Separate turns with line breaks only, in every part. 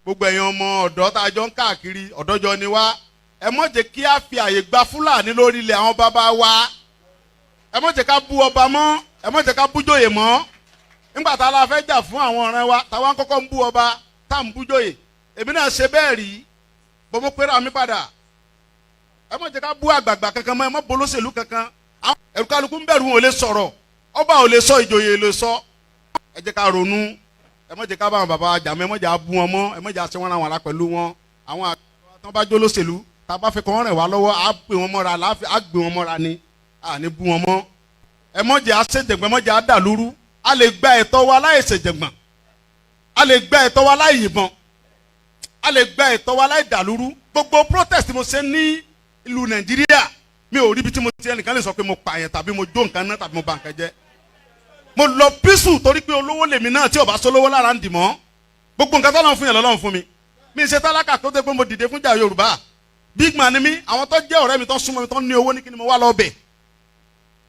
gbogbo ẹ̀yin ọmọ ọ̀dọ́ tá a jọ ń káàkiri ọ̀dọ́jọ́ ni wá ẹ mọ̀ jẹ́ kí a fi àyè gba Fúlàní lórí ilẹ̀ àwọn bàbá wa ẹ mọ̀ jẹ́ ká bú ọba mọ́ ẹ mọ̀ jẹ́ ká bú jòyè mọ́ nígbà tá a la fẹ́ jà fún àwọn ọ̀rẹ́ wa táwa ń kọ́kọ́ ń bú ọba tá à ń bú jòyè èmi náà ṣe bẹ́ẹ̀ rí bọ́mọ pẹ́rẹ́ mi padà ẹ mọ̀ jẹ́ ká bú àgbààgbà kankan mọ́ ẹ mọ̀ bolóṣèlú kankan ẹ̀rù kálukú ń bẹ̀rù wọn ò lè sọ̀rọ̀ ọba ò lè sọ ìjòyè lè sọ ẹ jẹ́ ká ronú ẹ mọ̀ jẹ́ ká bá àwọn bàbá jà mọ́ ẹ mọ̀ jẹ́ bú wọn mọ́ ẹ mọ̀ jẹ́ àṣẹ wọn àwọn ará pẹ̀lú wọn àwọn àgbà tán bá jó lóṣèlú tá a bá fẹ́ kọ́ wọn rìn wá lọ́wọ́ á gbé wọn mọ́ra á gbé wọn mọ́ra ni à ní bú wọn mọ́ ẹ mọ̀ jẹ́ àṣejẹ̀gbọ́n ẹ mọ̀ jẹ́ àdàlúrú a lè gba ẹ̀tọ́ wa láì ṣèjẹ̀gbọ́n a lè gba ẹ̀tọ́ wa láì yìnbọn a lè gba ẹ̀tọ́ wa láì dàlúrú gbogbo protest mo ṣe ní ìlú Nàìjíríà mi ò rí bí tí mo ti ẹnìkan lè sọ pé mo pààyàn tàbí mo jó nǹkan náà tàbí mo bà nǹkan jẹ́ mo lọ písù torí pé olówó lèmi náà tí ò bá sólówó lára ń dì mọ́ gbogbo nǹkan tó lọ́n fún yẹn lọ́lọ́run fún mi mi ṣe tálákà tó dé pé mo dìde fún jà Yorùbá big man ni mi àwọn tó jẹ́ ọ̀rẹ́ mi tó súnmọ́ mi tó ní owó ní kí ni mo wá lọ bẹ̀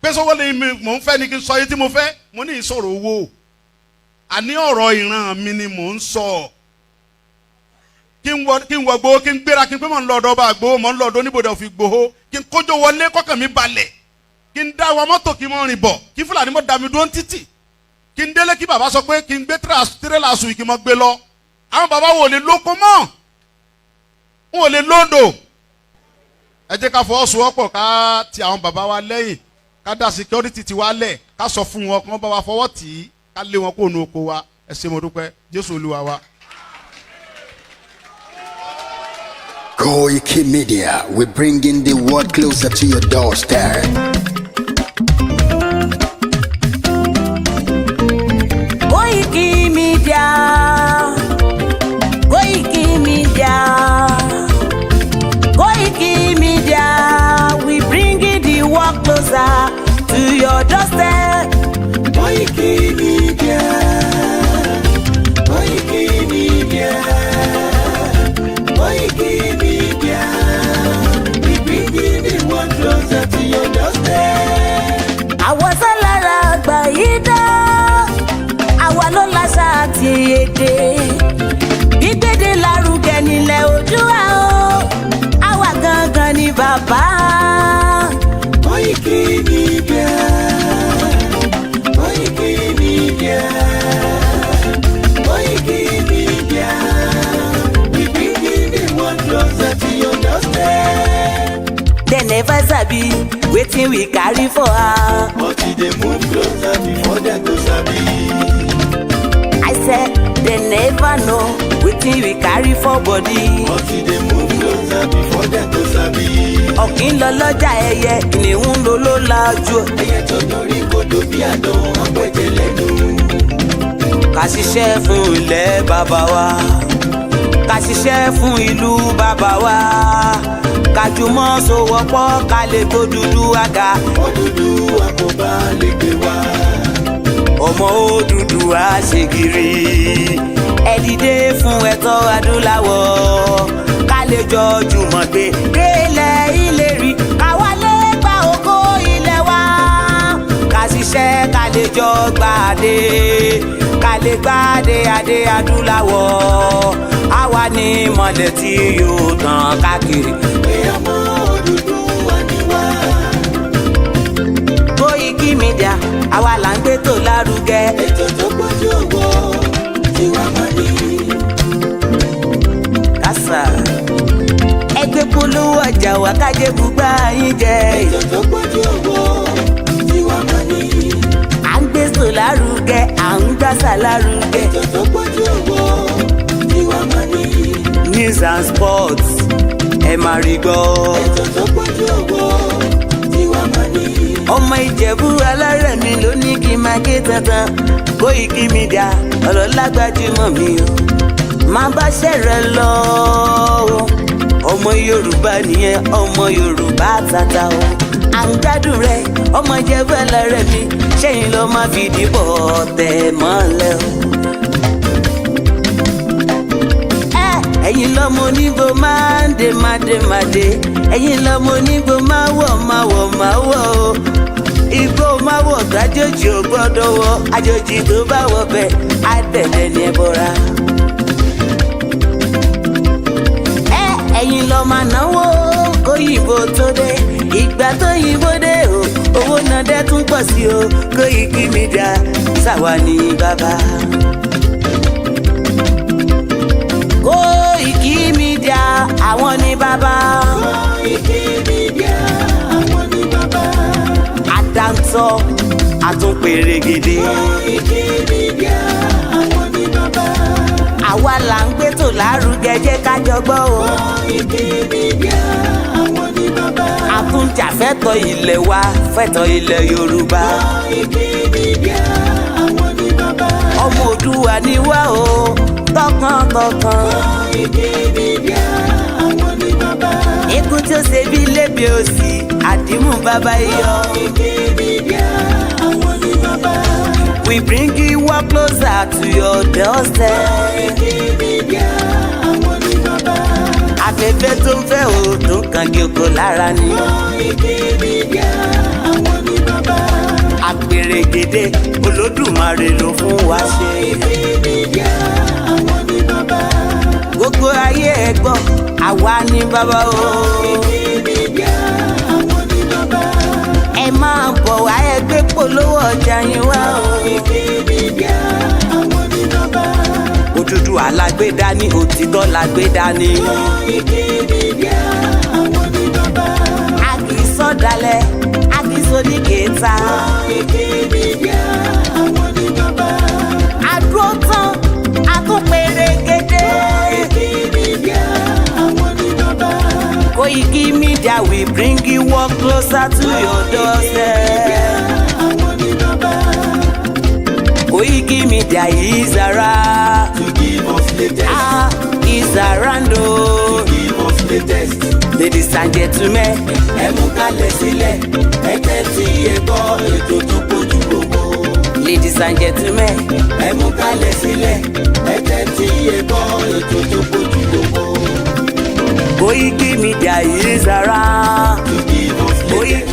pé sọ́wọ́ lè mi mò ń fẹ́ ni kí n sọ yìí tí mo fẹ́ mo ní ìsọ̀rọ̀ owó àní ọ̀rọ̀ ìran mi ni mò ń sọ kí n wọ gbowó kí n gbéra kí n pé mò ń lọ ọ̀dọ̀ ọba gbowó mò ń lọ ọ̀dọ̀ oníbodè òfin gbowó kí n kójó wọlé kọ́kàn mi balẹ̀ kí n dá wa mọ́tò kí n mọ́ rìn bọ̀ kí Fúlàní mọ́ da mi dúró títì kí n délé kí bàbá sọ pé kí n gbé tírélà sùn kí n mọ́ gbé lọ àwọn bàbá wo lè lóko mọ́ wọn ò lè lóńdò ẹ jẹ́ ká fọwọ́sowọ́pọ̀ ká ti àwọn bàbá wa lẹ́yìn ká dá security ti wa lẹ̀ ká sọ fún wọn kí wọ́n bá wa fọwọ́ tì í ká lé wọn kó nu oko wa ẹ ṣé mo dúpẹ́ Jésù Olúwa wa.
KOIKIMEDIA, we're bringing the world closer to your doorstep.
KOIKIMEDIA, KOIKIMEDIA, KOIKIMEDIA, we bringing the world closer to your doorstep.
KOIKIMEDIA, KOIKIMEDIA, KOIKIMEDIA, we bringing the world closer to your doorstep.
Àwọn sálára àgbà yìí dá, àwa ló láṣà àti èdè. Gbígbédè lárugẹ nílẹ̀ Oòduà o, àwa gangan ni bàbá.
KOIKIMEDIA, KOIKIMEDIA, KOIKIMEDIA, we bringing the world closer to your doorstep.
They never sabi wetin we carry for her.
But they move closer before they go sabi.
I said they never know wetin we carry for body.
But they move closer before they go sabi.
Ọ̀kín lọ lọ́jà ẹyẹ, kìnìún ló ló lajú.
Ẹyẹ tó lórí kodò bí àdán ọ̀pẹ̀tẹ̀ lẹ́nu.
Ká ṣiṣẹ́ fún ilẹ̀ bàbá wa, ká ṣiṣẹ́ fún ìlú bàbá wa, ká jùmọ̀ sowọ́pọ̀ ká lè tó dúdú àga.
Odùduwà kò bá lè gbé wá.
Ọmọ Odùduwà ṣègìrì, ẹ dìde fún ẹ̀tọ́ adúláwọ̀, ká lè jọ jùmọ̀ gbé délẹ̀ ìlérí, ká wálé gba ògo ilẹ̀ wa, ká ṣiṣẹ́ ká lè jọ gbàdé, ká lè gbàdé adé adúláwọ̀, àwa ni mọ̀lẹ̀ tí yóò tàn káàkiri.
Pé ọmọ Odùduwà ni wá.
KOIKIMEDIA, àwa là ń gbé tó lárugẹ.
Ètò tó pọ̀jù owó tí wàá máa ní.
Kásá ẹgbẹ́ polówó ọjà wá kájé bùgbà yín jẹ.
Ètò tó pọ̀jù owó tí wàá máa ní.
À ń gbé tó lárugẹ, à ń gbàsà lárugẹ.
Ètò tó pọ̀jù owó tí wàá máa ní.
News and sports ẹ máa rí gbọ́.
Ètò tó pọ̀jù owó tí wàá máa ní.
Ọmọ Ìjẹ̀bú Alárẹ̀mí ló ní kí n máa ké tantan. KOIKIMEDIA, ọ̀rọ̀ lágbájúmọ̀ mi o, máa bá ṣẹ̀rẹ̀ lọ o. Ọmọ Yorùbá nìyẹn, ọmọ Yorùbá tata o. À ń gbádùn rẹ, ọmọ Ìjẹ̀bú Alárẹ̀mí, ṣẹ́yìn ló máa fi dìbò tẹ̀ mọ́lẹ̀ o. Ẹ̀yin lọ́mọ onígbò máa ń dé mádémádé, ẹ̀yin lọ́mọ onígbò máa wọ̀ o. Igbó máa wọ̀ gbàjòjì ò gbọ́dọ̀ wọ, àjòjì tó bá wọ bẹ́ẹ̀ á tẹ̀lé ní ẹbọra. ẹ̀yin lọ máa náwó kóyìnbó tó dé ìgbà tó yìnbó dé o owó náà dẹ́ tún pọ̀ sí o Koiki Media ṣàwa ní bàbá. Koiki Media àwọn ní bàbá.
Koiki Media àwọn ní bàbá.
Àdáńtọ́ àtúnpèrègèdè.
Koiki Media àwọn ní bàbá.
Àwa là ń gbé tò lárugẹ jẹ́ ká jọ gbọ́ o.
Koiki Media àwọn ní bàbá.
Àtúnjàfẹ́tọ̀ ilẹ̀ wa fẹ́tọ̀ ilẹ̀ Yorùbá.
Koiki Media àwọn ní bàbá.
Ọmọ Òdùwà ni wá o tọkàntọkàn.
Koiki Media àwọn ní bàbá.
Ikú tí ó ṣe bí lébi òsì àdìmú bàbá iyọ̀.
Koiki Media àwọn ní bàbá.
We bring you up closer to your doorstep.
Koiki Media àwọn ní bàbá.
Afẹ́fẹ́ tó ń fẹ́ o tó ń kan gé oko lára ni.
Koiki Media àwọn ní bàbá.
Àpèrègèdè Olódùmarè ló fún wa ṣe.
Koiki Media àwọn ní bàbá.
Gbogbo ayé ẹ gbọ́ àwa ní bàbá o.
Koiki Media àwọn ní bàbá.
Ẹ máa bọ̀ wá ẹ gbé polówó ọjà yín wá o.
Koiki Media àwọn ní bàbá.
Odùduwà la gbé dání òtítọ́ la gbé dání.
Koiki Media àwọn ní bàbá.
A kì í sọ̀dálẹ̀ a kì í sódì kẹta.
Koiki Media àwọn ní bàbá.
Àdúró tán a tún pèrègèdè.
Koiki Media àwọn ní bàbá.
Koiki Media we bring you up closer to your doorstep.
Àwọn ní bàbá.
Koiki Media is around.
To give us latest.
Is around o.
To give us latest.
Ladies and gentlemen,
Ẹ mú kalẹ̀ sílẹ̀, ẹ tẹ́tí ẹ gbọ́ ètò tó kojú gbogbo.
ladies and gentlemen,
Ẹ mú kalẹ̀ sílẹ̀, ẹ tẹ́tí ẹ gbọ́ ètò tó kojú gbogbo.
Koiki Media is around.
To give us latest.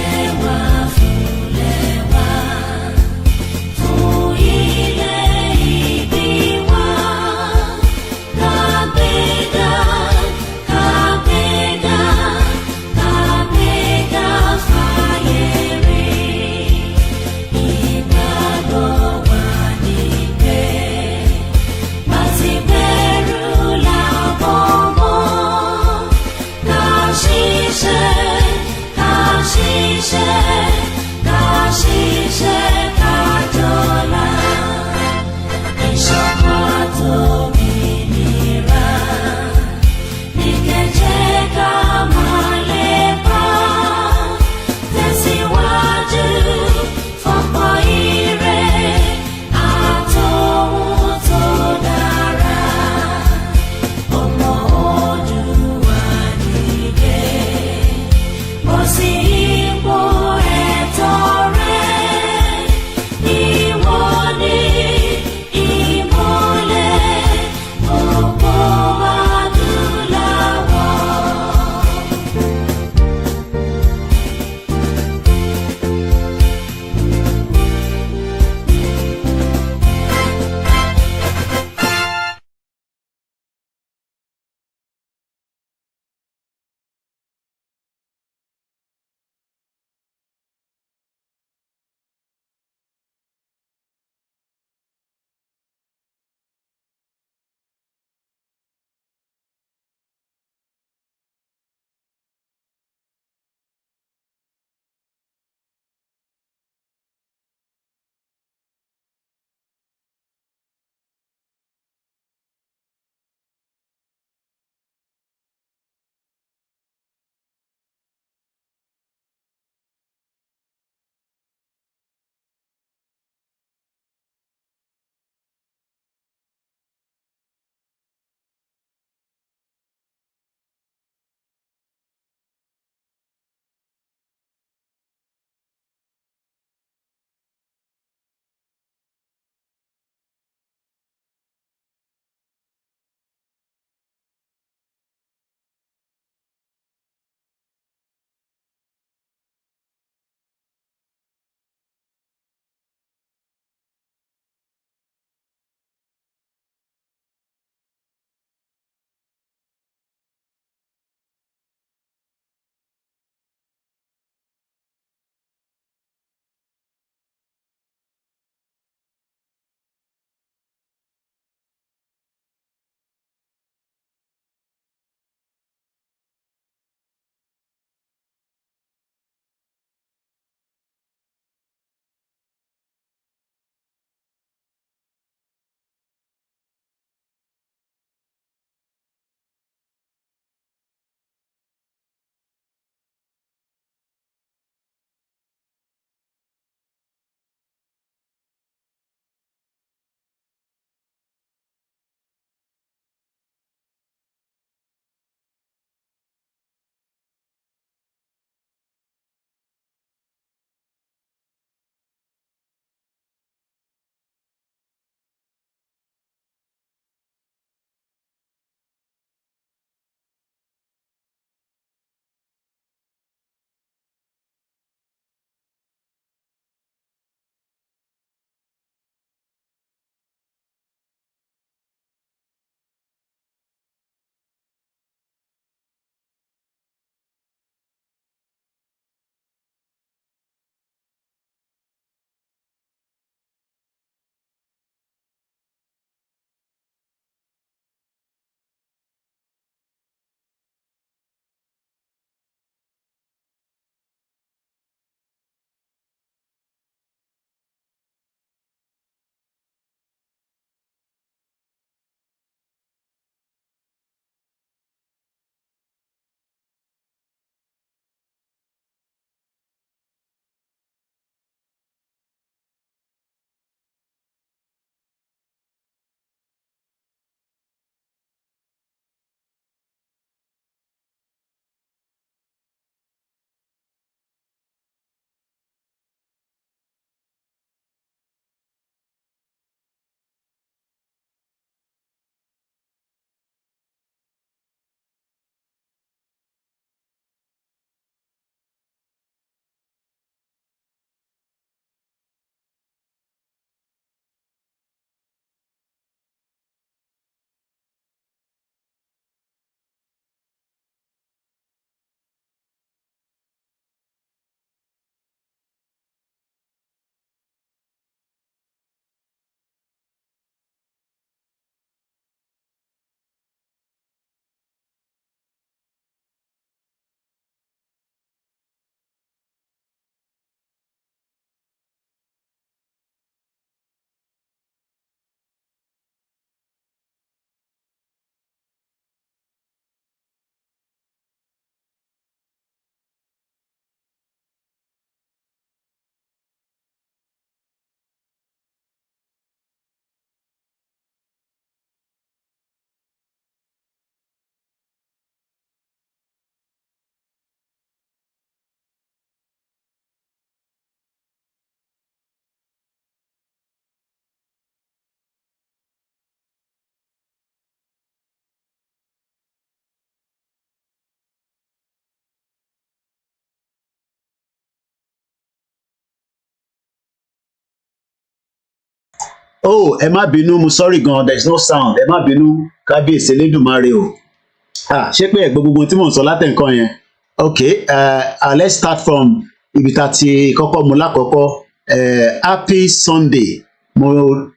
Simple. Oh, ẹ má bínú, mo sorry gan, there is no sound. Ẹ má bínú, kábíyèsí Elédùmarè o. Ṣé pé ẹ̀gbọ́n gbogbo tí mò ń sọ látẹ̀ǹkan yẹn? Okay, let's start from ibi tá ti kọ́kọ́ mu lákọ̀ọ́kọ́. Happy Sunday. Mo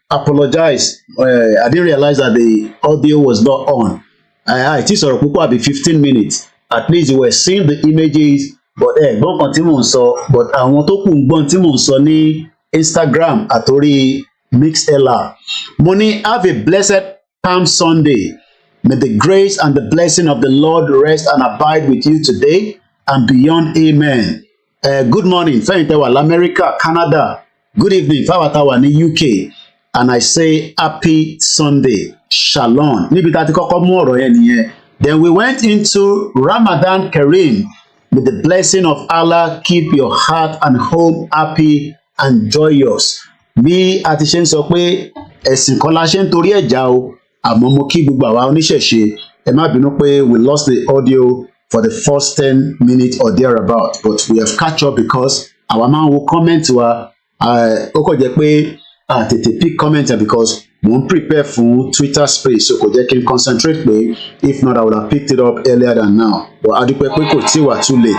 apologize. I didn't realize that the audio was not on. I ti sọ̀rọ̀ púpọ̀ àbí 15 minutes. At least you were seeing the images, but ẹ̀gbọ́n kan tí mò ń sọ, but àwọn tó kù ń gbọ́n tí mò ń sọ ní Instagram àtòrí MixLR. Mo ní have a blessed Palm Sunday. May the grace and the blessing of the Lord rest and abide with you today and beyond. Amen. Good morning, fẹ́yìn tẹ́ wà l'Amẹ́ríkà, Canada. Good evening, fáwọn tá wà ní UK. And I say happy Sunday. Shalom. Níbi tá a ti kọ́kọ́ mú ọ̀rọ̀ yẹn nìyẹn. Then we went into Ramadan Kareem. May the blessing of Allah keep your heart and home happy and joyous. Bí a ti ṣe ń sọ pé ẹ̀sìn kan la ṣe ń torí ẹ̀já o, àmọ́ mo kí gbogbo àwa oníṣẹ̀ṣe, ẹ má bínú pé we lost the audio for the first 10 minutes or thereabout, but we have catch up because àwa máa ń wo comment wa. Ó kàn jẹ́ pé tètè pick comment because mo ń prepare fún Twitter space, so kò jẹ́ kí n concentrate pé if not I would have picked it up earlier than now, but a dúpẹ́ pé kò tí wà too late.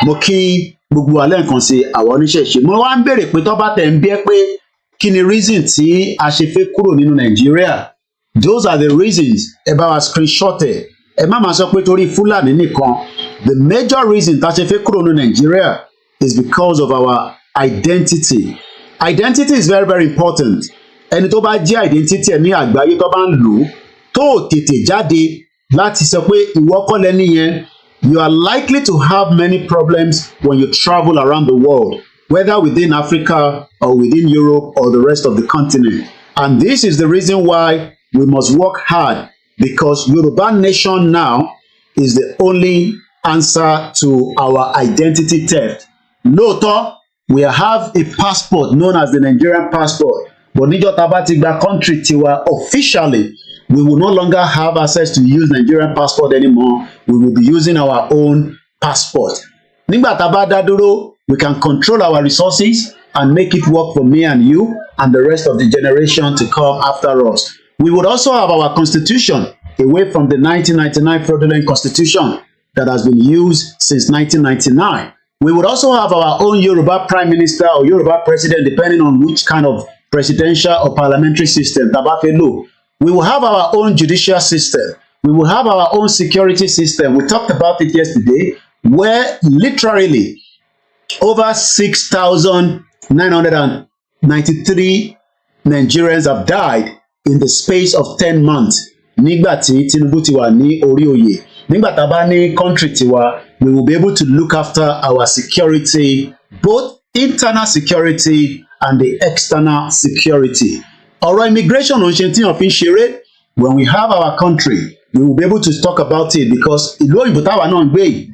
Mo kí gbogbo alẹ́ nǹkan sí àwọn oníṣẹ̀ṣe. Mo wá ń béèrè pé tó bá tẹ̀ ń bí ẹ pé kí ni reason tí a ṣe fẹ́ kúrò nínú Nàìjíríà. Those are the reasons. Ẹ bá wa screenshot ẹ̀. Ẹ má máa sọ pé torí Fúlàní nìkan. The major reason tá a ṣe fẹ́ kúrò nínú Nàìjíríà is because of our identity. Identity is very very important. Ẹni tó bá jẹ́ identity ẹ̀ ní àgbáyé tó bá ń lò tó tètè jáde láti sọ pé ìwọ kọ́ lẹ́ni yẹn, you are likely to have many problems when you travel around the world, whether within Africa or within Europe or the rest of the continent. And this is the reason why we must work hard, because Yoruba nation now is the only answer to our identity theft. Lóòótọ́, we have a passport known as the Nigerian passport, but níjọ́ tá bá ti gba country tiwa officially, we will no longer have access to use Nigerian passport anymore. We will be using our own passport. Nígbà tá bá dá dúró, we can control our resources and make it work for me and you and the rest of the generation to come after us. We would also have our constitution, away from the 1999 fraudulent constitution that has been used since 1999. We would also have our own Yoruba prime minister or Yoruba president, depending on which kind of presidential or parliamentary system tá bá fẹ́ lò. We will have our own judicial system. We will have our own security system. We talked about it yesterday, where literally over 6,993 Nigerians have died in the space of 10 months. Nígbà tí Tinubu ti wà ní orí oyè. Nígbà tá bá ní country tiwa, we will be able to look after our security, both internal security and the external security. Ọ̀rọ̀ immigration ò ń ṣe tí wọ́n fi ń ṣeré. When we have our country, we will be able to talk about it because ìlú òyìnbó táwa náà ń gbé yìí,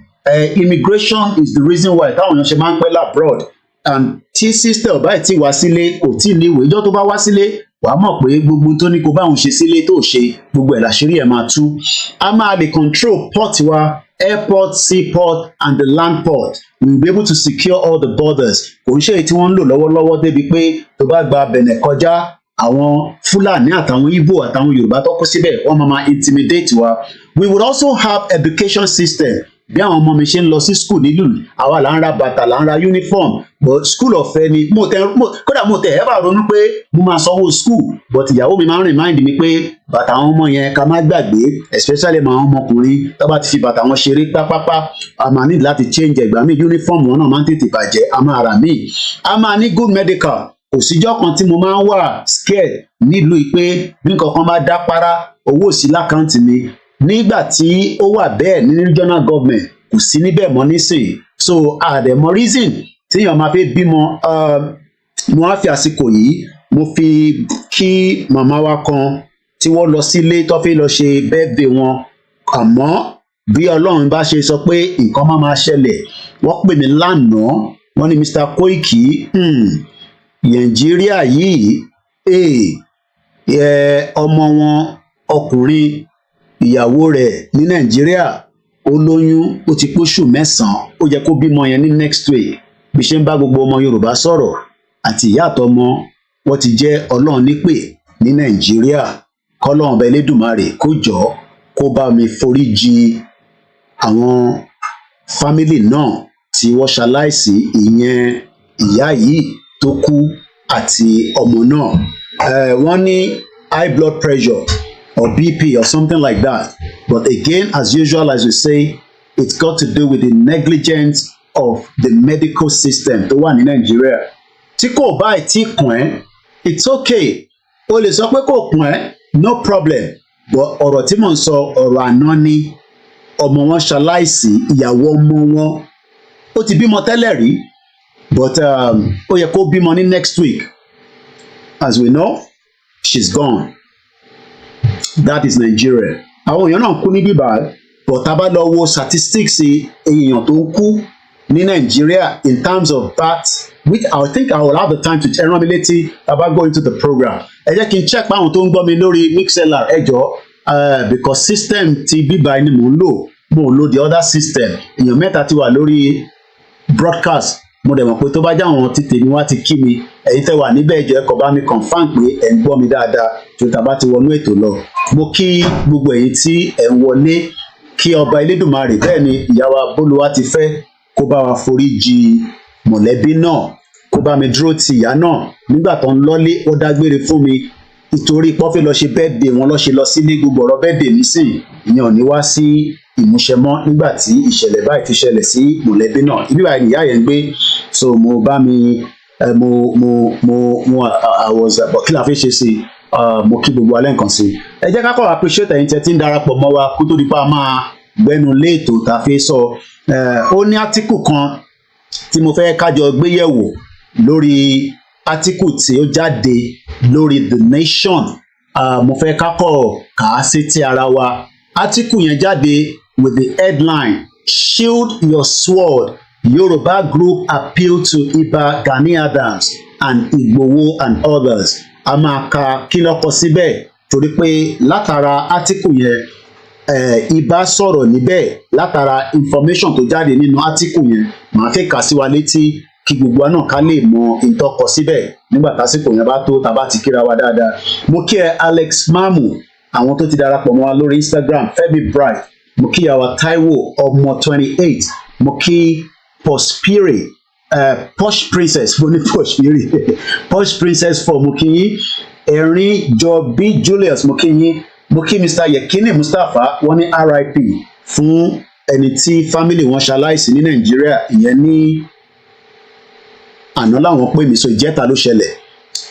immigration is the reason why táwọn èèyàn ṣe máa ń pẹ́ labroad. And tí sister ọba ẹ̀ tí wá sílé kò tí ì ní ìwé, ìjọ́ tó bá wá sílé wàá mọ̀ pé gbogbo tó ní kó báwọn ṣe sílé tó ṣe gbogbo ẹ̀ làṣírí ẹ̀ máa tú. A máa lè control port wa, airport, seaport and the land port. We will be able to secure all the borders. Kò ń ṣe èyí tí wọ́n ń lò lọ́wọ́lọ́wọ́ débi pé tó bá gba Benin kọjá, àwọn Fúlàní àtàwọn Igbo àtàwọn Yorùbá tó kó síbẹ̀ wọ́n máa intimidate wa. We would also have education system. Bí àwọn ọmọ mi ṣe ń lọ sí school nílùú, àwa là ń ra bàtà, là ń ra uniform, but school ọ̀fẹ́ ni. Kódà mo tẹ̀ ẹ́ bá ronú pé mo máa sanwó school, but ìyàwó mi máa ń remind mi pé bàtà àwọn ọmọ yẹn ká má gbàgbé, especially àwọn ọmọkùnrin tó bá ti fi bàtà wọn ṣeré pápápá, a máa need láti change ẹ̀gbà mi, uniform wọn náà máa ń tètè bàjẹ́, a máa rà míì. A máa ní good medical. Kò síjọ́ kan tí mo máa ń wà scared nílùú pé bí nǹkan kan bá dá para, owó sí lákàntì mi. Nígbà tí ó wà bẹ́ẹ̀ ní regional government, kò sí níbẹ̀ mọ́ nísìnyí. So àdẹ̀mọ́ reason téèyàn máa fẹ́ bímọ. Mo á fi àsìkò yìí mo fi kí màmá wa kan tí wọ́n lọ sílé tó fi lọ ṣe birthday wọn, àmọ́ bí Ọlọ́run bá ṣe sọ pé nǹkan máa ṣẹlẹ̀, wọ́n pè mí lánàá, wọ́n ní Mr. Koiki, Nàìjíríà yìí, ọmọ wọn ọkùnrin ìyàwó rẹ̀ ní Nàìjíríà ó lóyún, ó ti póṣù 9, ó yẹ kó bímọ yẹn ní next week. Bí ṣe ń bá gbogbo ọmọ Yorùbá sọ̀rọ̀ àti ìyá àtọmọ, wọ́n ti jẹ́ Ọlọ́run nípè ní Nàìjíríà kọ́lọ́run ọba Elédùmarè kó jọ kó bá mi foríjì àwọn fámílì náà tí wọ́n ṣaláìsí, ìyẹn ìyá yìí tó kú àti ọmọ náà. Wọ́n ní high blood pressure or BP or something like that, but again, as usual, as we say, it's got to do with the negligence of the medical system tó wà ní Nàìjíríà. Tí kò bá tí kàn ẹ́, it's okay, o lè sọ pé kò kàn ẹ́, no problem, but ọ̀rọ̀ tí mò ń sọ ọ̀rọ̀ àná ni ọmọ wọn ṣaláìsí, ìyàwó ọmọ wọn ó ti bímọ tẹ́lẹ̀ rí, but ó yẹ kó bímọ ní next week. As we know, she's gone. That is Nigeria. Àwọn èèyàn náà kú ní bíbá, but tá bá lọ wo statistics èèyàn tó ń kú ní Nigeria in terms of that, which I think I will have the time to rán mi létí about going to the program. Ẹ jẹ́ kí n check báwọn tó ń gbọ́ mi lórí Mixlr ẹ jọ̀ọ́, because system ti bíbá ni mò ń lò the other system. Èèyàn mẹ́ta ti wà lórí broadcast, mo dẹ̀ mọ̀ pé tó bá jẹ́ àwọn ti tèmi wá ti kí mi, ẹ̀yin tẹ́ wà níbẹ̀ ẹjọ́ ẹ kọ bá mi confirm pé ẹ̀ ń gbọ́ mi dáadáa tó tàbá ti wọnú ètò lọ. Mo kí gbogbo ẹ̀yin tí ẹ̀ ń wọlé, kí ọba Elédùmarè bẹ́ẹ̀ ni ìyá wa Bólúwa ti fẹ́ kó bá wa foríjì mọ̀lẹ́bí náà, kó bá mi dúró ti ìyá náà nígbà tó ń lọ́lé. Ó dágbére fún mi nítorí pọ́fẹ́ lọ ṣe birthday wọn, lọ́ ṣe lọ sílé, gbogbo ọ̀rọ̀ birthday nísìn ìyẹn ò ní wá sí ìmúṣẹ mọ́ nígbà tí ìṣẹ̀lẹ̀ báyìí ti ṣẹlẹ̀ sí mọ̀lẹ́bí náà. Ibi báyìí nìyá yẹn ń gbé, so mo bá mi I was but kí la fi ṣe sí mo kí gbogbo alẹ́ nǹkan sí. Ẹ jẹ́ ká kọ́ appreciate ẹ̀yin tẹ́ tí ń darapọ̀ mọ́ wa kó tó di pa máa gbẹ́nu lé ètò tá a fi sọ. Ó ní átíkù kan tí mo fẹ́ kájọ gbéyẹ̀wò lórí átíkù tí ó jáde lórí The Nation. Mo fẹ́ kákọ̀ kà á sí ti ara wa. Átíkù yẹn jáde with the headline "Shield Your Sword, Yoruba Group Appeal to Iba Gani Adams and Igboho and Others." A máa ka kí ló kọ síbẹ̀ torí pé látara átíkù yẹn Iba sọ̀rọ̀ níbẹ̀, látara information tó jáde nínú átíkù yẹn màá fẹ́ kà sí wa létí kí gbogbo wa náà ká lè mọ ìtọ́kọ síbẹ̀ nígbà tásìkò yẹn bá tó, tá bá ti kíra wa dáadáa. Mo kí ẹ Alex Mamu, àwọn tó ti darapọ̀ mọ́ wa lórí Instagram, Femi Bright, mo kí àwa Taiwo ọmọ 28, mo kí Pospiri, Posh Princess, mo ní Pospiri Posh Princess for mo kí yín, Erin Jobi Julius mo kí yín, mo kí Mr. Yekini Mustapha, wọ́n ní RIP fún ẹni tí family wọn ṣaláìsí ní Nàìjíríà, ìyẹn ní àná làwọn pè mí, so ìjẹta ló ṣẹlẹ̀.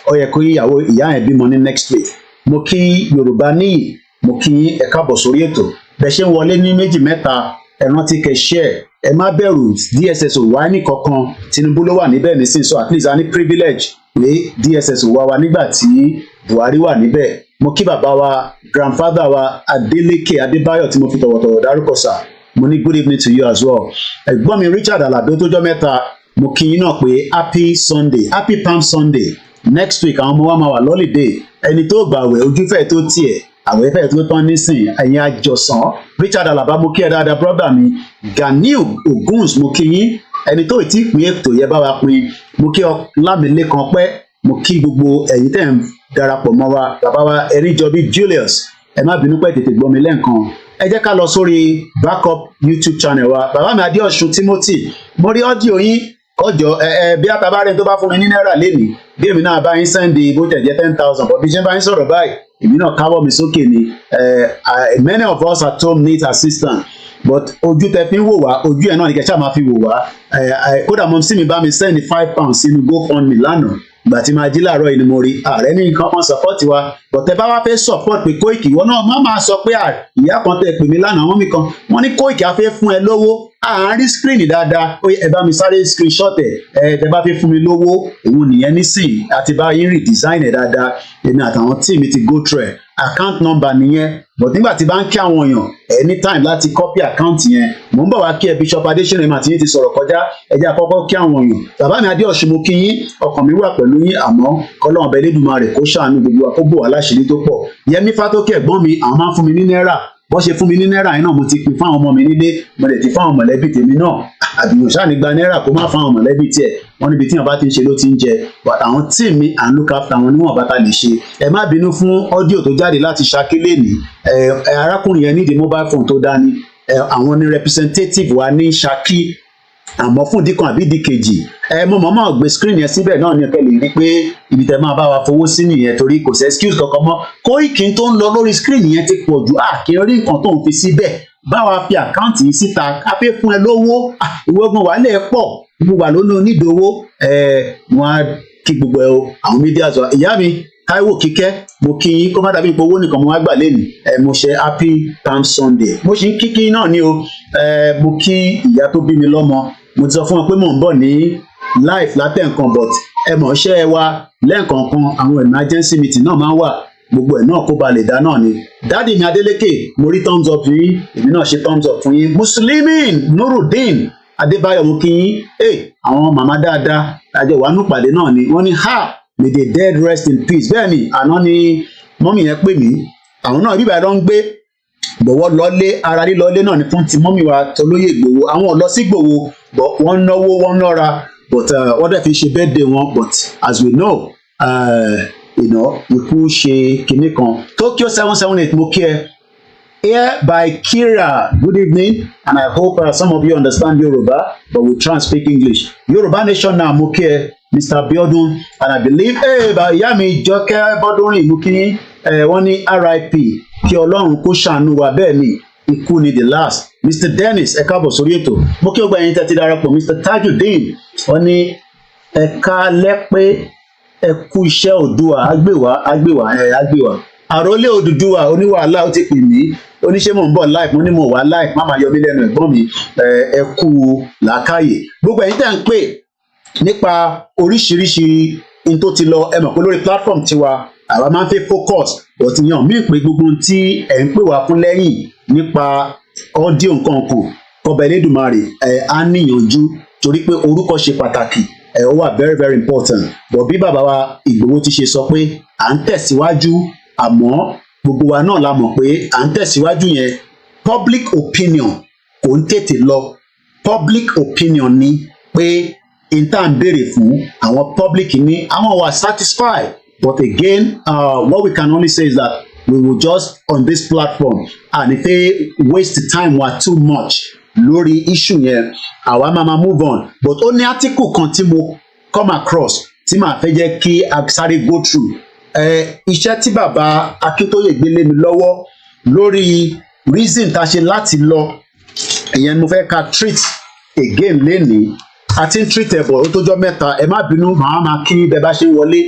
Ó yẹ kó ìyá yẹn bímọ ní next week. Mo kí Yorùbá níyì, mo kí yín, ẹ káàbọ̀ sórí ètò. Bẹ́ẹ̀ ṣe ń wọlé ní méjì mẹ́ta, ẹ rántí kẹ́ share, ẹ má bẹ̀rù, DSS ò wá ní kankan, Tinubu ló wà níbẹ̀ nísìn, so at least a ní privilege pé DSS ò wá wa nígbà tí Buhari wà níbẹ̀. Mo kí bàbá wa grandfather wa Adeleke Adébáyọ̀ tí mo fi tọ̀wọ̀tọ̀wọ̀ dárúkọ sà, mo ní good evening to you as well. Ẹ̀gbọ́n mi Richard Alabi tó jọ́ mẹ́ta, mo kí yín náà pé happy Sunday, happy Palm Sunday. Next week àwọn ọmọ wa máa wà lọ́lídé, ẹni tó gbàwẹ̀ ojúfẹ́ tó tiẹ̀, àwẹ̀ fẹ́ tó tán nísìn, ẹ̀yin àjọsán. Richard Alaba mo kí ẹ dáadáa, brother mi Ganiu Oguns mo kí yín, ẹni tó ti pín ètò yẹ bá wa pín, mo kí ọ Lámilékan pẹ́, mo kí gbogbo ẹ̀yin tẹ́ ń darapọ̀ mọ́ wa, bàbá wa Erinjobi Julius, ẹ má bínú pé tètè gbọ́ mi lẹ́ǹkan. Ẹ jẹ́ ká lọ sórí backup YouTube channel wa, bàbá mi Adéọ̀ṣun Timothy, mo rí ọ́díò yín kọjọ bí àtàbárẹ̀ tó bá fún mi ní náírà lénìí, bí èmi náà bá yín sẹ́ndì bó tẹ̀ jẹ́ 10,000, but bí ṣe bá yín sọ̀rọ̀ báyìí èmi náà káwọ́ mi sókè ni. Many of us at home need assistance, but ojú tẹ fi ń wò wá, ojú ẹ̀ náà ni kẹ́ ṣáà máa fi wò wá. Kódà mo sì mi bá mi sẹ́ndì £5 sínú GoFundMe lánàá, ìgbà tí máa jí láàárọ̀ yìí ni mo rí ààrẹ ní nǹkan kan support wa, but tẹ bá wá fẹ́ support pé Koiki, ìwọ náà má máa sọ pé ìyá kan tẹ pè mí lánàá, wọ́n mi kan wọ́n ní Koiki á fẹ́ fún ẹ lówó, àárín screen dáadáa, ó yẹ ẹ bá mi sáré screenshot tẹ bá fẹ́ fún mi lówó, òun nìyẹn nísìn àti bá yín redesign ẹ dáadáa, èmi àtàwọn team mi ti go through account number nìyẹn, but nígbà tí bá ń kí àwọn èèyàn anytime láti copy account yẹn, mò ń bọ̀ wá kí ẹ Bishop Adesina àti yín ti sọ̀rọ̀ kọjá, ẹ jẹ́ àkọ́kọ́ kí àwọn èèyàn. Bàbá mi Adéọ̀ṣun mo kí yín, ọkàn mi wà pẹ̀lú yín, àmọ́ kọ́lọ́run ọba Elédùmarè kó ṣàánú gbogbo wa, kó bò wá láṣìírí tó pọ̀. Yẹmí Fátókè ẹ̀gbọ́n mi, àwọn máa ń fún mi ní náírà, bó ṣe fún mi ní náírà yẹn náà mo ti pín fáwọn ọmọ mi nílé mo lè ti fáwọn mọ̀lẹ́bí tèmi náà àbíyàn ṣáà ní gba náírà kó má fáwọn mọ̀lẹ́bí tiẹ̀ wọ́n níbi tí wọ́n bá ti ń ṣe ló ti ń jẹ but àwọn tí mi à ń look after wọn níwọ̀n bá ta lè ṣe ẹ má bínú fún ọ́díò tó jáde láti Ṣakí lẹ́nìí arákùnrin yẹn nídìí mobile phone tó dání àwọn ní representative wa ní Ṣakí àmọ́ fún díkan àbí díkejì mo mọ̀ọ́mọ̀ gbé screen yẹn síbẹ̀ náà ní ẹ̀kẹ́ lè rí pé ibi tẹ́ máa bá wa fowó sí nìyẹn torí kò sí excuse kankan mọ́ Koiki tó ń lọ lórí screen yẹn ti pọ̀ jù kí n rí nǹkan tó ń fi síbẹ̀ bá wa fi àkáǹtì yìí síta ká fẹ́ fún ẹ lówó ìwọ́gbọ̀n wà lẹ̀ pọ̀ gbogbo wà lónìí onídòwó wọn á kí gbogbo ẹ o àwọn mídíà sọ ìyá mi Táíwò Kíkẹ́ mo kí yín kó má dàbí ipò owó nìkan mo wá gbà lẹ́nu mo ṣe happy palm Sunday mo ṣì ń kíkí náà ni o mo kí ìyá tó bí mi lọ́mọ mo ti sọ fún wọn pé mò ń bọ̀ ní live látẹ̀ nǹkan but ẹ mọ̀ ṣẹ́ wa lẹ́ẹ̀kọ̀ọ̀kan àwọn emergency meeting náà máa ń wà gbogbo ẹ̀ náà kó ba lè dá náà ni dáàdì mi Adélékè mo rí thumbs up yín èmi náà ṣe thumbs up fún yín Muslimin Nurudeen Adébáyọ̀ mo kí yín àwọn màmá dáadáa àjọ wà nù pàdé náà ni wọ́n ní may the dead rest in peace bẹ́ẹ̀ ni àná ni mọ́mì yẹn pè mí àwọn náà bíbá ẹ̀rọ ń gbé bọ̀wọ́ lọ́lé ara lílọ́lé náà ni fún ti mọ́mì wa Tolóyè Ìgbòho àwọn ọ̀lọ́ sí Ìgbòho but wọ́n náwó wọ́n nọ́ra but wọ́n dẹ̀ fi ṣe birthday wọn but as we know ikú ṣe kinní kan Tokyo 778 mo kí ẹ here by Kira good evening and I hope some of you understand Yoruba but we try and speak English Yoruba Nation now mo kí ẹ Mr. Biodun and I believe ìyá mi Jọkẹ́ Bọ́dúnrìn mú kí wọ́n ní RIP kí Ọlọ́run kó ṣàánú wa bẹ́ẹ̀ ni ikú ni the last Mr. Dennis ẹ káàbọ̀ sórí ètò mo kí ọgbà yín tẹ́tí darapọ̀ Mr. Tajudeen wọ́n ní ẹ̀ka lẹ́pẹ́ ẹ̀kú iṣẹ́ Oòduà àgbèwà àròlé Odùduwà oníwàhálà ó ti pè mí oníṣẹ́ mò ń bọ̀ live mo ní mo wà live má máa yọ mí lẹ́nu ẹ̀gbọ́n mi ẹ̀kú làákàyè gbogbo ẹ̀yin tẹ́ ń pè nípa oríṣiríṣi in tó ti lọ ẹ mọ̀ pé lórí platform tiwa àwa máa ń fẹ́ focus but yan mí pé gbogbo tí ẹ̀ ń pè wá fún lẹ́yìn nípa audio nǹkan kan kọba Elédùmarè á níyànjú torí pé orúkọ ṣe pàtàkì ó wà very very important but bí bàbá wa Ìgbòho ti ṣe sọ pé à ń tẹ̀síwájú àmọ́ gbogbo wa náà la mọ̀ pé à ń tẹ̀síwájú yẹn public opinion kò ń tètè lọ public opinion ni pé intan béèrè fún àwọn public ní àwọn wà satisfied but again what we can only say is that we will just on this platform and if they waste time wa too much lórí issue yẹn àwa máa move on but ó ní article kan tí mo come across tí màá fẹ́ jẹ́ kí a sáré go through iṣẹ́ tí bàbá Akíntóyè gbélé mi lọ́wọ́ lórí reason tá a ṣe láti lọ ìyẹn mo fẹ́ ká treat again lénìí àti ń treat ẹ̀bọ̀ ó tójọ́ mẹ́ta ẹ má bínú màá máa kí bẹ́ẹ̀ bá ṣe ń wọlé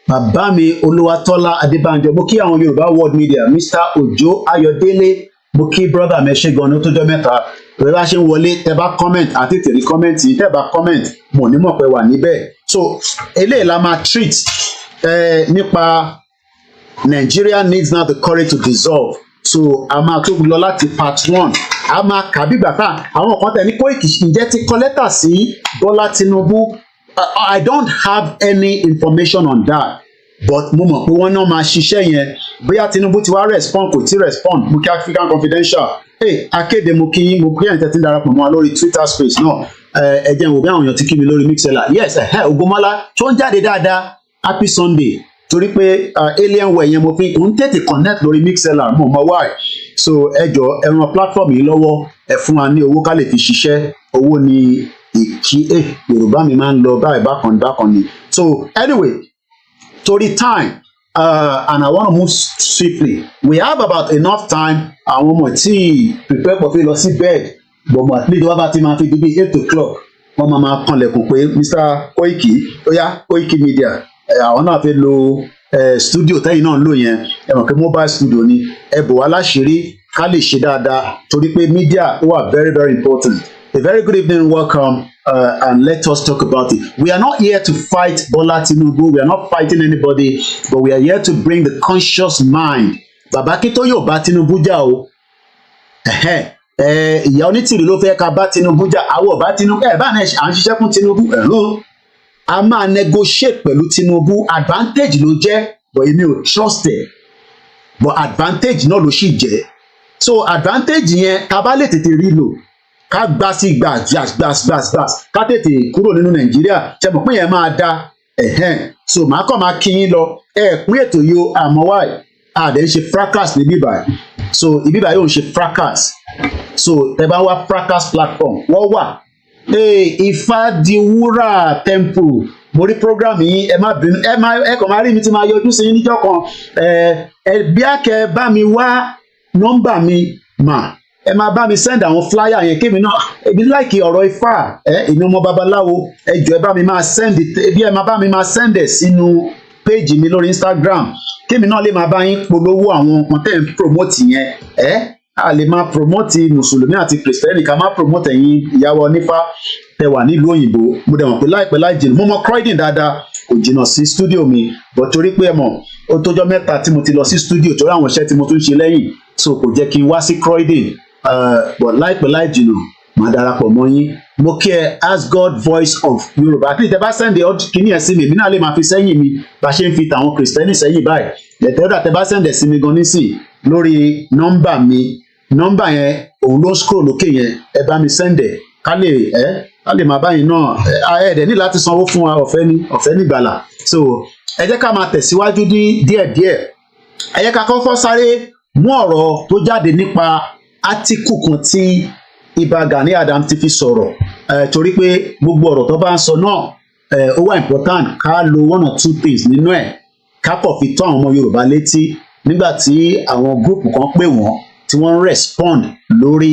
bàbá mi Olúwatọ́lá Adébánjọ mo kí àwọn Yorùbá World Media Mr. Òjó Ayọ̀délé mo kí brother mi ṣe gan ní ó tójọ́ mẹ́ta bẹ́ẹ̀ bá ṣe ń wọlé tẹ́ bá comment àti tẹ̀lé comment yìí tẹ́ bá comment mo ní mọ̀ pé wà níbẹ̀ so eléyìí la máa treat nípa Nigeria needs now the courage to dissolve so a máa tó lọ láti part 1 a máa kà bí gbàtà àwọn kan tẹ̀ ní Koiki ǹjẹ́ ti kọ lẹ́tà sí Bọ́lá Tinubu I don't have any information on that but mo mọ̀ pé wọ́n náà máa ṣiṣẹ́ yẹn bóyá Tinubu ti wá respond kò tí respond mo kí African Confidential akéde mo kí ẹ̀yin tẹ́tí darapọ̀ mọ́ wa lórí Twitter space náà ẹ jẹ́ n wò bí àwọn èèyàn ti kí mi lórí Mixlr yes Ògúnmọ́lá tó ń jáde dáadáa happy Sunday torí pé alienware yẹn mo fi ń tètè connect lórí Mixlr mo mọ why so ẹjọ ẹran platform yìí lọ́wọ́ ẹ fún wa ní owó ká lè fi ṣiṣẹ́ owó ní ìkí Yorùbá mi máa ń lọ báyìí bákan ni so anyway torí time and I want to move swiftly we have about enough time àwọn ọmọ tí prepare for fi lọ sí bed but at least wọ́n bá ti máa fi di bí 8 o'clock wọ́n máa kanlẹ̀kùn pé Mr. Koiki ó yá KOIKIMEDIA àwọn náà fẹ́ lo studio tẹ́yìn náà ń lò yẹn ẹ mọ̀ pé mobile studio ni ẹ bò wá láṣìírí ká lè ṣe dáadáa torí pé media wà very very important. A very good evening, welcome, and let us talk about it. We are not here to fight Bola Tinubu. We are not fighting anybody, but we are here to bring the conscious mind. Bàbá Akíntóyè ò bá Tinubu jà o. Ìyá onítìrì ló fẹ́ ká bá Tinubu jà. Àwọn ò bá Tinubu bá náà à ń ṣiṣẹ́ fún Tinubu. A máa negotiate pẹ̀lú Tinubu. Advantage ló jẹ́, but èmi ò trust ẹ̀. But advantage náà ló sì jẹ́. so advantage yẹn tá bá lè tètè rí lò ká gbá sí gbàs ká tètè kúrò nínú Nàìjíríà ṣe mọ̀ pé yẹn máa da so màá kàn máa kí yín lọ pín ètò yìí o àmọ́ wáì àdé ń ṣe fracas níbí báyìí so ibi báyìí ò ń ṣe fracas so tẹ́ bá wá fracas platform wọ́n wà Ifádiwúrà temple mo rí program yìí ẹ má bínú ẹ kàn máa rí mi tí máa yọjú sí yín níjọ́ kan bí àkẹ́ bá mi wá nọ́mbà mi mà ẹ máa bá mi send àwọn flyer yẹn kémi náà èmi láìkí ọ̀rọ̀ Ifá èmi ọmọ babaláwo ẹ jọ̀ọ́ ẹ bá mi máa send bí ẹ máa bá mi máa send ẹ̀ sínú page mi lórí Instagram kémi náà lè máa bá yín polówó àwọn nǹkan tẹ́ ń promote yẹn a lè máa promote mùsùlùmí àti kìrìsìtẹ́nì ká máa promote ẹ̀yin ìyàwó onífá tẹ́ wà nílùú òyìnbó mo dẹ̀ mọ̀ pé láìpẹ́ láì jìnnà mo mọ Croydon dáadáa kò jìnnà sí studio mi but torí pé ẹ mọ̀ ó tójọ́ mẹ́ta tí mo ti lọ sí studio torí àwọn iṣẹ́ tí mo tún ṣe lẹ́yìn so kò jẹ́ kí n wá sí Croydon but láìpẹ́ láì jìnnà màá darapọ̀ mọ́ yín mo kí ẹ ask God voice of Yorùbá àti ìtẹ́ bá send kíní ẹ̀ sí mi èmi náà lè máa fi sẹ́yìn mi bá ṣe ń fi tàwọn kìrìsìtẹ́nì sẹ́yìn báyìí lẹ́tẹ̀ọ́dà tẹ́ bá send ẹ̀ sí mi gan nísìn lórí nọ́mbà mi nọ́mbà yẹn òun ló ń scroll lókè yẹn ẹ bá mi send ẹ̀ ká lè máa báyìí náà ẹ̀ẹ́dẹ̀ ní láti sanwó fún wa ọ̀fẹ́ nígbàlà so ẹ jẹ́ ká máa tẹ̀síwájú díẹ̀díẹ̀ ẹ jẹ́ ká kọ́kọ́ sáré mú ọ̀rọ̀ tó jáde nípa átíkù kan tí Ìbà Gani Adams ti fi sọ̀rọ̀ torí pé gbogbo ọ̀rọ̀ tó bá ń sọ náà ó wà important ká lo one or two things nínú ẹ̀ ká kọ̀ fi tó àwọn ọmọ Yorùbá létí nígbà tí àwọn gúrùpù kan pè wọ́n tí wọ́n ń respond lórí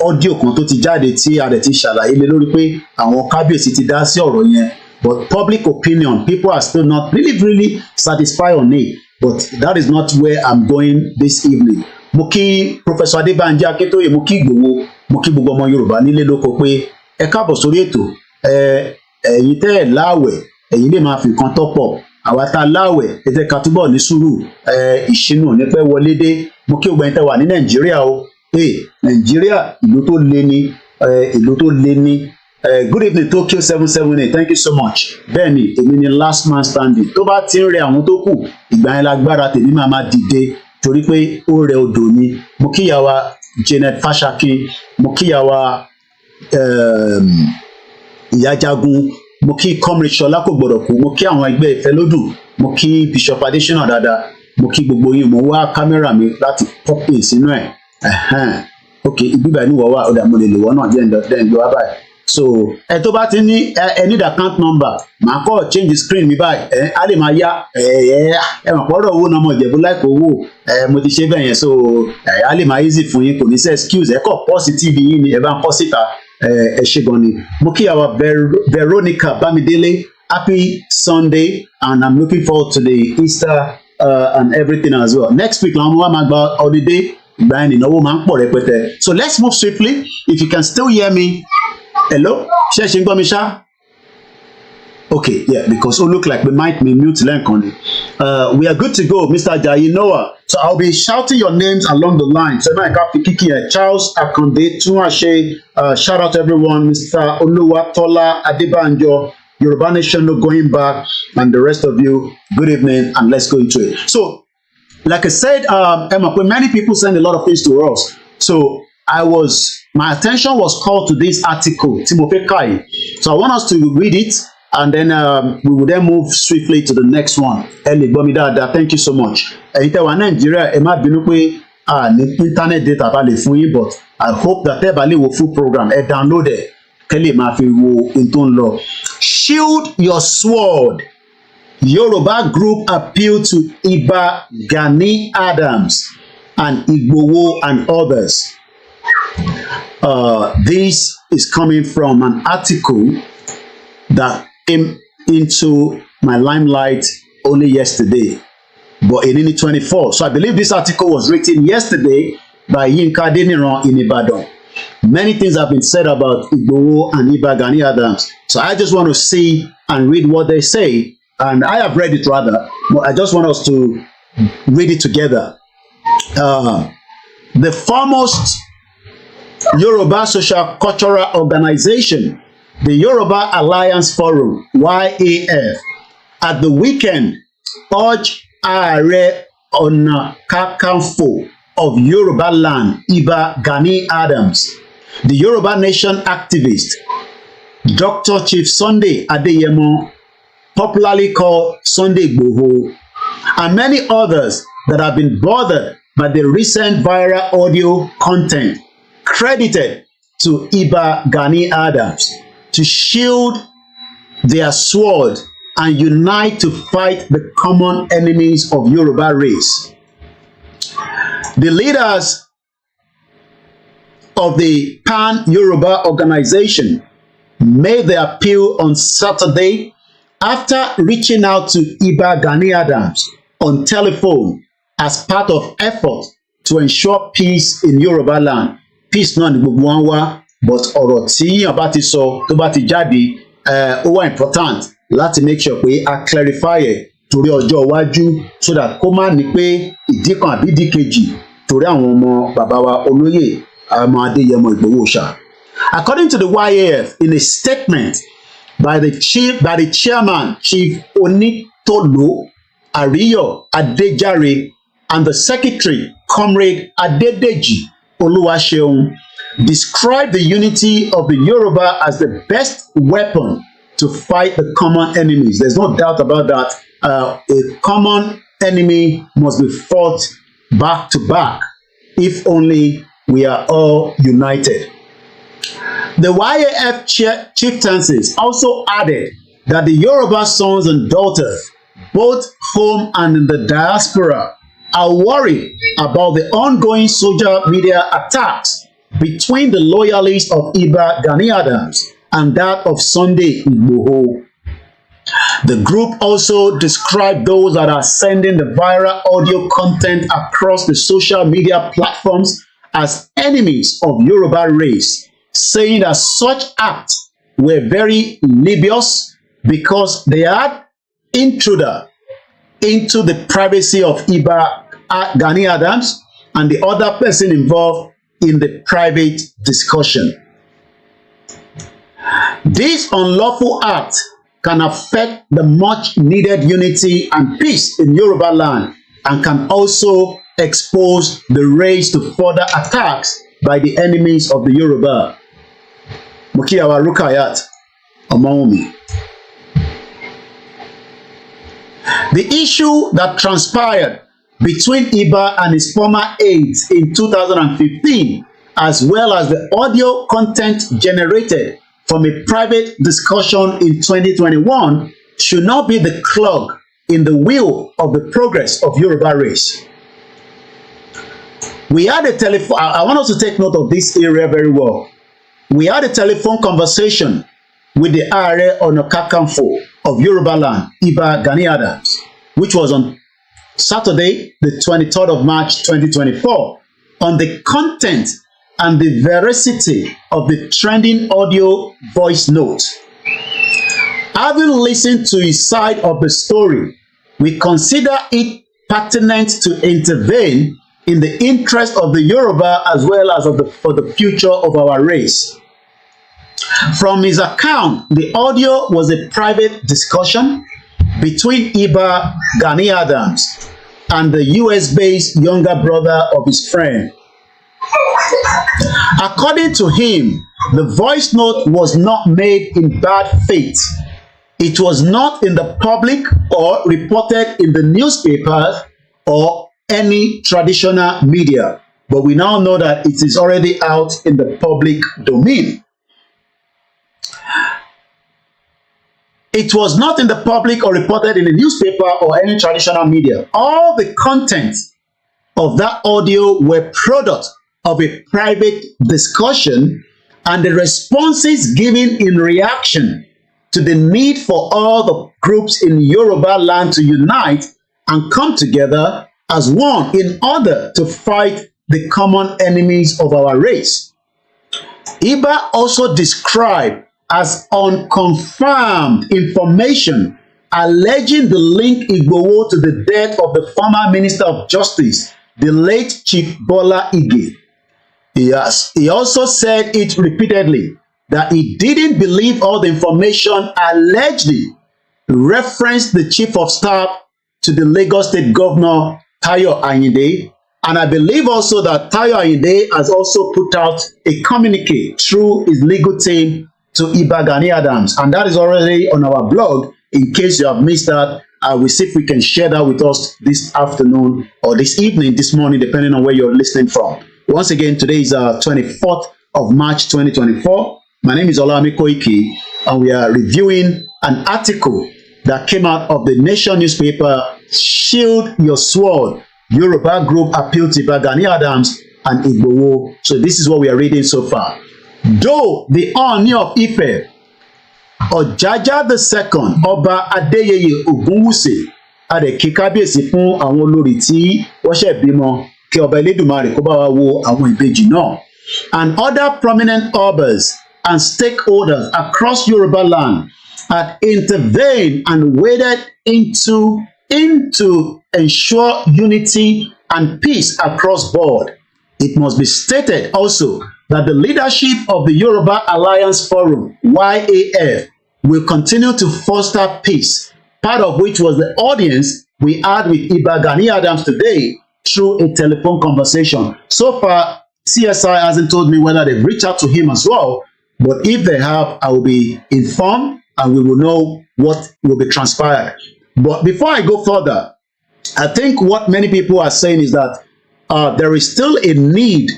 ọ́díò kan tó ti jáde tí a rẹ̀ ti ṣàlàyé lé lórí pé àwọn kábíyèsí ti dá sí ọ̀rọ̀ yẹn but public opinion people are still not really satisfied on it but that is not where I'm going this evening. Mo kí Professor Adébánjí Akíntóyè mo kí Ìgbòho mo kí gbogbo ọmọ Yorùbá nílé lóko pé ẹ káàbọ̀ sórí ètò ẹ̀yin tẹ́ ẹ̀ láàwẹ̀ ẹ̀yin lè máa fi nǹkan tọ́pọ̀ àwa tá a láàwẹ̀ ẹ jẹ́ ká túbọ̀ ní sùúrù ìṣínú nípẹ́ wọlé dé mo kí gbogbo ẹ̀yin tẹ́ wà ní Nàìjíríà o Nàìjíríà ìlú tó le ní good evening Tokyo 778 thank you so much bẹ́ẹ̀ni èmi ni last man standing tó bá ti ń rẹ àwọn tó kù ìgbà yẹn lágbára tèmi máa dìde torí pé ó rẹ odò ni mo kíyàwá Janet Fáṣákin mo kíyàwá Ìyá Jagun mo kí comrade Ṣọlá kò gbọdọ̀ kú mo kí àwọn ẹgbẹ́ Ìfẹ́lódùn mo kí Bishop Adesina dáadáa mo kí gbogbo yín mo wá kámẹ́rà mi láti pọ́pì sínú ẹ̀ ok ibi báyìí ni wọ́n wà ọ̀dà mo lè lò wọ́n náà jẹ́ ǹdọ́ wá báyìí so ẹ tó bá ti ní ẹ need account number màá kọ́ change the screen mi báyìí á lè máa yá mọ̀ pọ́rọ̀ owó náà mọ̀ Ìjẹ̀bú láìpẹ́ owó mo ti ṣe bẹ́ẹ̀ yẹn so á lè máa easy fún yín kò ní sí excuse ẹ kọ́ pọ́ọ̀sì tv yín ni ẹ bá ń pọ́ síta ẹ ṣe gan ni mo kí àwa Veronica Bamidele happy Sunday and I'm looking forward to the Easter and everything as well next week làwọn ọmọ wa máa gba holiday ìgbà yẹn ìnáwó máa ń pọ̀ rẹpẹtẹ so let's move swiftly if you can still hear me. Hello? Ṣé ṣe ń gbọ́ mi ṣá? Okay, yeah, because ó look like we might be mute lẹ́ǹkan ni. We are good to go, Mr. Ajayi Noah. So I'll be shouting your names along the line. So now I got Kiki Charles Akande, Tunashe, shout out to everyone, Mr. Oluwatola Adebanjo, Yoruba Nation no going back, and the rest of you, good evening, and let's go into it. So, like I said, Emma, many people send a lot of things to us. So my attention was called to this article, Timothy Kai. So I want us to read it and then we will then move swiftly to the next one. Eli Bomidada, thank you so much. Ẹ̀yin tẹ́ wà Nàìjíríà, ẹ má bínú pé ní internet data bá lè fún yín, but I hope that tẹ́ bá lè wo full program, ẹ download ẹ̀ kẹ́ lè máa fi wo ohun tó ń lọ. Shield your sword. Yoruba group appeal to Ìbà Gani Adams and Igboho and others. This is coming from an article that came into my limelight only yesterday, but in 24. So I believe this article was written yesterday by Yinka Adeniran in Ibadan. Many things have been said about Igboho and Ìbà Gani Adams. So I just want to see and read what they say. And I have read it rather, but I just want us to read it together. The foremost Yoruba social cultural organization, the Yoruba Alliance Forum, YAF, at the weekend urged Ààrẹ Ọ̀nà Kakanfò of Yoruba land, Iba Gani Adams, the Yoruba Nation activist, Dr. Chief Sunday Adeyemo, popularly called Sunday Igboho, and many others that have been bothered by the recent viral audio content credited to Iba Gani Adams to shield their sword and unite to fight the common enemies of Yoruba race. The leaders of the Pan-Yoruba organization made their appeal on Saturday after reaching out to Iba Gani Adams on telephone as part of effort to ensure peace in Yoruba land. Peace náà ni gbogbo wọn wá, but ọ̀rọ̀ tí yàn bá ti sọ tó bá ti jáde ó wà important láti make sure pé a clarify ẹ̀ torí ọjọ́ iwájú so that kó má ní pé ìdí kan àbí ìdí kejì torí àwọn ọmọ bàbá wa olóyè ọmọ Adéyẹmọ Ìgbòho ṣá. According to the YAF, in a statement by the chairman, Chief Onitolo Ariyo Adejare, and the secretary, Comrade Adedeji Oluwaseun, described the unity of the Yoruba as the best weapon to fight the common enemies. There's no doubt about that. A common enemy must be fought back to back if only we are all united. The YAF chieftaincies also added that the Yoruba sons and daughters, both home and in the diaspora, are worried about the ongoing social media attacks between the loyalists of Iba Gani Adams and that of Sunday Igboho. The group also described those that are sending the viral audio content across the social media platforms as enemies of Yoruba race, saying that such acts were very dubious because they had intruder into the privacy of Iba Gani Adams and the other person involved in the private discussion. This unlawful act can affect the much needed unity and peace in Yoruba land and can also expose the race to further attacks by the enemies of the Yoruba. Mukiyawa Rukayat Omomi. The issue that transpired between Iba and his former aides in 2015, as well as the audio content generated from a private discussion in 2021, should not be the clog in the wheel of the progress of Yoruba race. We had a telephone, I want us to take note of this area very well. We had a telephone conversation with the Ààrẹ Ọ̀nà Kakanfò of Yoruba land, Iba Gani Adams, which was on Saturday, the 23rd of March 2024, on the content and the veracity of the trending audio voice note. Having listened to his side of the story, we consider it pertinent to intervene in the interest of the Yoruba as well as for the future of our race. From his account, the audio was a private discussion between Iba Gani Adams and the US-based younger brother of his friend. According to him, the voice note was not made in bad faith. It was not in the public or reported in the newspapers or any traditional media, but we now know that it is already out in the public domain. It was not in the public or reported in the newspaper or any traditional media. All the content of that audio were product of a private discussion, and the responses given in reaction to the need for all the groups in Yoruba land to unite and come together as one in order to fight the common enemies of our race. Iba also described as unconfirmed information alleging the link Igboho to the death of the former Minister of Justice, the late Chief Bola Ige. He also said it repeatedly that he didn't believe all the information allegedly referenced the Chief of Staff to the Lagos State Governor Tayo Ayinde And I believe also that Tayo Ayinde has also put out a communique through his legal team to Iba Gani Adams. And that is already on our blog. In case you have missed that, we'll see if we can share that with us this afternoon or this evening, this morning, depending on where you're listening from. Once again, today is 24th of March 2024. My name is OLAYOMI Koiki, and we are reviewing an article that came out of the Nation newspaper, Shield Your Sword. Yoruba group appeal to Iba Gani Adams and Igboho. So this is what we are reading so far. Though the Ooni of Ife, Ọ̀jájá II, Ọba Adéyẹyè Ògúnwùsì, adẹ̀kí kábíyèsí fún àwọn olórí tí wọ́n ṣẹ̀ bímọ kí Ọba Elédùmarè kó bá wa wo àwọn ìbejì náà. And other prominent Obas and stakeholders across Yoruba land had intervened and waded into ensure unity and peace across board. It must be stated also that the leadership of the Yoruba Alliance Forum, YAF, will continue to foster peace, part of which was the audience we had with Iba Gani Adams today through a telephone conversation. So far, CSI hasn't told me whether they've reached out to him as well, but if they have, I will be informed and we will know what will be transpired. But before I go further, I think what many people are saying is that there is still a need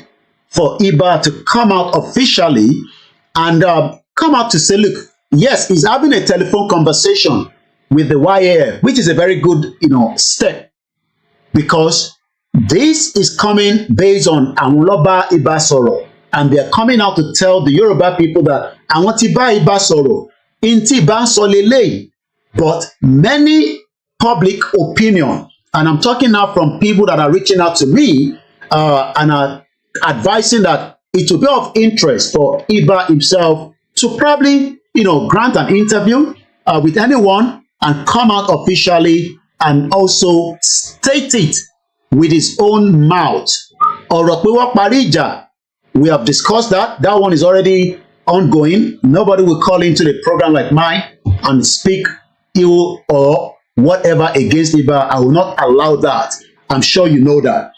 for Iba to come out officially and come out to say, look, yes, he's having a telephone conversation with the YAF, which is a very good, step, because this is coming based on Awoloba Iba Soro, and they're coming out to tell the Yoruba people that àwọn tí bá Iba Soro, inti Iba ń sọ lélẹ́yìí. But many public opinion, and I'm talking now from people that are reaching out to me and are advising that it will be of interest for Iba himself to probably, grant an interview with anyone and come out officially and also state it with his own mouth. Ọ̀rọ̀ pé wọ́n parí ìjà, we have discussed that. That one is already ongoing. Nobody will call into the program like mine and speak ill or whatever against Iba. I will not allow that. I'm sure you know that.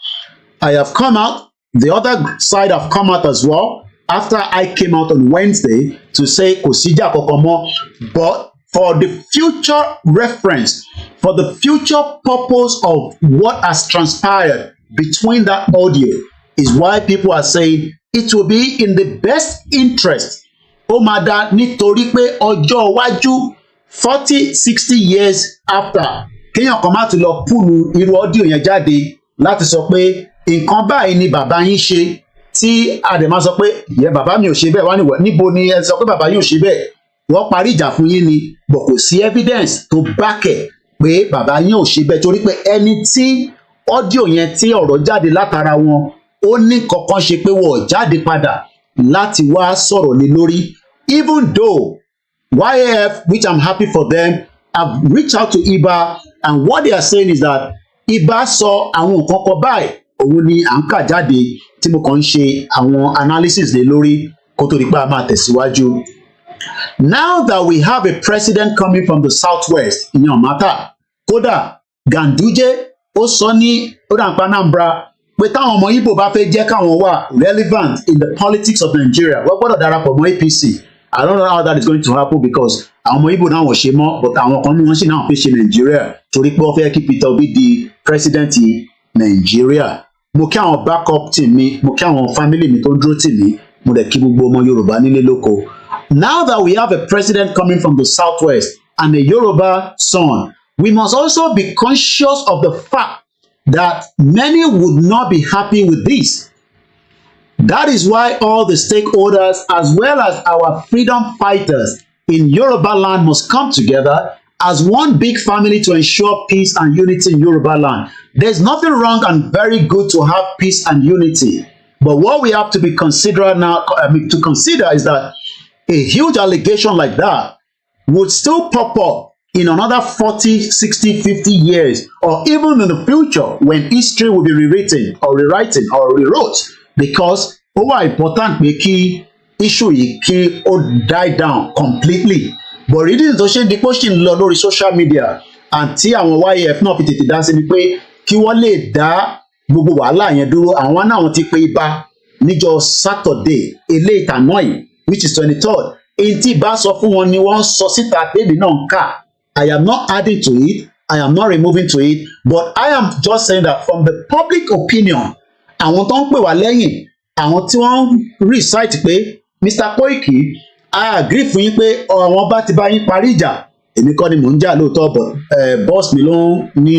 I have come out. The other side have come out as well after I came out on Wednesday to say kò síjà kankan mọ́. But for the future reference, for the future purpose of what has transpired between that audio is why people are saying it will be in the best interest. Ó máa dá nítorí pé ọjọ́ iwájú 40-60 years after kéèyàn kan má ti lọ púlù irú ọ́díò yẹn jáde láti sọ pé nǹkan báyìí ni bàbá yín ṣe tí àdèmá sọ pé ìyẹn bàbá mi ò ṣe bẹ́ẹ̀ wá níwọ̀ níbo ni ẹ sọ pé bàbá yín ò ṣe bẹ́ẹ̀ wọ́n parí ìjà fún yín ni bọ̀ kò sí evidence tó bákẹ̀ pé bàbá yín ò ṣe bẹ́ẹ̀ torí pé ẹni tí ọ́díò yẹn tí ọ̀rọ̀ jáde látara wọn ó ní kankan ṣe pé wọ́n jáde padà láti wá sọ̀rọ̀ ní lórí. Even though YAF, which I'm happy for them, have reached out to Iba, and what they are saying is that Iba sọ àwọn nǹkan kan báyìí òun ni à ń kà jáde tí mo kàn ń ṣe àwọn analysis lé lórí kó tó di pé a máa tẹ̀síwájú. Now that we have a president coming from the southwest, ìyẹn mata kódà Ganduje ó sọ ní Odanpa Anambra pé táwọn ọmọ Igbo bá fẹ́ jẹ́ káwọn wà relevant in the politics of Nigeria wọ́n gbọ́dọ̀ darapọ̀ mọ́ APC. I don't know how that is going to happen because àwọn ọmọ Igbo náà wọ́n ṣe mọ́ but àwọn kan ní wọ́n sì náà fi ṣe Nigeria torí pé wọ́n fẹ́ kí Peter Obi di president Nigeria. Mo kí àwọn backup team mi, mo kí àwọn family mi tó ń dúró tì mí, mo dẹ̀ kí gbogbo ọmọ Yorùbá nílé lóko. Now that we have a president coming from the southwest and a Yoruba son, we must also be conscious of the fact that many would not be happy with this. That is why all the stakeholders as well as our freedom fighters in Yoruba land must come together as one big family to ensure peace and unity in Yoruba land. There's nothing wrong and very good to have peace and unity. But what we have to be considerate now, to consider is that a huge allegation like that would still pop up in another 40, 60, 50 years, or even in the future when history will be rewritten or rewriting or rewrote, because ó wà important pé kí issue yìí kí ó die down completely. But reading tó ṣe ń di pé ó ṣì ń lọ lórí social media and tí àwọn YAF náà fi tètè dá sí ni pé kí wọ́n lè dá gbogbo wàhálà yẹn dúró àwọn náà ti pe ibà níjọ́ Saturday eléyìí tàná yìí which is 23rd èyí tí ibà sọ fún wọn ni wọ́n sọ síta tèmi náà ń kà. I am not adding to it, I am not removing to it, but I am just saying that from the public opinion àwọn tó ń pè wá lẹ́yìn àwọn tí wọ́n recite pé Mr. Koiki I agree fún yín pé àwọn bá ti bá yín parí ìjà èmi kọ́ ni mò ń jà lóòótọ́ but boss mi ló ní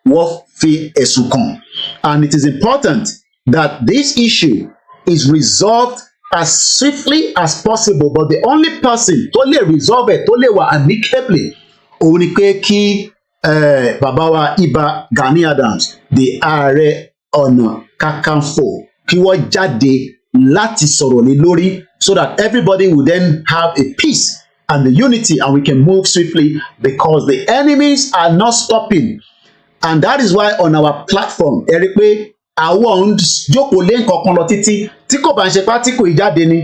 wọ́n fi ẹ̀sùn kàn and it is important that this issue is resolved as swiftly as possible but the only person tó lè resolve it tó lè wà amicably òun ni pé kí bàbá wa Ìbà Gani Adams the Ààrẹ Ọ̀nà Kakanfò kí wọ́n jáde láti sọ̀rọ̀ lé lórí so that everybody will then have a peace and the unity and we can move swiftly because the enemies are not stopping and that is why on our platform ẹ rí pé àwọn jókòó lé nǹkan kan lọ títí tí kò bá ń ṣe pátíkò ìjáde ni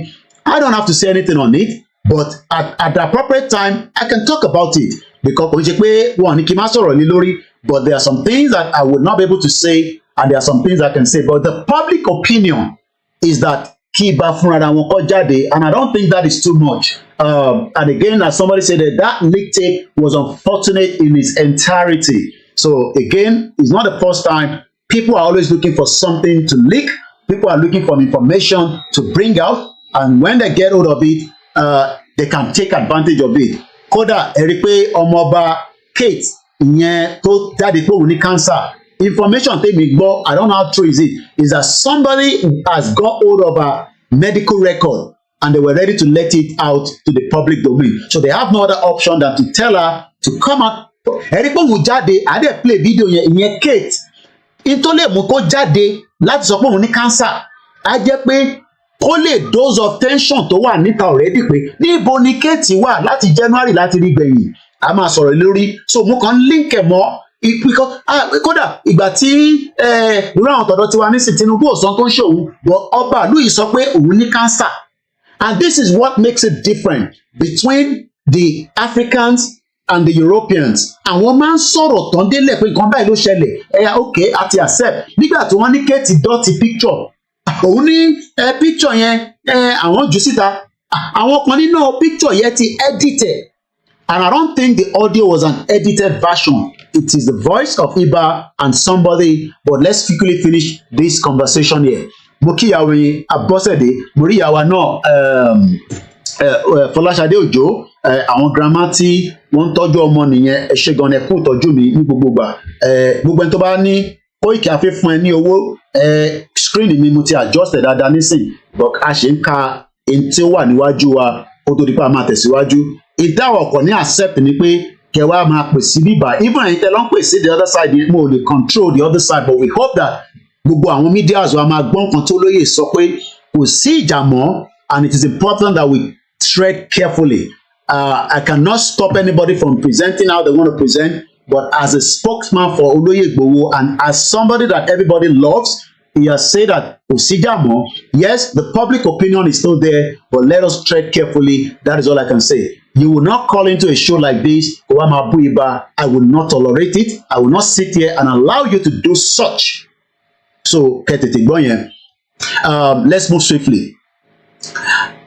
I don't have to say anything on it but at the appropriate time I can talk about it because kò ń ṣe pé wọn ní kí n má sọ̀rọ̀ lé lórí but there are some things that I would not be able to say and there are some things I can say but the public opinion is that kí ibà fúnra wọn kọ́ jáde and I don't think that is too much and again as somebody said that leak tape was unfortunate in its entirety so again it's not the first time people are always looking for something to leak people are looking for information to bring out and when they get hold of it they can take advantage of it kódà ẹ rí i pé ọmọọba Kate ìyẹn tó jáde pé òun ní cancer information tèmi gbọ́ I don't know how true is that somebody has got hold of her medical record and they were ready to let it out to the public domain so they have no other option than to tell her to come out ẹ rí i pé òun jáde àdé play video yẹn ìyẹn Kate ìtò lè mú kó jáde láti sọ pé òun ní cancer á jẹ́ pé kó lè dose of tension tó wà níta already pé níbo ni Kate wà láti January láti rí gbẹ̀yìn a máa sọ̀rọ̀ lórí so mo kàn ń link ẹ̀ mọ́ kódà ìgbà tí irú àwọn tọ̀dọ̀ tiwa nísìn Tinubu ọ̀sán tó ń ṣe òun but ọba ìlú yìí sọ pé òun ní cancer and this is what makes it different between the Africans and the Europeans àwọn máa ń sọ̀rọ̀ tán délẹ̀ pé nǹkan báyìí ló ṣẹlẹ̀ ẹ̀yà okay àti accept nígbà tí wọ́n ní Kate dọ́tí picture òun ní picture yẹn àwọn jù síta àwọn kan nínú picture yẹn ti edited and I don't think the audio was an edited version it is the voice of Iba and somebody but let's quickly finish this conversation here mo kí ìyàwó yín Abọ́sẹ̀dé mo rí ìyàwó náà Fọláṣadé Òjó àwọn grandma tí wọ́n ń tọ́jú ọmọ nìyẹn ẹ ṣé gan ẹ kú ìtọ́jú mi ní gbogbo gbà gbogbo ẹni tó bá ní Koiki a fẹ́ fún ẹ ní owó screen mi mo ti adjust ẹ dáadáa nísìn but a ṣe ń ka ẹni tí ó wà níwájú wa ó tó di pé a máa tẹ̀síwájú ìdáwọ̀ ọkọ̀ ní accept ni pé kẹwàá máa pè sí bíbá even ẹ̀yin tẹ́ ló ń pè sí the other side yẹn mo lè control the other side but we hope that gbogbo àwọn medias wa máa gbọ́ nǹkan tó lóye sọ pé kò sí ìjà mọ́ and it is important that we tread carefully I cannot stop anybody from presenting how they want to present but as a spokesman for Olóyè Igboho and as somebody that everybody loves he has said that kò sí ìjà mọ́ yes the public opinion is still there but let us tread carefully that is all I can say. You will not call into a show like this, Owama Buiba. I will not tolerate it. I will not sit here and allow you to do such. So, let's move swiftly.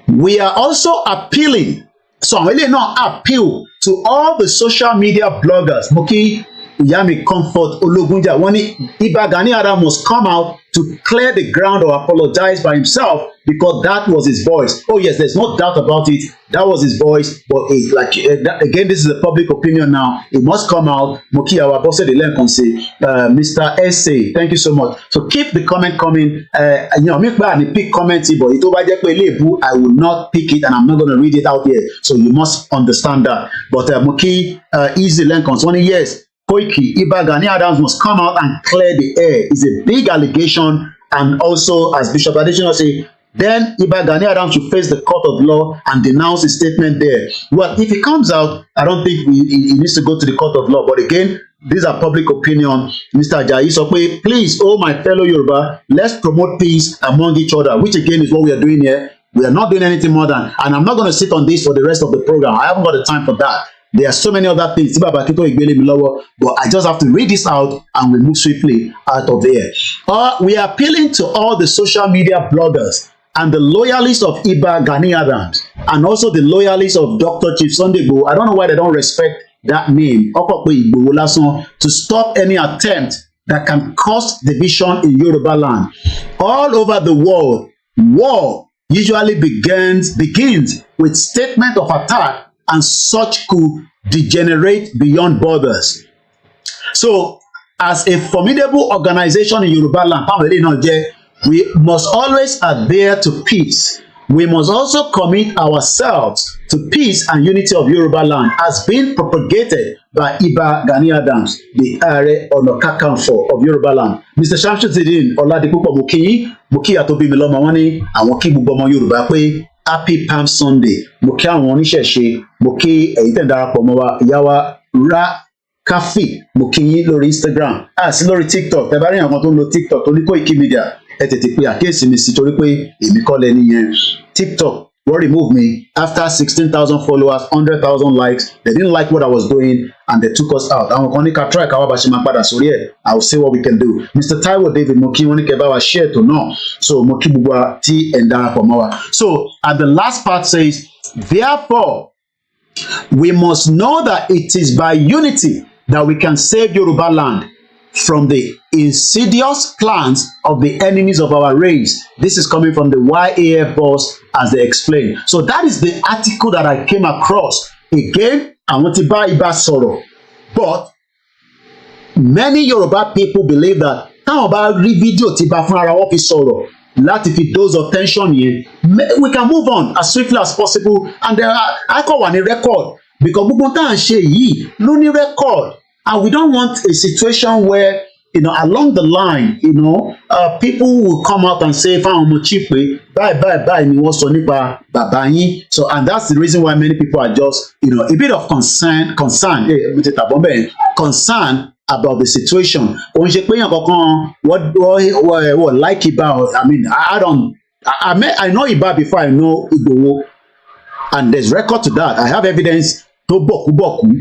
We are also appealing. So, I'm really not appeal to all the social media bloggers. Moki Yami Comfort Ologunja. When Iba Gani Adams must come out to clear the ground or apologize by himself because that was his voice. Oh yes, there's no doubt about it. That was his voice. But again, this is a public opinion now. It must come out. Moki Awabose de Lenkonse, Mr. Essay, thank you so much. So keep the comment coming. Make bad pick comment, but I will not pick it and I'm not going to read it out here. So you must understand that. But Moki Easy Lenkonse, yes. Koiki, Iba Gani Adams must come out and clear the air. It's a big allegation, and also, as Bishop Adesina say, then Iba Gani Adams should face the court of law and denounce his statement there. Well, if he comes out, I don't think he needs to go to the court of law. But again, these are public opinion. Mr. Ajayi Sokwe, please, oh my fellow Yoruba, let's promote peace among each other, which again is what we are doing here. We are not doing anything more than, and I'm not going to sit on this for the rest of the program. I haven't got the time for that. There are so many other things. But I just have to read this out and we move swiftly out of there. We are appealing to all the social media bloggers and the loyalists of Iba Gani Adams and also the loyalists of Dr. Chief Sunday Igboho. I don't know why they don't respect that name, to stop any attempt that can cause division in Yoruba land. All over the world, war usually begins with statement of attack, and such could degenerate beyond borders. So, as a formidable organization in Yoruba land, we must always adhere to peace. We must also commit ourselves to peace and unity of Yoruba land as being propagated by Iba Gani Adams, the Ààrẹ Ọ̀nà Kakanfò of Yoruba land. Mr. Shamsuddin Oladipupo Muki Atobimiloma wọ́n ní àwọn kí gbogbo ọmọ Yorùbá pé Happy Palm Sunday. Mo kí àwọn oníṣẹ̀ṣe, mo kí ẹ̀yin tẹ́ ń darapọ̀ mọ́ wa, ìyá wa Ra Kafi, mo kí yín lórí Instagram, sí lórí TikTok. Tẹ́ bá rí àwọn tó ń lo TikTok tó ní KOIKIMEDIA, ẹ tètè pé àkíyèsí mi sí torí pé èmi kọ́ lẹ́ni yẹn. TikTok wọ́n remove me after 16,000 followers, 100,000 likes. They didn't like what I was doing and they took us out. Àwọn kan ní ká try káwá bá ṣe máa padà sórí ẹ̀. I will see what we can do. Mr. Taiwo David mo kí wọ́n ní kẹ́ bá wa share tó náà. So mo kí gbogbo wa tí ẹ̀ ń darapọ̀ mọ́ wa. So at the last part says, therefore, we must know that it is by unity that we can save Yoruba land from the insidious plans of the enemies of our race. This is coming from the YAF boss as they explain. So that is the article that I came across. Again, I want to buy Iba sọ̀rọ̀. But many Yoruba people believe that táwọn bá rí fídíò tí Iba fún ara wọn fi sọ̀rọ̀ láti fi dose of tension yẹn, we can move on as swiftly as possible and I kàn wà ní record because gbogbo tá à ń ṣe yìí ló ní record. And we don't want a situation where, along the line, people will come out and say, bye, ni wọ́n sọ nípa bàbá yín. So, and that's the reason why many people are just, a bit of concern about the situation. Òun ṣe pé yàn kankan, what like Iba, I know Iba before I know Igboho, and there's record to that. I have evidence to boku.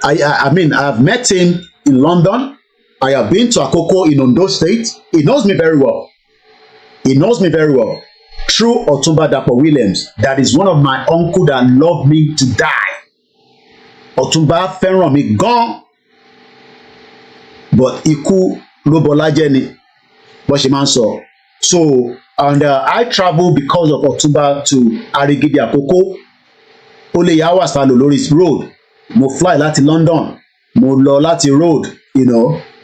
I've met him in London. I have been to Akoko in Ondo State. He knows me very well. Through Otumba Dapo Williams. That is one of my uncle that loved me to die. Otumba fẹ́ràn mi gan. But ikú ló bọlá jẹ́ ni. Bó ṣe máa ń sọ. So, and I travel because of Otumba to Arigidi Akoko. Ó lè yá wà sálò lórí road. Mo fly láti London, mo lọ láti road,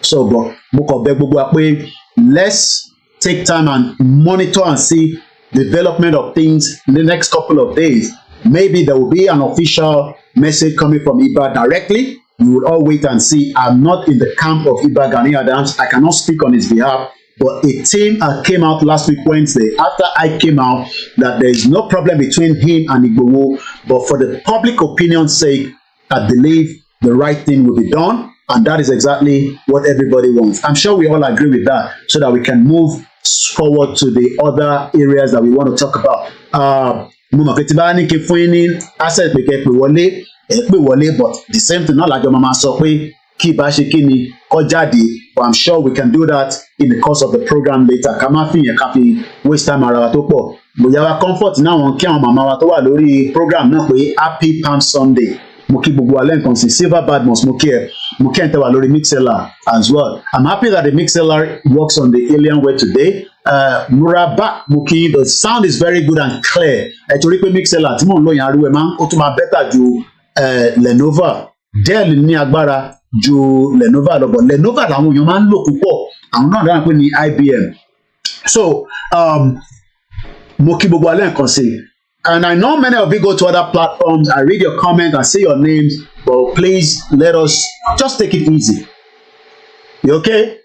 so but mo kàn bẹ̀ gbogbo wa pé let's take time and monitor and see development of things in the next couple of days. Maybe there will be an official message coming from Iba directly. We will all wait and see. I'm not in the camp of Iba Gani Adams. I cannot speak on his behalf. But a team came out last week Wednesday after I came out that there is no problem between him and Igboho, but for the public opinion's sake, I believe the right thing will be done, and that is exactly what everybody wants. I'm sure we all agree with that, so that we can move forward to the other areas that we want to talk about. But the same thing, not like your mama sọ pé kí Iba ṣe kí ni kó jáde, but I'm sure we can do that in the course of the program later. Ká má fi yẹn ká fi waste time ara wa tó pọ̀. Bóyá wa comfort náà wọn kí àwọn màmá wa tó wà lórí program náà pé Happy Palm Sunday. Mo kí gbogbo alẹ́ nǹkan sí Silver Badmus mo kí ẹ̀ ń tẹ́wà lórí Mixlr as well. I'm happy that the Mixlr works on the alien way today. Murabak mo kí the sound is very good and clear. Ẹ torí pé Mixlr tí mò ń lò yẹn ariwo ẹ̀ máa ó tún máa better ju Lenovo. Dell ní agbára ju Lenovo lọ, but Lenovo làwọn èèyàn máa ń lò púpọ̀. Àwọn náà dáhùn pé ní IBM. So mo kí gbogbo alẹ́ nǹkan sí. And I know many of you go to other platforms. I read your comments, I see your names, but please let us just take it easy. You okay?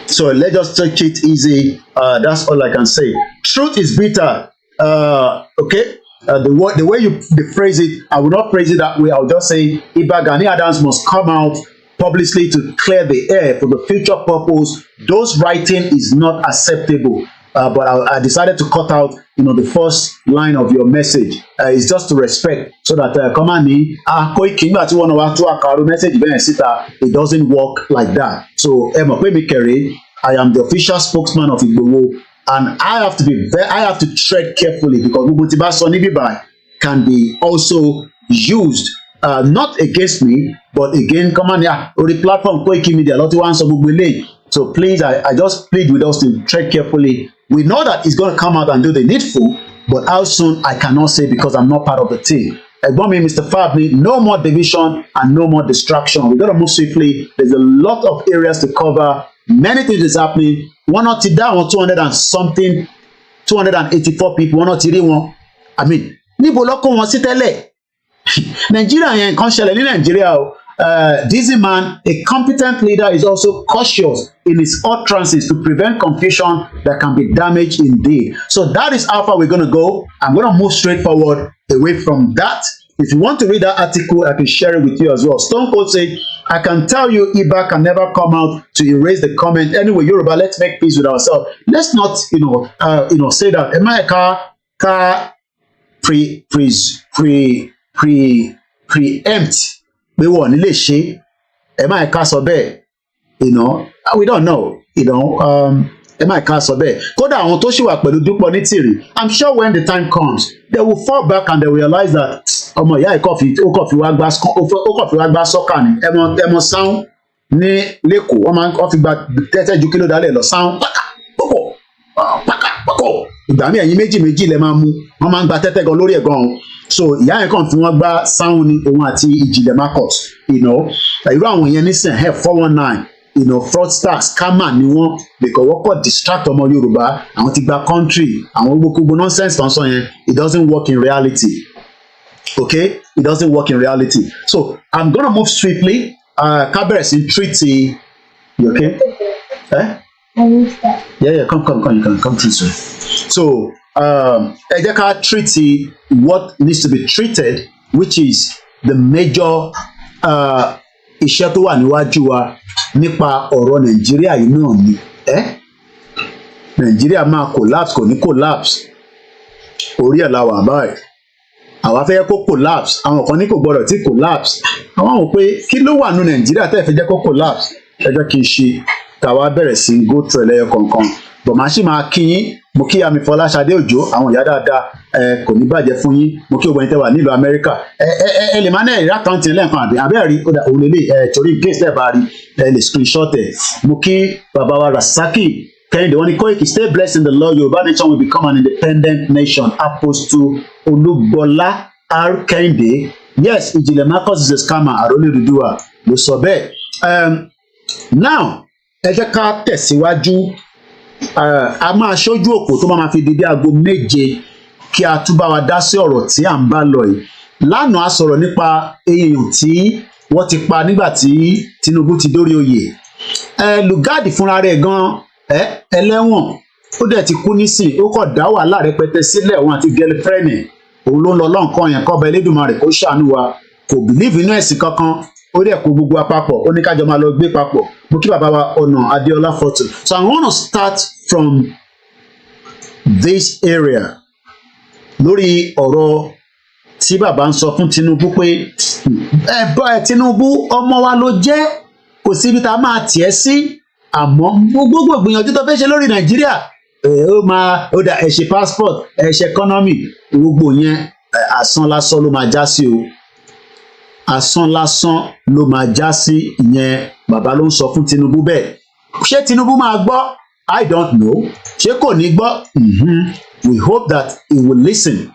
So let's just take it easy. That's all I can say. Truth is bitter. Okay? The way you phrase it, I will not phrase it that way. I'll just say Iba Gani Adams must come out publicly to clear the air for the future purpose. Those writing is not acceptable. but I decided to cut out, the first line of your message. It's just to respect, so that come on in. Koiki, nígbà tí wọ́n wá tó àkàrò message bẹ́ẹ̀ síta, it doesn't work like that. So ẹ mọ̀ pé mi kẹ̀rẹ́, I am the official spokesman of Igboho, and I have to tread carefully, because gbogbo tí bá sọ níbí báyìí can be also used. Not against me, but again, come on here, on the platform KOIKIMEDIA, lot one so so please, I just plead with us to tread carefully. We know that it's going to come out and do the needful, but how soon I cannot say, because I'm not part of the team. Egbomi, Mr. Fabni, no more division and no more distraction. We're going to move swiftly. There's a lot of areas to cover. Many things is happening. One not down 200 and something, 284 people. One not one. I mean, níbo ló kó wọn sí tẹ́lẹ̀? Nigeria yẹn kan ṣẹlẹ̀ ní Nigeria o. This man, a competent leader, is also cautious in his utterances to prevent confusion that can be damaged indeed. So that is how far we're going to go. I'm going to move straight forward away from that. If you want to read that article, I can share it with you as well. Stone Cold said, I can tell you Iba can never come out to erase the comment. Anyway, Yoruba, let's make peace with ourselves. Let's not, say that America preempt. We want to ṣe ẹ má ká sọ bẹ́ẹ̀, we don't know, ẹ má ká sọ bẹ́ẹ̀. Kódà àwọn tó ṣì wà pẹ̀lú Dúpọ̀ ní tìrì, I'm sure when the time comes they will fall back and they will realize that ọmọ ìyá ó kàn fi wá gbá sọ́kà ni. ẹmọ sáún ní lẹ́kọ̀ọ́ wọ́n fi gba tẹ́tẹ́ ju kíló dálẹ̀ lọ, sáún pàkà ìgbà míì ẹ̀yin méjì lẹ máa mú, wọ́n máa ń gba tẹ́tẹ́ gan lórí ẹ̀ gan. So ìyá yẹn kàn fi wọ́n gbá sáwọn ní òun àti Ìjìnlẹ̀ Marcus, irú àwọn yẹn nísìn 419, fraudsters, scammer ni wọ́n, because wọ́n kọ́ distract ọmọ Yorùbá, àwọn ti gba country, àwọn gbogbo nonsense tán sọ yẹn, it doesn't work in reality. Okay, it doesn't work in reality. So I'm gonna move swiftly. Kábẹ̀rẹ̀ sí treaty. You okay? Yeah, come, you can come this way. So ẹ jẹ́ ká treat what needs to be treated, which is the major iṣẹ́ tó wà níwájú wa nípa ọ̀rọ̀ Nàìjíríà yìí náà ni. Nàìjíríà máa collapse, kò ní collapse, orí ẹ̀ la wà báyìí. Àwa fẹ́ kó collapse, àwọn kan ní kò gbọdọ̀ tí collapse. Àwọn wò pé kí ló wà nínú Nàìjíríà tẹ́ ẹ fẹ́ jẹ́ kó collapse? Ẹ jẹ́ kí n ṣe káwa bẹ̀rẹ̀ sí go through ẹlẹ́yọ kọ̀ọ̀kan. Bọ̀ máa ṣì máa kí yín, mo kí àmì Fọláṣadé Òjó, àwọn ìyá dáadáa, kò ní bàjẹ́ fún yín. Mo kí ògbẹ́ni tẹ́ wà nílùú Amẹ́ríkà. Ẹ lè máa náà ìrá kan tiẹ̀ lẹ́ẹ̀kan àbẹ́ẹ̀rí òun lélẹ̀ torí in case tẹ́ bá rí ẹ lè screenshot ẹ̀. Mo kí bàbá wa Rasaki Kẹ́hìndé, wọ́n ní Koiki, stay blessed in the Lord. Yorùbá nation will become an independent nation. Apostle Olúgbọ́lá R. Kẹ́hìndé. Yes, Ìjìnlẹ̀ Marcus is a scammer. Àrólé Odùduwà ló sọ bẹ́ẹ̀. Now ẹ jẹ́ ká tẹ̀síwájú. A máa ṣojú òpó tó máa fi di bí aago 7 kí a tún bá wa dá sí ọ̀rọ̀ tí à ń bá lọ yìí. Lánàá a sọ̀rọ̀ nípa èèyàn tí wọ́n ti pa nígbà tí Tinubu ti dórí oyè. Lugard fúnra rẹ̀ gan ẹlẹ́wọ̀n, ó dẹ̀ ti kú nísìn, ó kọ̀ dá wàhálà rẹpẹtẹ sílẹ̀, òun àti girlfriend òun ló ń lọ lọ́nkàn yẹn, kọ́ba Elédùmarè kó ṣàánú wa, kò believe inú ẹ̀sìn kankan, ó dẹ̀ kó gbogbo apapọ̀, ó ní kájọ máa lọ gbé papọ̀. Mo kí bàbá wa Ọ̀nà Adéọlá Fortune. So I want to start from this area lórí ọ̀rọ̀ tí bàbá ń sọ fún Tinubu pé Tinubu ọmọ wa ló jẹ́, kò síbi tá a máa tiẹ̀ sí, àmọ́ gbogbo ìgbìyànjú tó fẹ́ ṣe lórí Nàìjíríà ó dà ẹ ṣe passport, ẹ ṣe economy, gbogbo yẹn asán lásán ló máa já sí o. Asán lásán ló máa já sí, ìyẹn bàbá ló ń sọ fún Tinubu bẹ́ẹ̀. Ṣé Tinubu máa gbọ́? I don't know. Ṣé kò ní gbọ́? We hope that he will listen.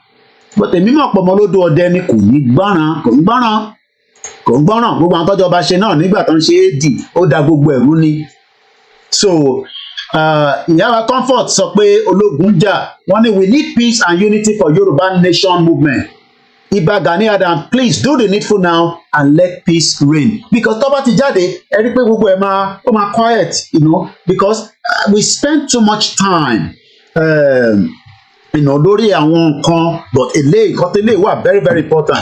But èmi mọ̀ pọ̀ mọ́ lódò ọdẹ ni kò ní gbọ́ràn, kò ń gbọ́ràn. Gbogbo àwọn tọ́jọ́ ọba ṣe náà nígbà tó ń ṣe éèdì, ó da gbogbo ẹ̀rú ni. So ìyá wa Comfort sọ pé ológun jà, wọ́n ní we need peace and unity for Yoruba nation movement. Iba Gani Adam, please do the needful now and let peace reign. Because tó bá ti jáde, ẹ rí pé gbogbo ẹ̀ máa quiet, because we spend too much time lórí àwọn nǹkan, but eléyìí wà very very important.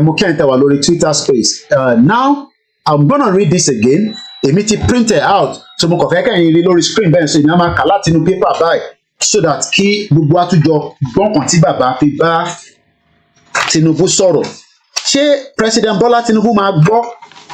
Mo kí ẹ̀yin tẹ́ wà lórí Twitter space. Now I'm gonna read this again. Èmi ti print it out, so mo kàn fẹ́ kẹ́yìn rí lórí screen bẹ́ẹ̀, so èmi á máa kà láti inú paper báyìí. so that kí gbogbo àtújọ gbọ́nkàn tí bàbá fi bá Tinubu sọ̀rọ̀. Ṣé President Bola Tinubu máa gbọ́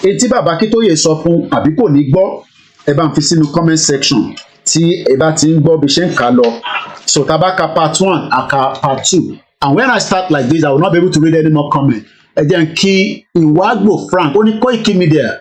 èyí tí bàbá Akíntóyè sọ fún àbí kò ní gbọ́? Ẹ bá ń fi sínú comment section tí ẹ bá ti ń gbọ́ bí ṣe ń kà lọ. So tá bá ka part 1, a ka part 2. And when I start like this, I will not be able to read any more comment. Ẹ jẹ́ n kí Ìwágbò Frank, ó ní KOIKIMEDIA.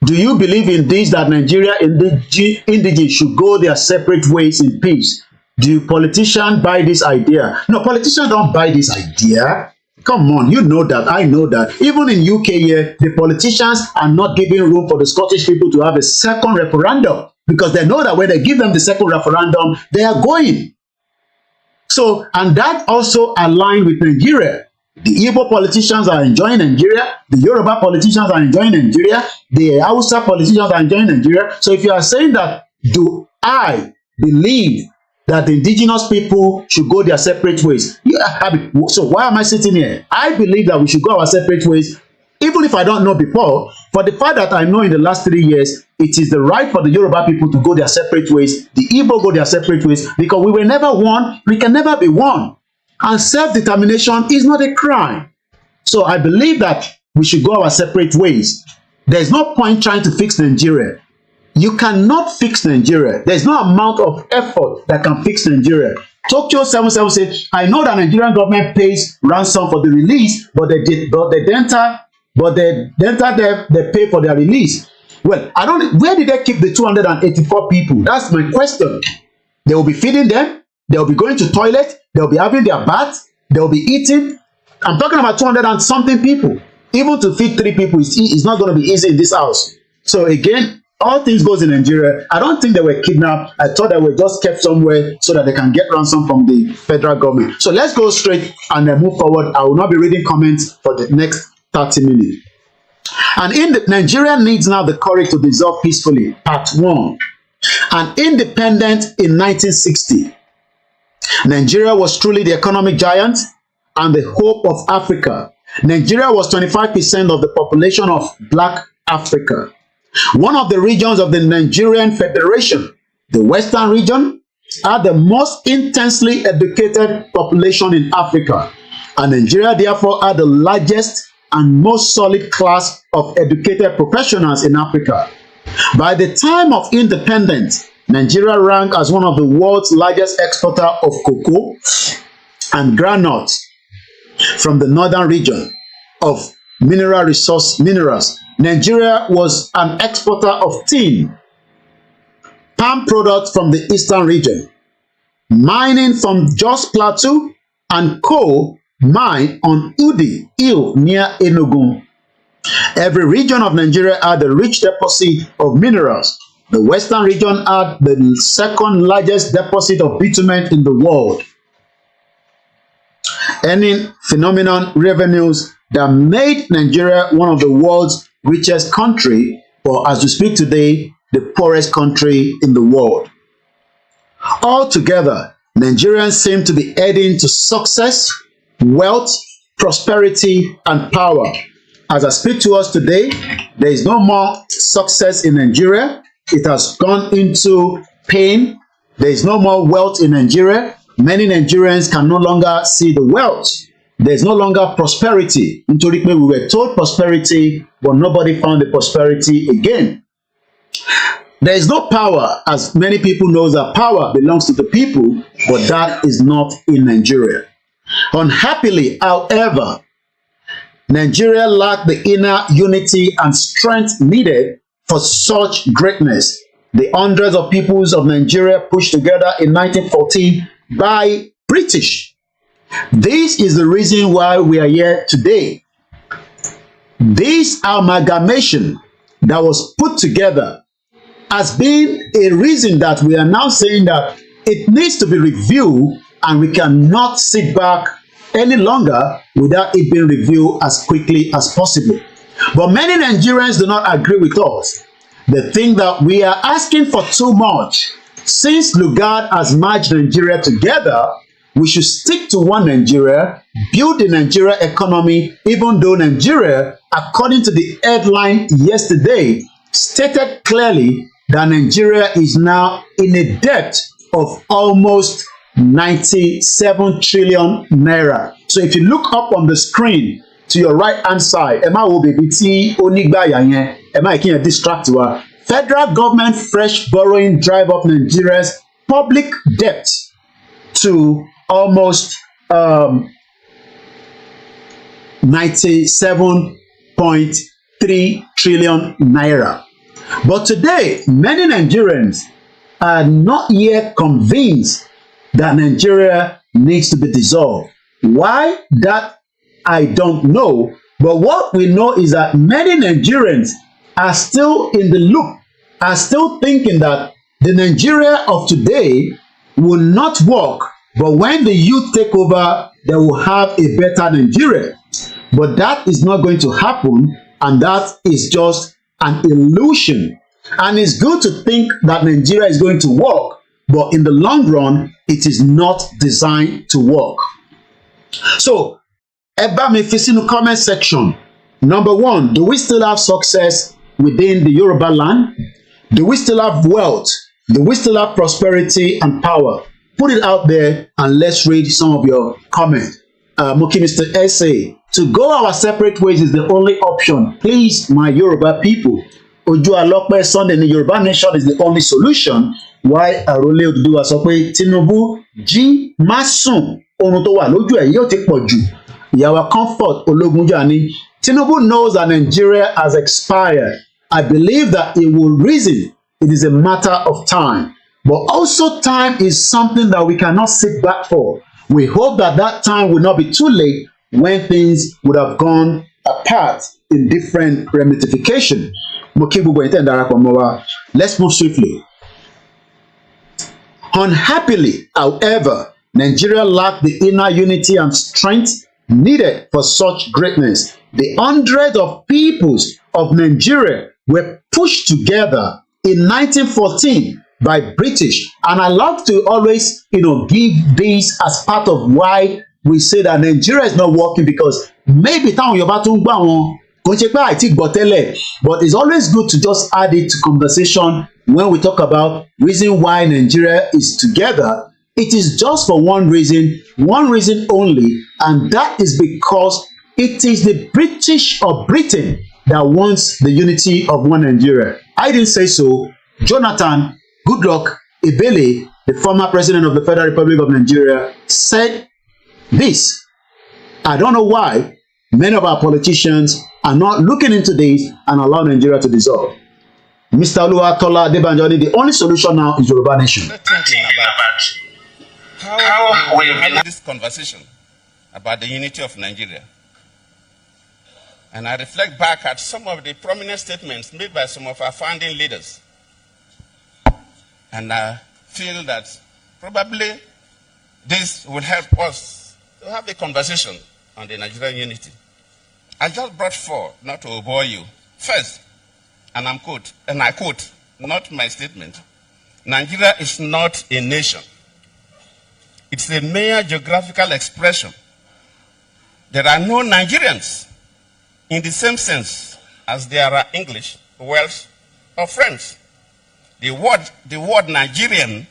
Do you believe in this, that Nigeria indigenous should go their separate ways in peace? Do politicians buy this idea? No, politicians don't buy this idea. Come on, you know that, I know that. Even in UK here, the politicians are not giving room for the Scottish people to have a second referendum because they know that when they give them the second referendum, they are going. So, and that also aligned with Nigeria. The Igbo politicians are enjoying Nigeria. The Yoruba politicians are enjoying Nigeria. The Hausa politicians are enjoying Nigeria. So if you are saying that, do I believe that the indigenous people should go their separate ways? So why am I sitting here? I believe that we should go our separate ways, even if I don't know before. For the fact that I know in the last 3 years, it is the right for the Yoruba people to go their separate ways. The Igbo go their separate ways because we were never one. We can never be one. And self-determination is not a crime. So I believe that we should go our separate ways. There's no point trying to fix Nigeria. You cannot fix Nigeria. There's no amount of effort that can fix Nigeria. Tokyo 77 said, I know that Nigerian government pays ransom for the release, but they pay for their release. Well, I don't. Where did they keep the 284 people? That's my question. They will be feeding them. They will be going to toilet. They will be having their bath. They will be eating. I'm talking about 200 and something people. Even to feed 3 people is not going to be easy in this house. So again, all things goes in Nigeria. I don't think they were kidnapped. I thought they were just kept somewhere so that they can get ransom from the federal government. So let's go straight and then move forward. I will not be reading comments for the next 30 minutes. And Nigeria needs now the courage to dissolve peacefully. Part 1. An independent in 1960. Nigeria was truly the economic giant and the hope of Africa. Nigeria was 25% of the population of Black Africa. One of the regions of the Nigerian Federation, the Western region, had the most intensely educated population in Africa. And Nigeria therefore had the largest and most solid class of educated professionals in Africa. By the time of independence, Nigeria ranked as one of the world's largest exporter of cocoa and groundnuts from the northern region of minerals. Nigeria was an exporter of tin, palm products from the eastern region, mining from Jos Plateau, and coal mine on Udi Hill near Enugu. Every region of Nigeria had a rich deposit of minerals. The western region had the second largest deposit of bitumen in the world, earning phenomenal revenues that made Nigeria one of the world's richest country, or as we speak today, the poorest country in the world. Altogether, Nigerians seem to be heading to success, wealth, prosperity, and power. As I speak to us today, there is no more success in Nigeria. It has gone into pain. There is no more wealth in Nigeria. Many Nigerians can no longer see the wealth. There is no longer prosperity. Nítorí pé we were told prosperity, but nobody found the prosperity again. There is no power, as many people know that power belongs to the people, but that is not in Nigeria. Unhappily, however, Nigeria lacked the inner unity and strength needed for such greatness. The hundreds of peoples of Nigeria pushed together in 1914 by British. This is the reason why we are here today. This amalgamation that was put together has been a reason that we are now saying that it needs to be reviewed, and we cannot sit back any longer without it being reviewed as quickly as possible. But many Nigerians do not agree with us. They think that we are asking for too much. Since Lugard has merged Nigeria together, we should stick to one Nigeria, build the Nigeria economy, even though Nigeria, according to the headline yesterday, stated clearly that Nigeria is now in a debt of almost 97 trillion naira. So if you look up on the screen to your right hand side, ẹ má wo bèbí tí ó nígbàyà yẹn, ẹ má kí yẹn distract wa. Federal government fresh borrowing drive up Nigeria's public debt to almost 97.3 trillion naira. But today, many Nigerians are not yet convinced that Nigeria needs to be dissolved. Why? That I don't know. But what we know is that many Nigerians are still in the loop, are still thinking that the Nigeria of today will not work, but when the youth take over, they will have a better Nigeria. But that is not going to happen, and that is just an illusion. And it's good to think that Nigeria is going to work, but in the long run, it is not designed to work. So, ẹ bá mi fi sínú comment section. Number one, do we still have success within the Yoruba land? Do we still have wealth? Do we still have prosperity and power? Put it out there and let's read some of your comments. Moki Mr. SA, to go our separate ways is the only option. Please, my Yoruba people. Ojú Alọ́pẹ́ Sunday ní Yoruba Nation is the only solution. Why Arole Oduduwa sọ pé Tinubu jí má sùn, oorun tó wà lójú ẹ̀ yóò ti pọ̀ jù. Ìyàwó Comfort Ológunjà ní Tinubu knows that Nigeria has expired. I believe that it will reason. It is a matter of time. But also time is something that we cannot sit back for. We hope that that time will not be too late when things would have gone apart in different ramifications. Let's move swiftly. Unhappily, however, Nigeria lacked the inner unity and strength needed for such greatness. The hundreds of peoples of Nigeria were pushed together in 1914 by British, and I love to always, give this as part of why we say that Nigeria is not working, because maybe táwọn Yorùbá tó ń gbà wọn kò ń ṣe pé àìtí gbọ́ tẹ́lẹ̀, but it's always good to just add it to conversation when we talk about reason why Nigeria is together. It is just for one reason only, and that is because it is the British or Britain that wants the unity of one Nigeria. I didn't say so. Jonathan Goodluck Ebele, the former president of the Federal Republic of Nigeria, said this. I don't know why many of our politicians are not looking into this and allow Nigeria to dissolve. Mr. Oluwatola Adebanjoni, the only solution now is Yoruba Nation.
How we have this conversation about the unity of Nigeria. And I reflect back at some of the prominent statements made by some of our founding leaders. And I feel that probably this will help us to have a conversation on the Nigerian unity. I just brought four, not to bore you. First, and I quote, not my statement, Nigeria is not a nation. It's a mere geographical expression. There are no Nigerians in the same sense as there are English, Welsh, or French. The word Nigerian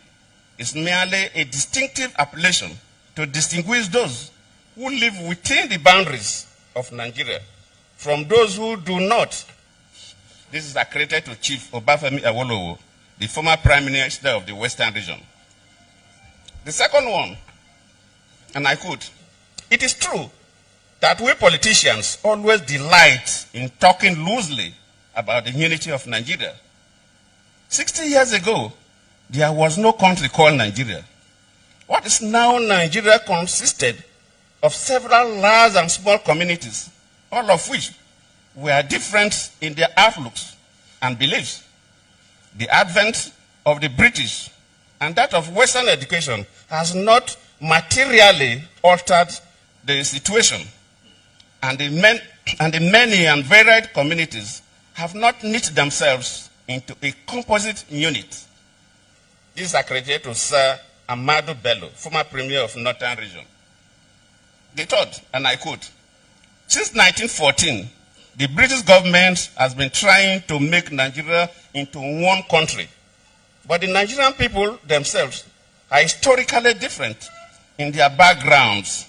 is merely a distinctive appellation to distinguish those who live within the boundaries of Nigeria from those who do not. This is accredited to Chief Obafemi Awolowo, the former Prime Minister of the Western region. The second one, and I quote, it is true that we politicians always delight in talking loosely about the unity of Nigeria. 60 years ago, there was no country called Nigeria. What is now Nigeria consisted of several large and small communities, all of which were different in their outlooks and beliefs. The advent of the British and that of Western education has not materially altered the situation, and the many and varied communities have not knit themselves into a composite unit. This is accredited to Sir Amadu Bello, former Premier of Northern Region. The third, and I quote, since 1914, the British government has been trying to make Nigeria into one country. But the Nigerian people themselves are historically different in their backgrounds,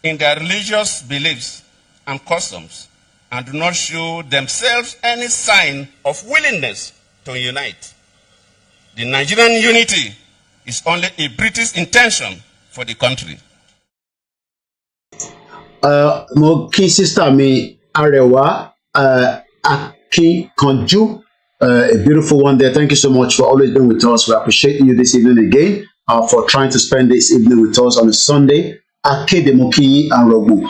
in their religious beliefs and customs, and do not show themselves any sign of willingness to unite. The Nigerian unity is only a British intention for the country.
Mo kí sister mi Arewa Akinkanju, a beautiful one there. Thank you so much for always being with us. We appreciate you this evening again, for trying to spend this evening with us on a Sunday. Akéde mo kí and Rogu.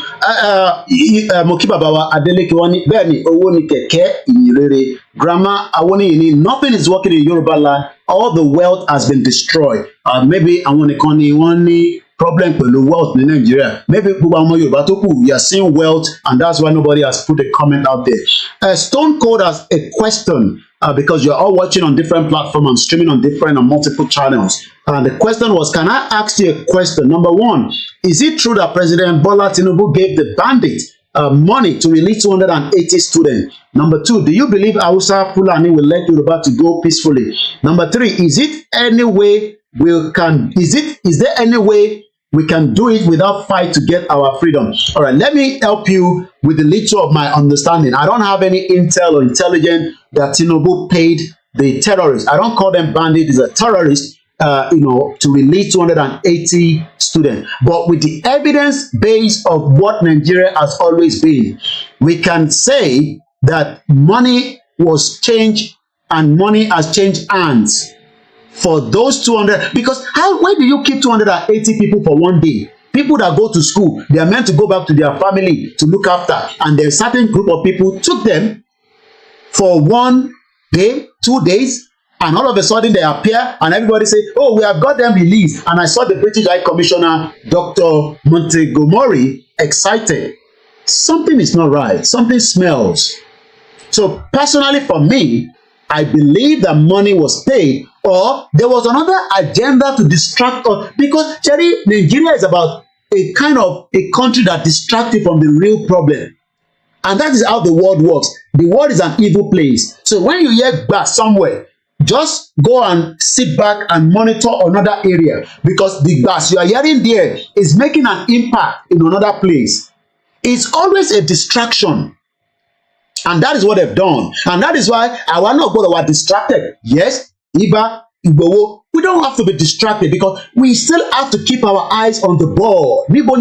Mo kí bàbá wa Adeleke wọ́n ní bẹ́ẹ̀ ni owó ni kẹ̀kẹ́ ìyìnrere. Grandma Awoniyi ni nothing is working in Yoruba land. All the wealth has been destroyed. Maybe àwọn nìkan ni wọ́n ní problem pẹ̀lú wealth ní Nigeria. Maybe gbogbo àwọn Yorùbá tó kù, we are seeing wealth and that's why nobody has put a comment out there. Stone Cold has a question because you're all watching on different platforms and streaming on different and multiple channels. And the question was, can I ask you a question? Number one, is it true that President Bola Tinubu gave the bandits money to release 280 students? Number two, do you believe Hausa Fulani will let Yoruba to go peacefully? Number three, is there any way we can do it without fight to get our freedom? All right, let me help you with the little of my understanding. I don't have any intel or intelligence that Tinubu paid the terrorists. I don't call them bandits, these are terrorists, to release 280 students. But with the evidence base of what Nigeria has always been, we can say that money was changed and money has changed hands for those 200, because why do you keep 280 people for one day? People that go to school, they are meant to go back to their family to look after, and there's a certain group of people took them for 1 day, 2 days, and all of a sudden they appear and everybody say, oh, we have got them released. And I saw the British High Commissioner, Dr. Montgomery, excited. Something is not right. Something smells. So personally for me, I believe that money was paid, or there was another agenda to distract us, because Cherry, Nigeria is about a kind of a country that distracts you from the real problem. And that is how the world works. The world is an evil place. So when you hear back somewhere, just go and sit back and monitor another area, because the bass you are hearing there is making an impact in another place. It's always a distraction. And that is what they've done. And that is why I want not go to what distracted. Yes, Iba, Igbowo, we don't have to be distracted, because we still have to keep our eyes on the ball. Because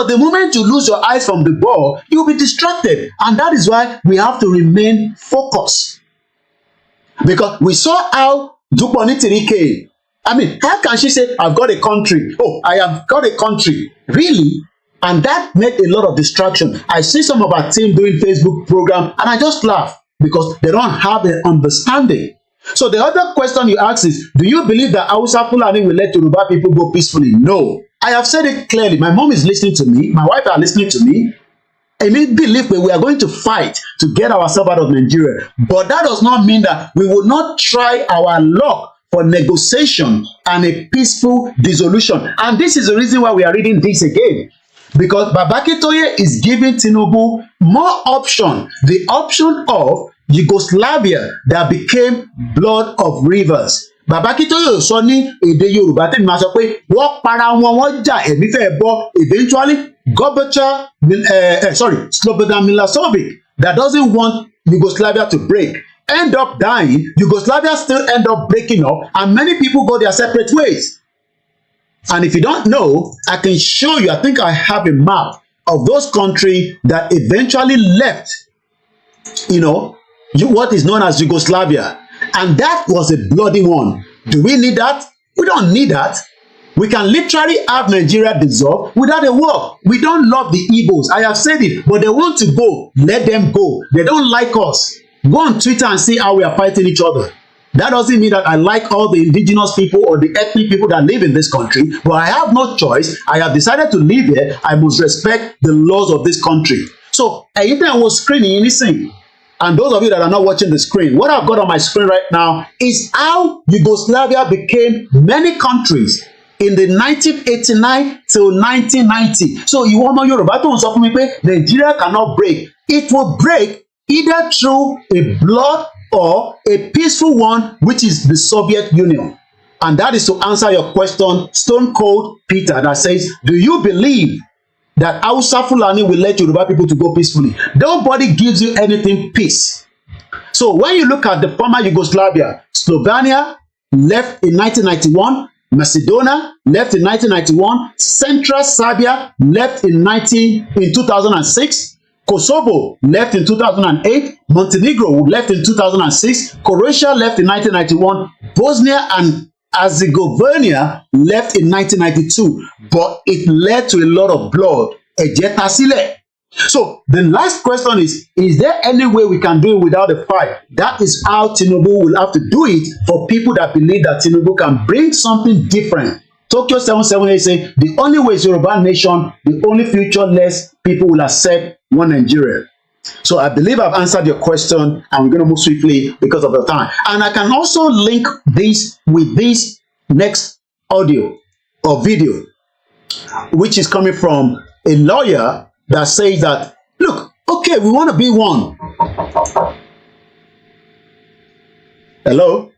the moment you lose your eyes from the ball, you'll be distracted. And that is why we have to remain focused. Because we saw how Duponitiri came. I mean, how can she say, I've got a country? Oh, I have got a country. Really? And that made a lot of distraction. I see some of our team doing Facebook program and I just laugh, because they don't have an understanding. So the other question you ask is, do you believe that Hausa Fulani will let Yoruba people go peacefully? No. I have said it clearly. My mom is listening to me. My wife are listening to me. I mean, believe that we are going to fight to get ourselves out of Nigeria. But that does not mean that we will not try our luck for negotiation and a peaceful dissolution. And this is the reason why we are reading this again. Because Babakitoye is giving Tinubu more option. The option of Yugoslavia that became blood of rivers. Babakitoye sọ ní èdè Yorùbá tí ma sọ pé wọ́n para wọn jà ẹ̀mí fẹ́ bọ́. Eventually, Slobodan Milosevic, that doesn't want Yugoslavia to break, end up dying. Yugoslavia still end up breaking up, and many people go their separate ways. And if you don't know, I can show you, I think I have a map of those countries that eventually left, what is known as Yugoslavia. And that was a bloody one. Do we need that? We don't need that. We can literally have Nigeria dissolve without a war. We don't love the Igbos. I have said it, but they want to go. Let them go. They don't like us. Go on Twitter and see how we are fighting each other. That doesn't mean that I like all the indigenous people or the ethnic people that live in this country, but I have no choice. I have decided to live here. I must respect the laws of this country. So, anything I was screening, listen. And those of you that are not watching the screen, what I've got on my screen right now is how Yugoslavia became many countries in the 1989 till 1990. So you want Yoruba to sọ fún mi pé Nigeria cannot break. It will break either through a blood or a peaceful one, which is the Soviet Union. And that is to answer your question, Stone Cold Peter, that says, do you believe that Hausa Fulani will let Yoruba people to go peacefully? Nobody gives you anything peace. So when you look at the former Yugoslavia, Slovenia left in 1991, Macedonia left in 1991, Central Serbia left in 2006, Kosovo left in 2008, Montenegro left in 2006, Croatia left in 1991, Bosnia and Herzegovina left in 1992, but it led to a lot of blood. Ẹ̀jẹ̀ ta sílẹ̀. So the last question is there any way we can do it without a fight? That is how Tinubu will have to do it for people that believe that Tinubu can bring something different. Tokyo 778 say the only way is Yoruba nation, the only futureless people will accept one Nigeria. So I believe I've answered your question, and we're going to move swiftly because of the time. And I can also link this with this next audio or video, which is coming from a lawyer that says that, look, okay, we want to be one. Hello?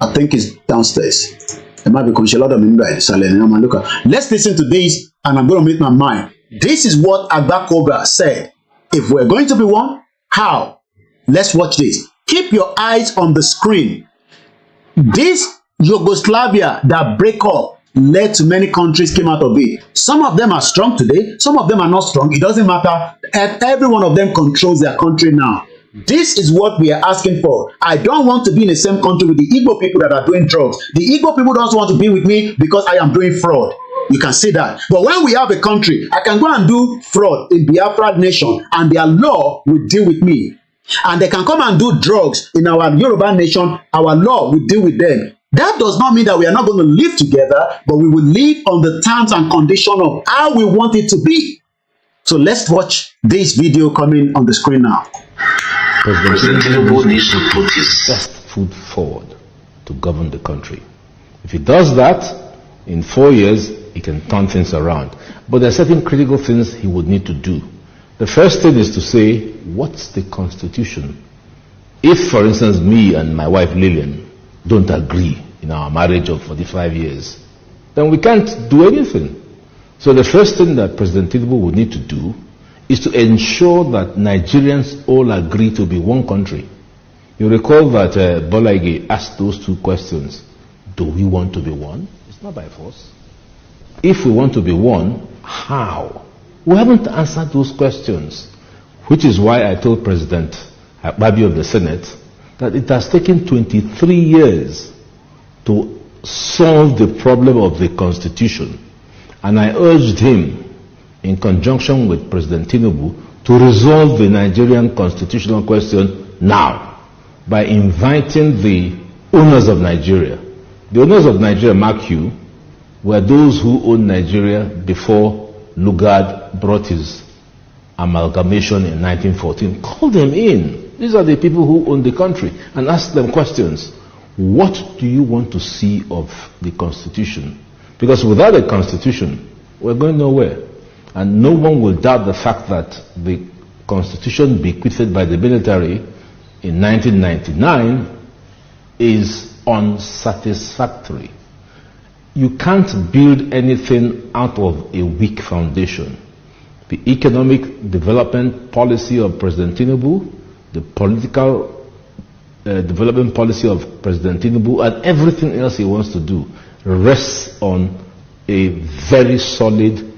I think it's downstairs. It might be Let's listen to this, and I'm going to make my mind. This is what Agbakoba said. If we're going to be one, how? Let's watch this. Keep your eyes on the screen. This Yugoslavia that break up led to many countries came out of it. Some of them are strong today. Some of them are not strong. It doesn't matter. Every one of them controls their country now. This is what we are asking for. I don't want to be in the same country with the Igbo people that are doing drugs. The Igbo people don't want to be with me because I am doing fraud. You can see that. But when we have a country, I can go and do fraud in Biafra nation, and their law will deal with me. And they can come and do drugs in our Yoruba nation, our law will deal with them. That does not mean that we are not going to live together, but we will live on the terms and conditions of how we want it to be. So let's watch this video coming on the screen now.
President Tinubu needs to put his best foot forward to govern the country. If he does that, in 4 years, he can turn things around. But there are certain critical things he would need to do. The first thing is to say, what's the constitution? If, for instance, me and my wife Lillian don't agree in our marriage of 45 years, then we can't do anything. So the first thing that President Tinubu would need to do is to ensure that Nigerians all agree to be one country. You recall that Bola Ige asked those two questions. Do we want to be one? It's not by force. If we want to be one, how? We haven't answered those questions, which is why I told President Akpabio of the Senate that it has taken 23 years to solve the problem of the Constitution. And I urged him, in conjunction with President Tinubu, to resolve the Nigerian constitutional question now by inviting the owners of Nigeria. The owners of Nigeria, mark you, were those who owned Nigeria before Lugard brought his amalgamation in 1914. Call them in. These are the people who own the country, and ask them questions. What do you want to see of the Constitution? Because without a Constitution, we're going nowhere. And no one will doubt the fact that the Constitution bequeathed by the military in 1999 is unsatisfactory. You can't build anything out of a weak foundation. The economic development policy of President Tinubu, the political development policy of President Tinubu, and everything else he wants to do rests on a very solid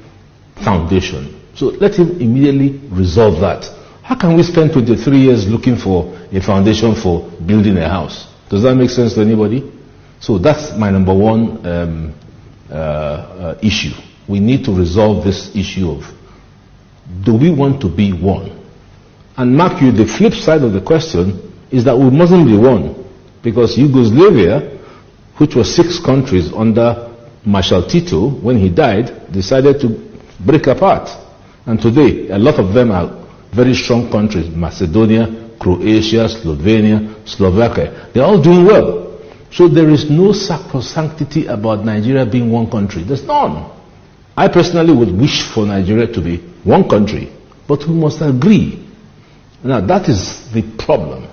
foundation. So let him immediately resolve that. How can we spend 23 years looking for a foundation for building a house? Does that make sense to anybody? So that's my number one issue. We need to resolve this issue of, do we want to be one? And mark you, the flip side of the question is that we mustn't be one, because Yugoslavia, which was 6 countries under Marshal Tito, when he died, decided to break apart. And today, a lot of them are very strong countries: Macedonia, Croatia, Slovenia, Slovakia. They're all doing well. So there is no sacrosanctity about Nigeria being one country. There's none. I personally would wish for Nigeria to be one country, but we must agree. Now that is the problem.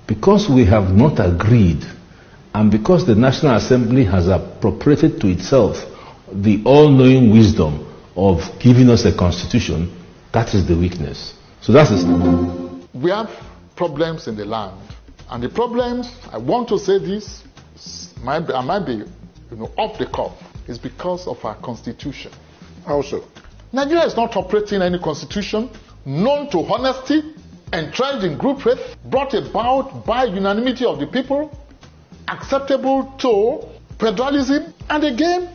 Because we have not agreed, And because the National Assembly has appropriated to itself the all-knowing wisdom of giving us a constitution, that is the weakness. So that's the...
We have problems in the land. And the problems, I want to say this, I might be off the cuff, is because of our constitution. Also, Nigeria is not operating any constitution known to honesty, entrenched in group faith, brought about by unanimity of the people, acceptable to federalism. And again,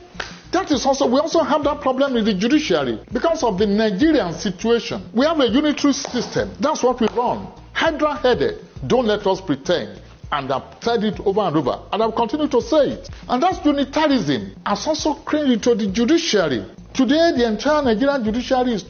that is also, we also have that problem in the judiciary. Because of the Nigerian situation, we have a unitary system. That's what we run. Hydra-headed. Don't let us pretend. And I've said it over and over. And I'll continue to say it. And that's unitarism. Has also crept into the judiciary. Today, the entire Nigerian judiciary is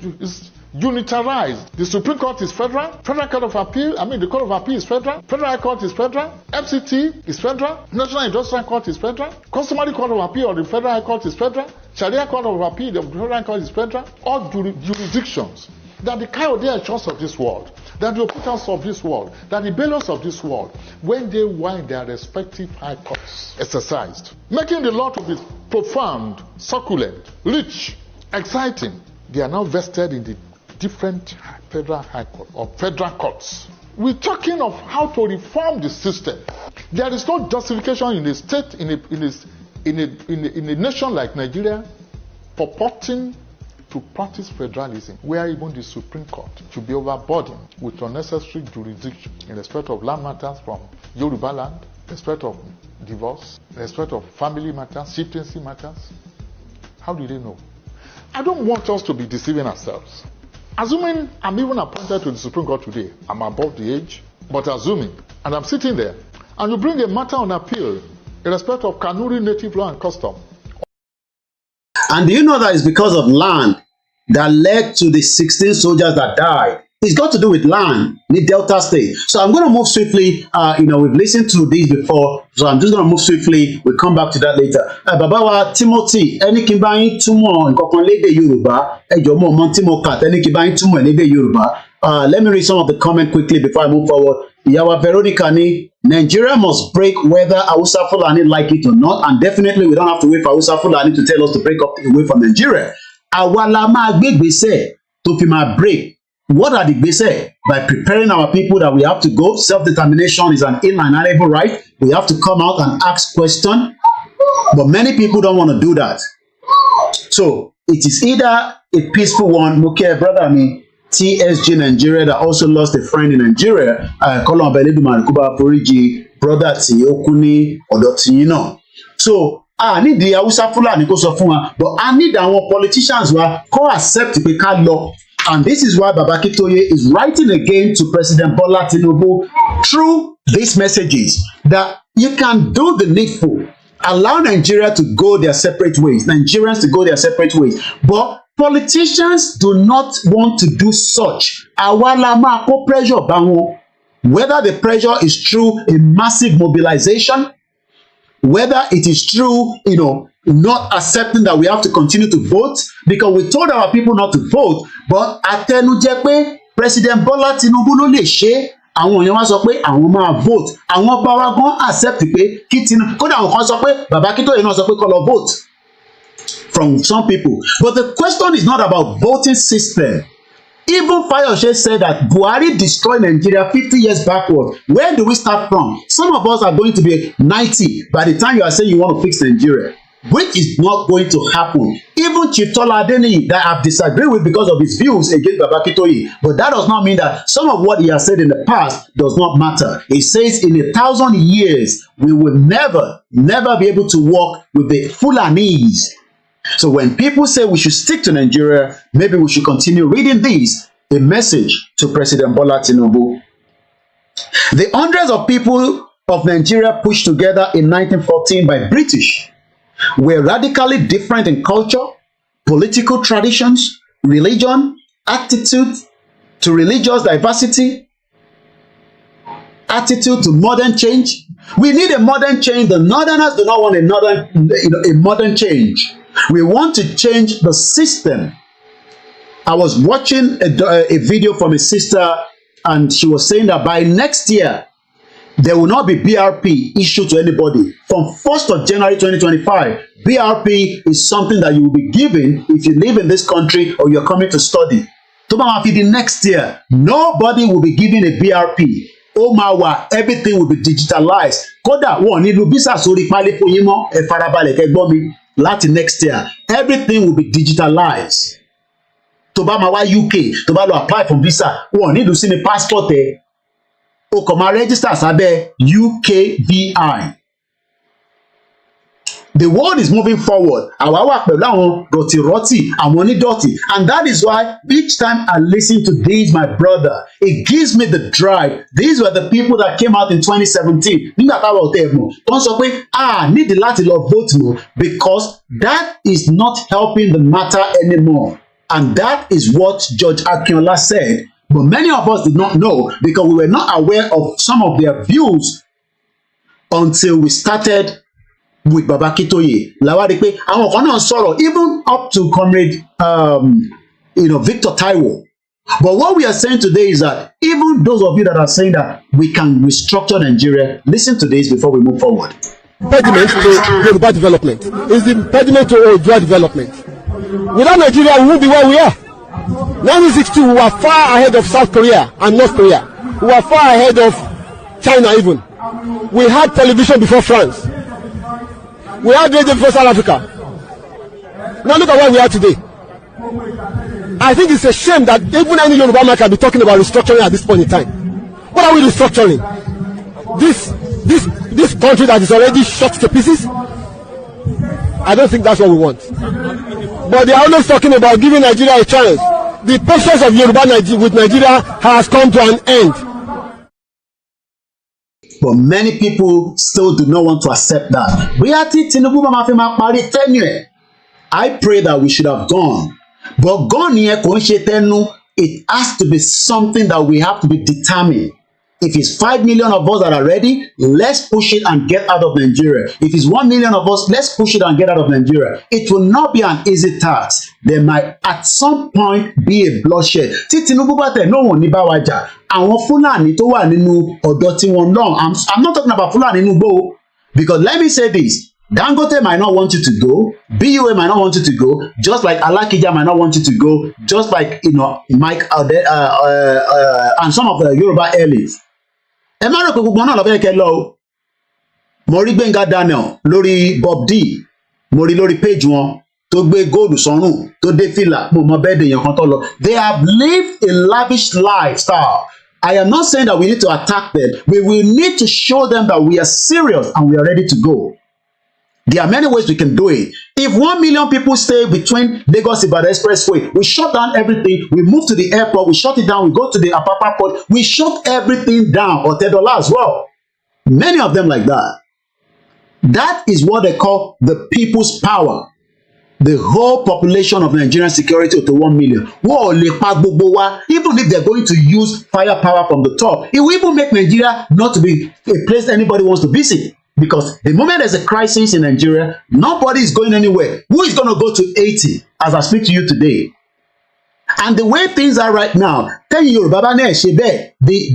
unitarized. The Supreme Court is federal. Federal Court of Appeal, the Court of Appeal is federal. Federal High Court is federal. FCT is federal. National Industrial Court is federal. Customary Court of Appeal of the Federal High Court is federal. Sharia Court of Appeal of the Federal High Court is federal. All jurisdictions. That the Kayode Echons of this world, that the Oputans of this world, that the bailiffs of this world, when they wind their respective high courts exercised, making the law to be profound, succulent, rich, exciting, they are now vested in the different federal high court or federal courts. We're talking of how to reform the system. There is no justification in a state, in a nation like Nigeria, purporting to practice federalism, where even the Supreme Court should be overburdened with unnecessary jurisdiction in respect of land matters from Yoruba land, respect of divorce, respect of family matters, chieftaincy matters. How do they know? I don't want us to be deceiving ourselves. Assuming I'm even appointed to the Supreme Court today, I'm above the age, but assuming, and I'm sitting there, and you bring a matter on appeal in respect of Kanuri native law and custom.
And do you know that it's because of land that led to the 16 soldiers that died? It's got to do with land in the Delta State. So I'm going to move swiftly. We've listened to this before, so I'm just going to move swiftly. We'll come back to that later. Babawa Timothy, ẹni kí n bá yín túmọ̀ nǹkan kan lédè Yorùbá, ẹ jọ̀ọ́ mo mọ tí mo kà ẹni kí n bá yín túmọ̀ lédè Yorùbá. Let me read some of the comment quickly before I move forward. Ìyàwó Veronica ni Nigeria must break whether Hausa Fulani like it or not, and definitely we don't have to wait for Hausa Fulani to tell us to break up away from Nigeria. Àwa la máa gbé ìgbésẹ̀ tó fi máa break. What are the ìgbésẹ̀? By preparing our people that we have to go. Self-determination is an inalienable right. We have to come out and ask questions. But many people don't want to do that. So it is either a peaceful one, Muke brother, TSG Nigeria that also lost a friend in Nigeria, Colonial brother tí ó kú ní ọ̀dọ̀ tí náà. So I need the Hausa Fulani kó sọ fún wa, but I need our politicians wa kó accept pé ká lọ. And this is why Baba Akintoye is writing again to President Bola Tinubu through these messages that you can do the needful. Allow Nigeria to go their separate ways, Nigerians to go their separate ways. But politicians do not want to do such. Àwa la máa kó pressure bá wọn. Whether the pressure is through a massive mobilization, whether it is through, not accepting that we have to continue to vote, because we told our people not to vote, but àtẹnujẹ pé President Bola Tinubu ló lè ṣe, àwọn èèyàn wá sọ pé àwọn máa vote, àwọn bá wa gan accept pé kí Tinubu, kódà àwọn kan sọ pé Baba Akintoye náà sọ pé kó lọ vote from some people. But the question is not about voting system. Even Fayose said that Buhari destroyed Nigeria 50 years backward. Where do we start from? Some of us are going to be 90 by the time you are saying you want to fix Nigeria, which is not going to happen. Even Chief Tola Adeniyi, that I've disagreed with because of his views against Baba Akintoye, but that does not mean that some of what he has said in the past does not matter. He says in 1,000 years, we will never be able to work with the Fulanese. So when people say we should stick to Nigeria, maybe we should continue reading this, a message to President Bola Tinubu. The hundreds of people of Nigeria pushed together in 1914 by British were radically different in culture, political traditions, religion, attitude to religious diversity, attitude to modern change. We need a modern change. The Northerners do not want a modern change. We want to change the system. I was watching a video from a sister, and she was saying that by next year, there will not be BRP issued to anybody. From 1st of January 2025, BRP is something that you will be given if you live in this country or you're coming to study. Tó bá máa fi di next year, nobody will be given a BRP. Ó máa wà, everything will be digitalized. Kódà wọn ní lu visa sórí pálí fún yín mọ́, ẹ farabalẹ̀ kẹ́ gbọ́ mi, láti next year, everything will be digitalized. Tó bá máa wá UK, tó bá lọ apply for visa, wọn ní lu sí ní passport ẹ. O kàn máa register sábẹ́ UKVI. The world is moving forward. Àwa wà pẹ̀lú àwọn rọ̀tìrọ̀tì, àwọn onídọ̀tí. And that is why each time I listen to this, my brother, it gives me the drive. These were the people that came out in 2017. Nígbà táwọn ọ̀tẹ̀ ẹ̀mọ̀ tó ń sọ pé nídìí láti lọ vote mọ́ because that is not helping the matter anymore. And that is what Judge Akinola said. But many of us did not know because we were not aware of some of their views until we started with Baba Akintoye. Làwa rí pé àwọn kan náà sọ̀rọ̀ even up to Comrade Victor Taiwo. But what we are saying today is that even those of you that are saying that we can restructure Nigeria, listen to this before we move forward.
Impediment to Yoruba development is the impediment to Oodua development. Without Nigeria, we won't be where we are. 1962, we were far ahead of South Korea and North Korea. We were far ahead of China even. We had television before France. We had radio before South Africa. Now look at where we are today. I think it's a shame that even any Yoruba man can be talking about restructuring at this point in time. What are we restructuring? This country that is already shot to pieces? I don't think that's what we want. But they are always talking about giving Nigeria a chance. The patience of Yoruba with Nigeria has come to an end.
But many people still do not want to accept that. I pray that we should have gone. But gone here, it has to be something that we have to be determined. If it's 5 million of us that are ready, let's push it and get out of Nigeria. If it's 1 million of us, let's push it and get out of Nigeria. It will not be an easy task. There might at some point be a bloodshed. Tí Tinubu bá tẹ̀ no one ní bá wa jà. Àwọn Fúlàní tó wà nínú ọ̀dọ̀ tí wọ́n lọ. I'm not talking about Fúlàní nínú igbó. Because let me say this. Dangote might not want you to go. BUA might not want you to go. Just like Alakija might not want you to go. Just like Mike and some of the Yoruba elites. Ẹ má rò pé gbogbo náà lọ fẹ́ kẹ́ lọ o. Mo rí Gbénga Daniel lórí Bob D. Mo rí lórí page wọn tó gbé góòlù sọ́rùn tó dé fìlà mo mọ bẹ́ẹ̀ dèèyàn kan tó lọ. They have lived a lavish lifestyle. I am not saying that we need to attack them. We will need to show them that we are serious and we are ready to go. There are many ways we can do it. If 1 million people stay between Lagos Ibadan Expressway, we shut down everything. We move to the airport. We shut it down. We go to the Apapa port. We shut everything down. Or $10 as well. Many of them like that. That is what they call the people's power. The whole population of Nigerian security to 1 million. Even if they're going to use firepower from the top, it will even make Nigeria not to be a place anybody wants to visit. Because the moment there's a crisis in Nigeria, nobody is going anywhere. Who is going to go to 80 as I speak to you today? And the way things are right now, the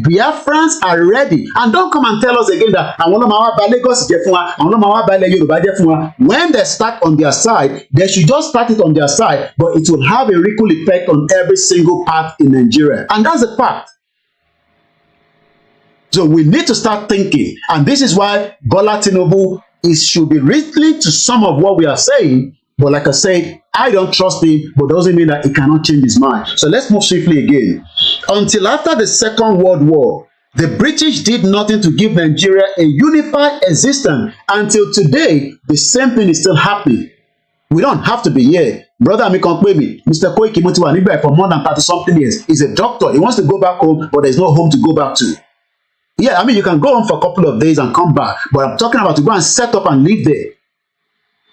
Biafrans are ready. And don't come and tell us again that when they start on their side, they should just start it on their side, but it will have a ripple effect on every single part in Nigeria. And that's a fact. So we need to start thinking. And this is why Bola Tinubu should be listening to some of what we are saying. But like I said, I don't trust him, but doesn't mean that he cannot change his mind. So let's move swiftly again. Until after the Second World War, the British did nothing to give Nigeria a unified existence. Until today, the same thing is still happening. We don't have to be here. Brother mi kan pè mí, Mr. Koiki mo ti wà níbẹ̀ for more than 30-something years. He's a doctor. He wants to go back home, but there's no home to go back to. Yeah, I mean, you can go home for a couple of days and come back, but I'm talking about to go and set up and live there.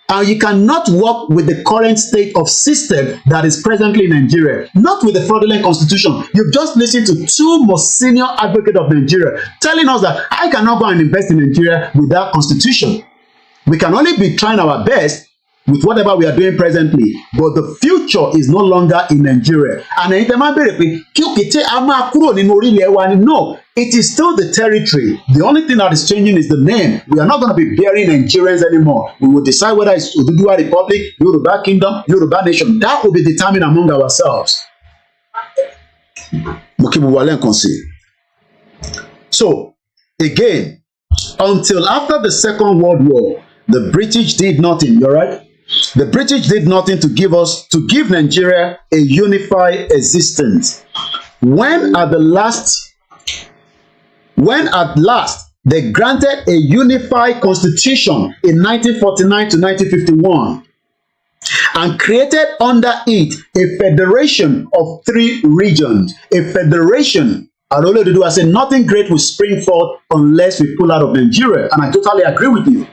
And you cannot work with the current state of system that is presently in Nigeria, not with the fraudulent constitution. You've just listened to two most senior advocates of Nigeria telling us that I cannot go and invest in Nigeria with that constitution. We can only be trying our best with whatever we are doing presently, but the future is no longer in Nigeria. And ẹ̀yin tẹ́ máa bèrè pé kí òkété a máa kúrò nínú orílẹ̀ wa ni no, it is still the territory. The only thing that is changing is the name. We are not going to be bearing Nigerians anymore. We will decide whether it's Oduduwa Republic, Yoruba Kingdom, Yoruba Nation. That will be determined among ourselves. So, again, until after the Second World War, the British did nothing, you're right? The British did nothing to give Nigeria a unified existence. When at last they granted a unified constitution in 1949 to 1951 and created under it a federation of 3 regions. A federation, I say nothing great will spring forth unless we pull out of Nigeria, and I totally agree with you.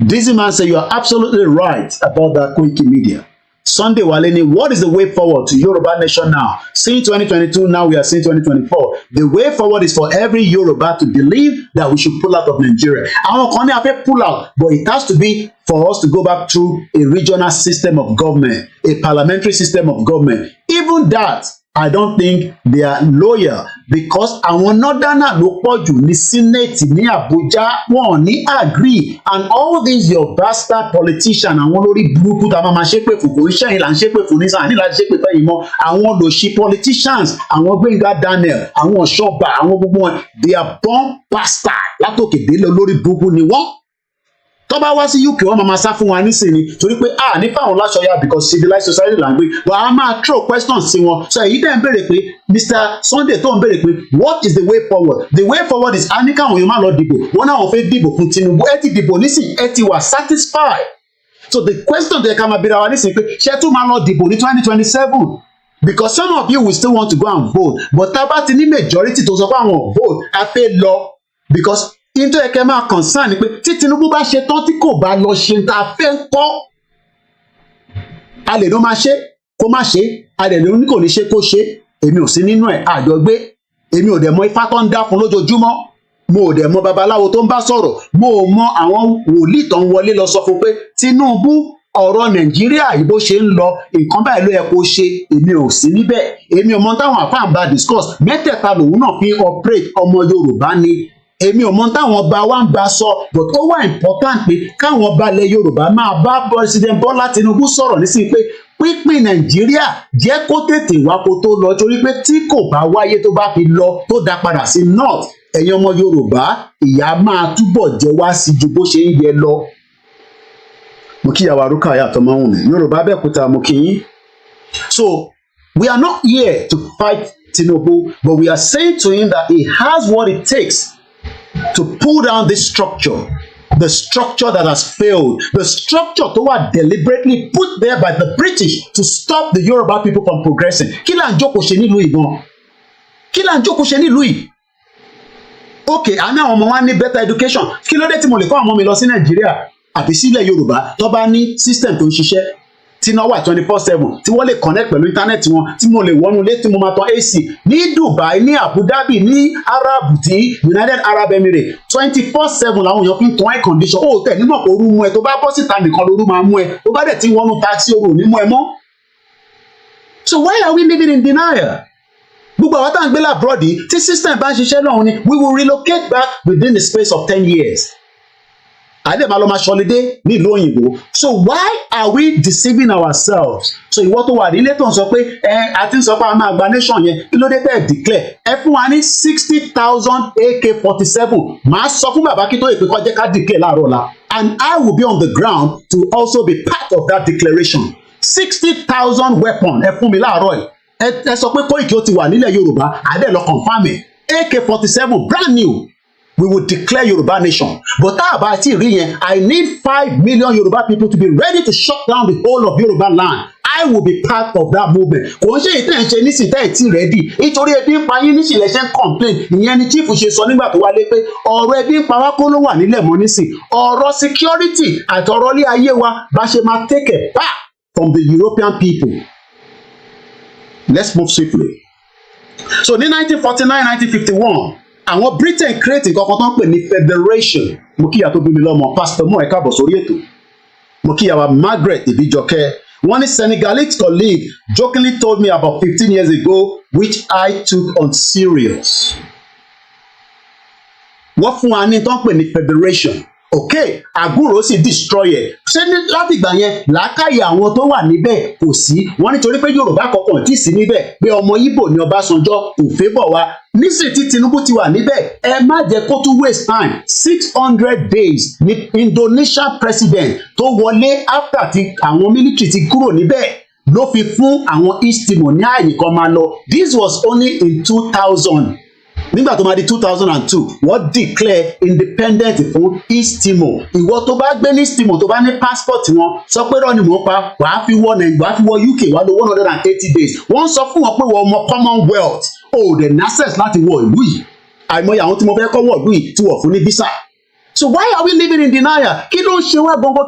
Dizzy Man said you are absolutely right about that KOIKIMEDIA. Sunday Waleni, what is the way forward to Yoruba Nation now? Seeing 2022, now we are seeing 2024. The way forward is for every Yoruba to believe that we should pull out of Nigeria. Àwọn kan ní a fẹ́ pull out, but it has to be for us to go back through a regional system of government, a parliamentary system of government. Even that, I don't think they are loyal, because àwọn northerner ló pọ̀ jù ní Senate ní Abuja, wọn ní agree, and all these your bastard politicians, àwọn lórí burúkú tá a máa ṣépè fún, kò iṣẹ́ yìí là ń ṣépè fún ní sàn ní láti ṣépè fẹ́ yìí mọ́, àwọn lòṣì politicians, àwọn Gbénga Daniel, àwọn Ọ̀ṣọ́bà, àwọn gbogbo wọn, they are born bastard látòkè délé lórí burúkú ni wọ́n. Tó bá wá sí UK wọ́n máa sá fún wa nísìnyí torí pé nípa àwọn láṣọyà because civilized society language, but a máa throw questions sí wọn. So èyí dẹ̀ ń béèrè pé Mr. Sunday tó ń béèrè pé what is the way forward? The way forward is a ní káwọn èèyàn máa lọ dìbò, wọ́n náà wọ́n fẹ́ dìbò fún Tinubu, ẹ ti dìbò nísìnyí, ẹ ti wà satisfied. So the question tó yẹ ká máa béèrè wa nísìnyí pé ṣé tún máa lọ dìbò ní 2027? Because some of you will still want to go and vote, but tá a bá ti ní majority tó sọ pé àwọn vote a fẹ́ lọ, because into ẹ̀kẹ́ máa concern ni pé tí Tinubu bá ṣe tán tí kò bá lọ ṣe tá a fẹ́ ń kọ́, a lè ló máa ṣe kó má ṣe, a lè ló ní kò ní ṣe kó ṣe. Èmi ò sí nínú ẹ̀ àjọgbé, èmi ò dẹ̀ mọ ifá tó ń dá fún lójoojúmọ́, mo ò dẹ̀ mọ babaláwo tó ń bá sọ̀rọ̀, mo ò mọ àwọn wòlíì tó ń wọlé lọ sọ fún pé Tinubu ọ̀rọ̀ Nàìjíríà yìí bó ṣe ń lọ nǹkan báyìí ló yẹ kó ṣe. Èmi ò sí níbẹ̀, èmi ò mọ táwọn àfáà ń bá discuss, mẹ́tẹ̀ẹ̀ta lòun náà fi operate, ọmọ Yorùbá ni. Èmi ò mọ táwọn ọba wa ń bá sọ, but ó wà important pé káwọn ọba ilẹ̀ Yorùbá máa bá President Bọ́lá Tinubu sọ̀rọ̀ nísìnyí pé pínpín Nàìjíríà jẹ́ kó tètè wá kó tó lọ, torí pé tí kò bá wáyé tó bá fi lọ tó dá padà sí north, ẹ̀yin ọmọ Yorùbá ìyà máa túbọ̀ jẹ wá sí ju bó ṣe ń yẹ lọ. Mo kí yàwá rúkà yàtọ̀ máa wùn mí Yorùbá Abẹ́òkúta mo kí yín. So we are not here to fight Tinubu, but we are saying to him that he has what it takes to pull down this structure, the structure that has failed, the structure that was deliberately put there by the British to stop the Yoruba people from progressing. Kí là ń jókòó ṣe nílùú ìbọn? Kí là ń jókòó ṣe nílùú yìí? Okay, àná àwọn ọmọ wa ní better education. Kí ló dé tí mo lè kọ́ àwọn ọmọ mi lọ sí Nàìjíríà àbí sílẹ̀ Yorùbá tó bá ní system tó ń ṣiṣẹ́ tí náà wà 24/7 tí wọ́n lè connect pẹ̀lú internet wọn, tí mo lè wọnú ilé tí mo máa tan AC ní Dubai, ní Abu Dhabi, ní Arab, tí United Arab Emirates 24/7 làwọn èèyàn fi ń tan air condition. Ó tẹ̀ nímọ̀ pé ooru mú ẹ, tó bá bọ́ síta nìkan lóru máa mú ẹ, tó bá dẹ̀ tí wọnú taxi ooru ò ní mú ẹ mọ́. So why are we living in denial? Gbogbo àwọn tá à ń gbé labroad yìí tí system bá ń ṣiṣẹ́ lọ́hùn ni we will relocate back within the space of 10 years. Àdé máa lọ máa ṣọlidé ní ìlú òyìnbó. So why are we deceiving ourselves? So ìwọ tó wà nílé tó ń sọ pé a ti ń sọ pé a máa gba nation yẹn, kí ló dé tẹ́ declare? Ẹ fún wa ní 60,000 AK-47. Màá sọ fún bàbá kí tó yẹ pé kó jẹ́ ká declare láàárọ̀ la. And I will be on the ground to also be part of that declaration. 60,000 weapon ẹ fún mi láàárọ̀ yìí. Ẹ sọ pé Koiki ó ti wà nílẹ̀ Yorùbá, àdé lọ confirm ẹ̀. AK-47 brand new. We will declare Yoruba nation. But about it, I need 5 million Yoruba people to be ready to shut down the whole of Yoruba land. I will be part of that movement. Kò ń ṣe ìtẹ́ ìṣe nísìnyí tẹ́ ẹ̀ tí ready. Nítorí ebi ń pa yín níṣìí lẹ́sẹ̀ ń complain. Ìyẹn ni chief ṣe sọ nígbà tó wálé pé ọ̀rọ̀ ebi ń pa wá kó ló wà nílẹ̀ mọ́ nísìnyí. Ọ̀rọ̀ security àti ọ̀rọ̀ ilé ayé wa bá ṣe máa take it back from the European people. Let's move swiftly. So ní 1949-1951. Àwọn Britain create nǹkan kan tó ń pè ní federation. Mo kíyà tó bí mi lọ́mọ Pastor Mo ẹ káàbọ̀ sórí ètò. Mokiyawa Margaret Ibijoke. One Senegalese colleague jokingly told me about 15 years ago, which I took on serious. Wọ́n fún wa ní tó ń pè ní federation. Okay, àgúrò sì destroy ẹ̀. Ṣé ní láti ìgbà yẹn làákàyè àwọn tó wà níbẹ̀ kò sí? Wọ́n nítorí pé Yorùbá kankan tí sí níbẹ̀ pé ọmọ Ìgbò ní Ọbásanjọ́ kò fẹ́ bọ̀ wá. Nísìnyí tí Tinubu ti wà níbẹ̀, ẹ má jẹ́ kó tún waste time. 600 days ní Indonesian president tó wọlé after tí àwọn military ti kúrò níbẹ̀ ló fi fún àwọn East Timor ní àyè kan máa lọ. This was only in 2000. Nígbà tó máa di 2002 wọ́n declare independent fún East Timor. Ìwọ tó bá gbé ní East Timor tó bá ní passport wọn sọ pé rọ́ọ̀nì mò ń pa wàá fi wọ Nàìjíríà wàá fi wọ UK wàá lò 180 days. Wọ́n sọ fún wọn pé wọ́n ọmọ Commonwealth ò dẹ̀ ní access láti wọ ìlú yìí. Àìmọye àwọn tí mo fẹ́ kọ́ wọ ìlú yìí tí wọ́n fún ní visa. So why are we living in denial? Kí ló ń ṣe wá gbọ̀ngàn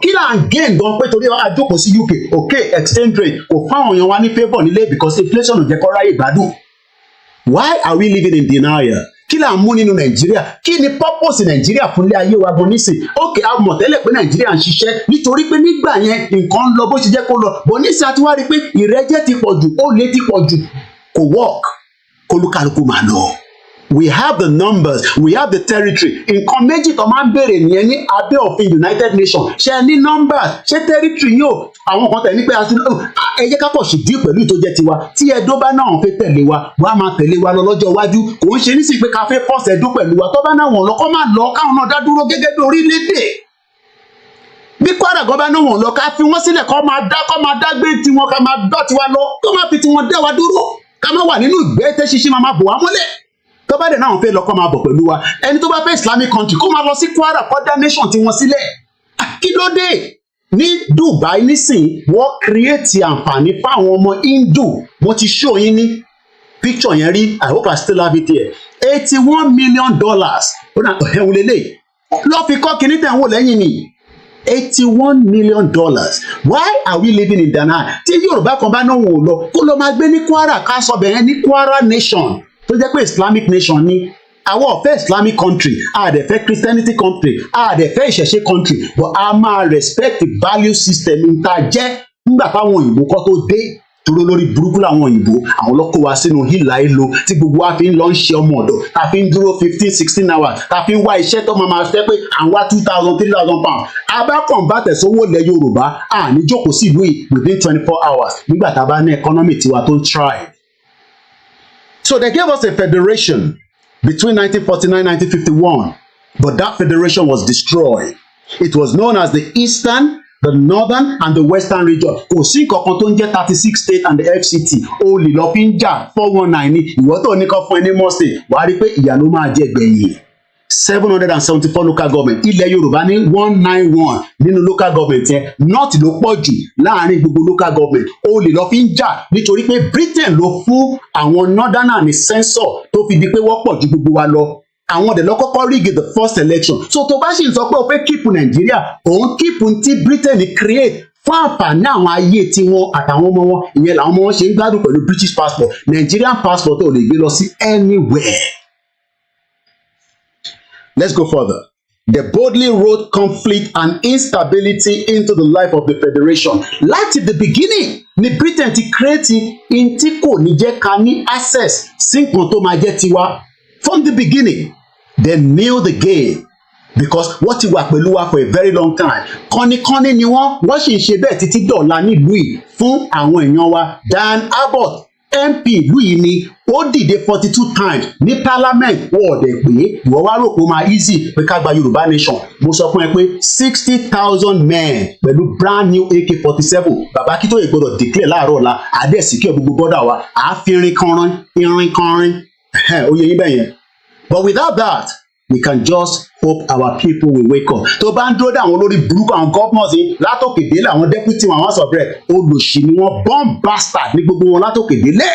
kí là ń gain gan pé torí àjókòó sí UK? Okay, exchange rate kò fáwọn èèyàn wa ní favour nílé because inflation ò jẹ́ kó ráyè gbádùn. Why are we living in denial? Kí là ń mú nínú Nàìjíríà? Kí ni purpose Nàìjíríà fún ilé ayé wa gan nísìn? Okay, a mọ̀ tẹ́lẹ̀ pé Nàìjíríà ń ṣiṣẹ́ nítorí pé nígbà yẹn nǹkan ń lọ bó ṣe jẹ́ kó lọ. Bọ̀ nísìn àti wá rí i pé ìrẹ́jẹ ti pọ̀ jù, olè ti pọ̀ jù, kò work, kólúkálukú máa lọ. We have the numbers, we have the territory. Nǹkan méjì tó máa ń béèrè nìyẹn ní abẹ́ òfin United Nations. Ṣé ní numbers? Ṣé territory yóò? Àwọn kan tẹ̀ ní pé ẹ jẹ́ ká pọ̀ sí díẹ̀ pẹ̀lú ìtọ́jẹ́ tiwa. Tí Ẹdó bá náà fẹ́ tẹ̀lé wa, wọ́n á máa tẹ̀lé wa lọ lọ́jọ́ iwájú. Kò ń ṣe nísìnyí pé ká fẹ́ force Ẹdó pẹ̀lú wa. Tó bá náà wọ̀n lọ, kó máa lọ káwọn náà dá dúró gẹ́gẹ́ bí orílẹ̀-èdè. Bí Kwara gan bá náà wọ̀n lọ, ká fi wọ́n sílẹ̀ kó máa dá gbé tiwọn, ká máa dọ́ tiwa lọ, kó máa fi tiwọn dá wa dúró. Ká má wà nínú ìgbẹ́ tẹ́ ṣíṣí máa bò wá mọ́lẹ̀. Tó bá dẹ̀ náà fẹ́ lọ kó máa bọ̀ pẹ̀lú wa. Ẹni tó bá fẹ́ Islamic country kó máa lọ sí Kwara kó dá nation tí wọ́n sílẹ̀. Kí ló dé? Ní Dubai nísìn wọ́n create àǹfààní fáwọn ọmọ Hindu. Mo ti show yín ní picture yẹn rí. I hope I still have it here. $81 million. Ó dà ẹ̀hún lélẹ̀. Lọ́ fi kọ́ kíní tẹ̀ ń wò lẹ́yìn ni. $81 million. Why are we living in denial? Tí Yorùbá kan bá náà wò lọ kó lọ máa gbé ní Kwara ká sọ bẹ̀rẹ̀ ní Kwara nation. Tó jẹ́ pé Islamic nation ni àwọn ọ̀fẹ́ Islamic country a dẹ̀ fẹ́ Christianity country a dẹ̀ fẹ́ ìṣẹ̀ṣe country but a máa respect the value system níta jẹ́ nígbà táwọn òyìnbó kọ́ tó dé dúró lórí burúkú làwọn òyìnbó àwọn ló kó wa sínú hílà èlò tí gbogbo wa fi ń lọ ń ṣe ọmọ ọ̀dọ̀ ta fi ń dúró 15-16 hours ta fi ń wá iṣẹ́ tó máa fẹ́ pé à ń wá 2,000-3,000 pounds abákan bá tẹ̀sówó ilẹ̀ Yorùbá à ní jókòó sí ìlú yìí within 24 hours nígbà tá a bá ní economy tiwa tó ń thrive. So they gave us a federation between 1949 and 1951, but that federation was destroyed. It was known as the Eastern, the Northern, and the Western region. Kò sí nǹkan tó ń jẹ́ 36 states and the FCT. O lè lọ fi ń jà 419 ní ìwọ tó ní kan fún ẹni mọ́ state. Wàá rí pé ìyà ló máa jẹ gbẹ̀yìn. 774 local government. Ilẹ̀ Yorùbá ní 191 nínú local government yẹn. North ló pọ̀ jù láàrin gbogbo local government. O lè lọ fi ń jà nítorí pé Britain ló fún àwọn Northerner ní censor tó fi di pé wọ́n pọ̀ ju gbogbo wa lọ. Àwọn ọ̀dẹ̀ lọ kọ́kọ́ rig the first election. So tó bá sì ń sọ pé o fẹ́ keep Nàìjíríà, òun keep tí Britain create fún àǹfààní àwọn ayé tiwọn àtàwọn ọmọ wọn. Ìyẹn làwọn ọmọ wọn ṣe ń gbádùn pẹ̀lú British passport. Nigerian passport ò lè gbé lọ sí anywhere. Let's go further. They boldly wrote conflict and instability into the life of the federation. Láti the beginning, ni Britain ti create in tí kò ní jẹ́ ká ní access sí nǹkan tó máa jẹ́ tiwa. From the beginning, they knew the game because wọ́n ti wà pẹ̀lú wa for a very long time. Kọ́nikọ́ni ni wọ́n sì ń ṣe bẹ́ẹ̀ títí dọ̀la nílùú yìí fún àwọn èèyàn wa. Dan Abbott MP ìlú yìí ni ó dìde 42 times ní parliament wọ́ọ̀dẹ̀ pé ìwọ wá rò pé ó máa easy pé ká gba Yorùbá nation. Mo sọ fún ẹ pé 60,000 men pẹ̀lú brand new AK-47 bàbá kí tó yẹ gbọdọ̀ declare láàárọ̀ ọ̀la àdẹ́sí kí gbogbo bọ́dà wa àáfin irin kanrin oyè yín bẹ́ẹ̀ yẹn. But without that, we can just hope our people will wake up. Tó bá ń dúró dé àwọn olórí burúkú àwọn governors yìí látòkè délé àwọn deputy wọn àwọn sọ̀rọ̀ olùsí ni wọ́n bomb bastard ní gbogbo wọn látòkè délé.